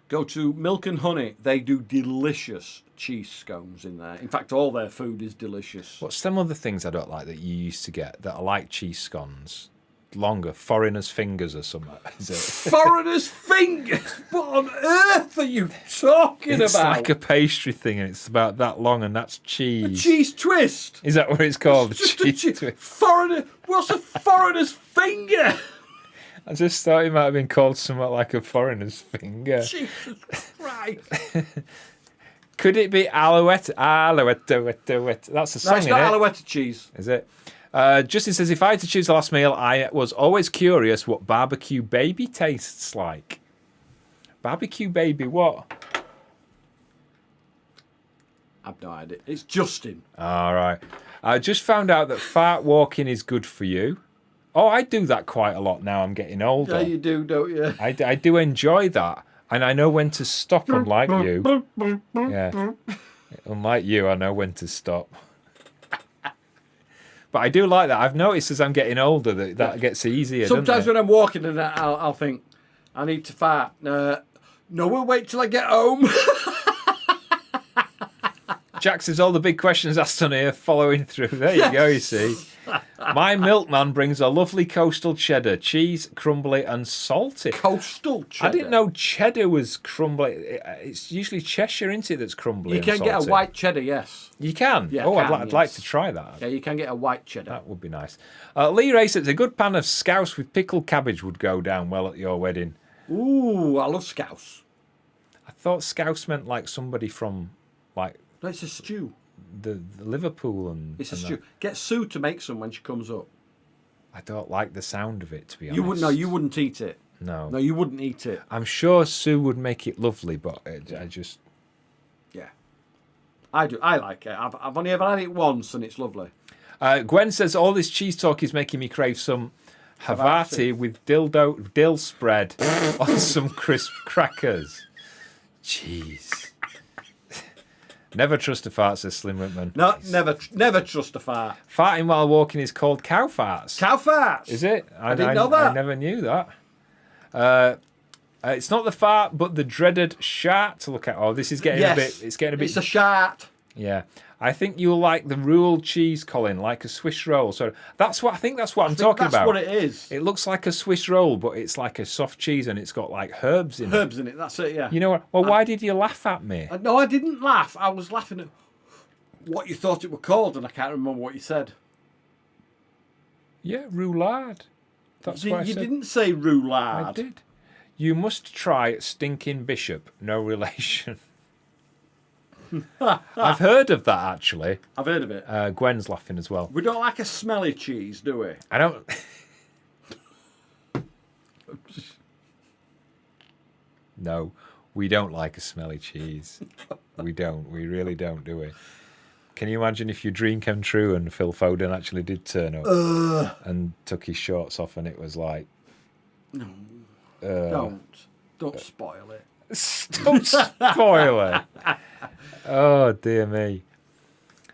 go to Milk and Honey, they do delicious cheese scones in there. In fact, all their food is delicious. What's some other things I don't like that you used to get that are like cheese scones? Longer, foreigners' fingers or something. Is it? Foreigners' fingers? What on earth are you talking It's about? like a pastry thing, and it's about that long, and that's cheese. A cheese twist. Is that what it's called? Just cheese twist. Foreigner. What's a foreigner's finger? I just thought it might have been called something like a foreigner's finger. Jesus Christ. Could it be alouette? Alouette. That's a song, That's isn't not it? alouette cheese. Is it? Justin says, if I had to choose the last meal, I was always curious what barbecue baby tastes like. Barbecue baby what? I've no idea. It's Justin. All right. I just found out that fart walking is good for you. Oh, I do that quite a lot now I'm getting older. Yeah, you do, don't you? I do enjoy that. And I know when to stop, unlike you. Yeah. Unlike you, I know when to stop. But I do like that. I've noticed as I'm getting older that gets easier. Sometimes when I'm walking and I'll think, I need to fart. No, we'll wait till I get home. Jack says all the big questions asked on here following through. There you go, you see. My milkman brings a lovely coastal cheddar, cheese, crumbly and salty. Coastal cheddar? I didn't know cheddar was crumbly. It's usually Cheshire, isn't it, that's crumbly You can and get salty? a white cheddar, yes. You can? Yeah, oh, can, I'd like yes. to try that. Yeah, you can get a white cheddar. That would be nice. Lee Ray says a good pan of scouse with pickled cabbage would go down well at your wedding. Ooh, I love scouse. I thought scouse meant like somebody from like No, it's a stew. the Liverpool and... It's a and stew. that. Get Sue to make some when she comes up. I don't like the sound of it, to be honest. You wouldn't. No, you wouldn't eat it. No. No, you wouldn't eat it. I'm sure Sue would make it lovely, but I just... Yeah, I do. I like it. I've only ever had it once, and it's lovely. Gwen says all this cheese talk is making me crave some Havarti with dill spread on some crisp crackers. Jeez. Never trust a fart, says Slim Whitman. No, never trust a fart. Farting while walking is called cow farts. Cow farts. Is it? I didn't know that. I never knew that. It's not the fart, but the dreaded shart to look at. Oh, this is getting a bit. It's getting a bit. It's a shart. Yeah, I think you'll like the ruled cheese, Colin, like a Swiss roll. So that's what I think. That's what I'm talking about. That's what it is. It looks like a Swiss roll, but it's like a soft cheese, and it's got like herbs in it. Herbs in it. That's it. Yeah. You know what? Well, why did you laugh at me? No, I didn't laugh. I was laughing at what you thought it were called, and I can't remember what you said. Yeah, roulade. That's what I You said. didn't say roulade. I did. You must try stinking bishop. No relation. I've heard of that actually. I've heard of it. Gwen's laughing as well. We don't like a smelly cheese, do we? I don't. No, we don't like a smelly cheese. We don't. We really don't, do we? Can you imagine if your dream came true and Phil Foden actually did turn up and took his shorts off and it was like... No. Uh, Don't spoil it. Don't spoil it. Oh, dear me.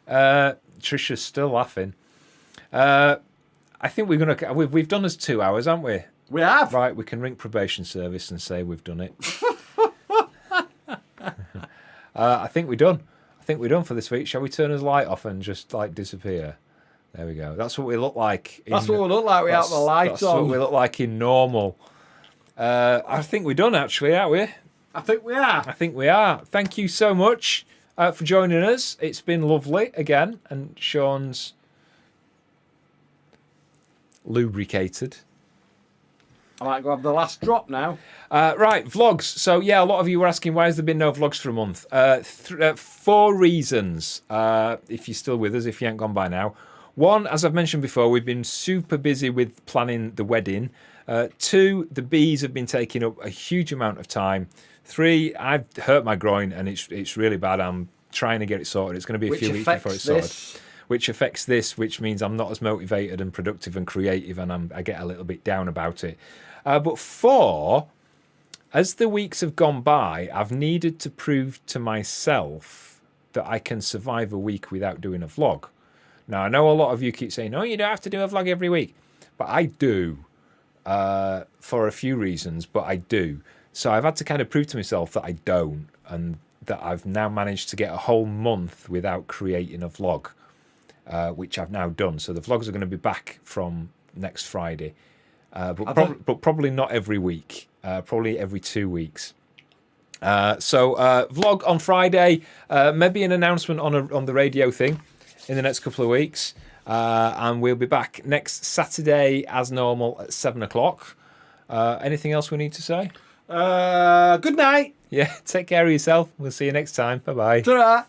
Trisha's still laughing. I think we're going to... We've done us 2 hours, haven't we? We have. Right, we can ring probation service and say we've done it. I think we're done. I think we're done for this week. Shall we turn his light off and just like disappear? There we go. That's what we look like. That's what we look like without the lights on. That's what we look like in normal. I think we're done actually, aren't we? I think we are. I think we are. Thank you so much for joining us. It's been lovely again, and Sean's lubricated. I might go have the last drop now. Right, vlogs. So, yeah, a lot of you were asking why has there been no vlogs for a month. 4 reasons, if you're still with us, if you ain't gone by now. 1, as I've mentioned before, we've been super busy with planning the wedding. 2, the bees have been taking up a huge amount of time. 3, I've hurt my groin and it's really bad. I'm trying to get it sorted. It's going to be a few weeks before it's sorted. Which affects this, which means I'm not as motivated and productive and creative, and I get a little bit down about it. But 4, as the weeks have gone by, I've needed to prove to myself that I can survive a week without doing a vlog. Now, I know a lot of you keep saying, no, you don't have to do a vlog every week. But I do, for a few reasons, but I do. So I've had to kind of prove to myself that I don't, and that I've now managed to get a whole month without creating a vlog, which I've now done. So the vlogs are going to be back from next Friday. But probably not every week, probably every 2 weeks. So vlog on Friday, maybe an announcement on the radio thing in the next couple of weeks. And we'll be back next Saturday as normal at 7 o'clock. Anything else we need to say? Good night. Yeah, take care of yourself. We'll see you next time. Bye-bye. Ta-ra.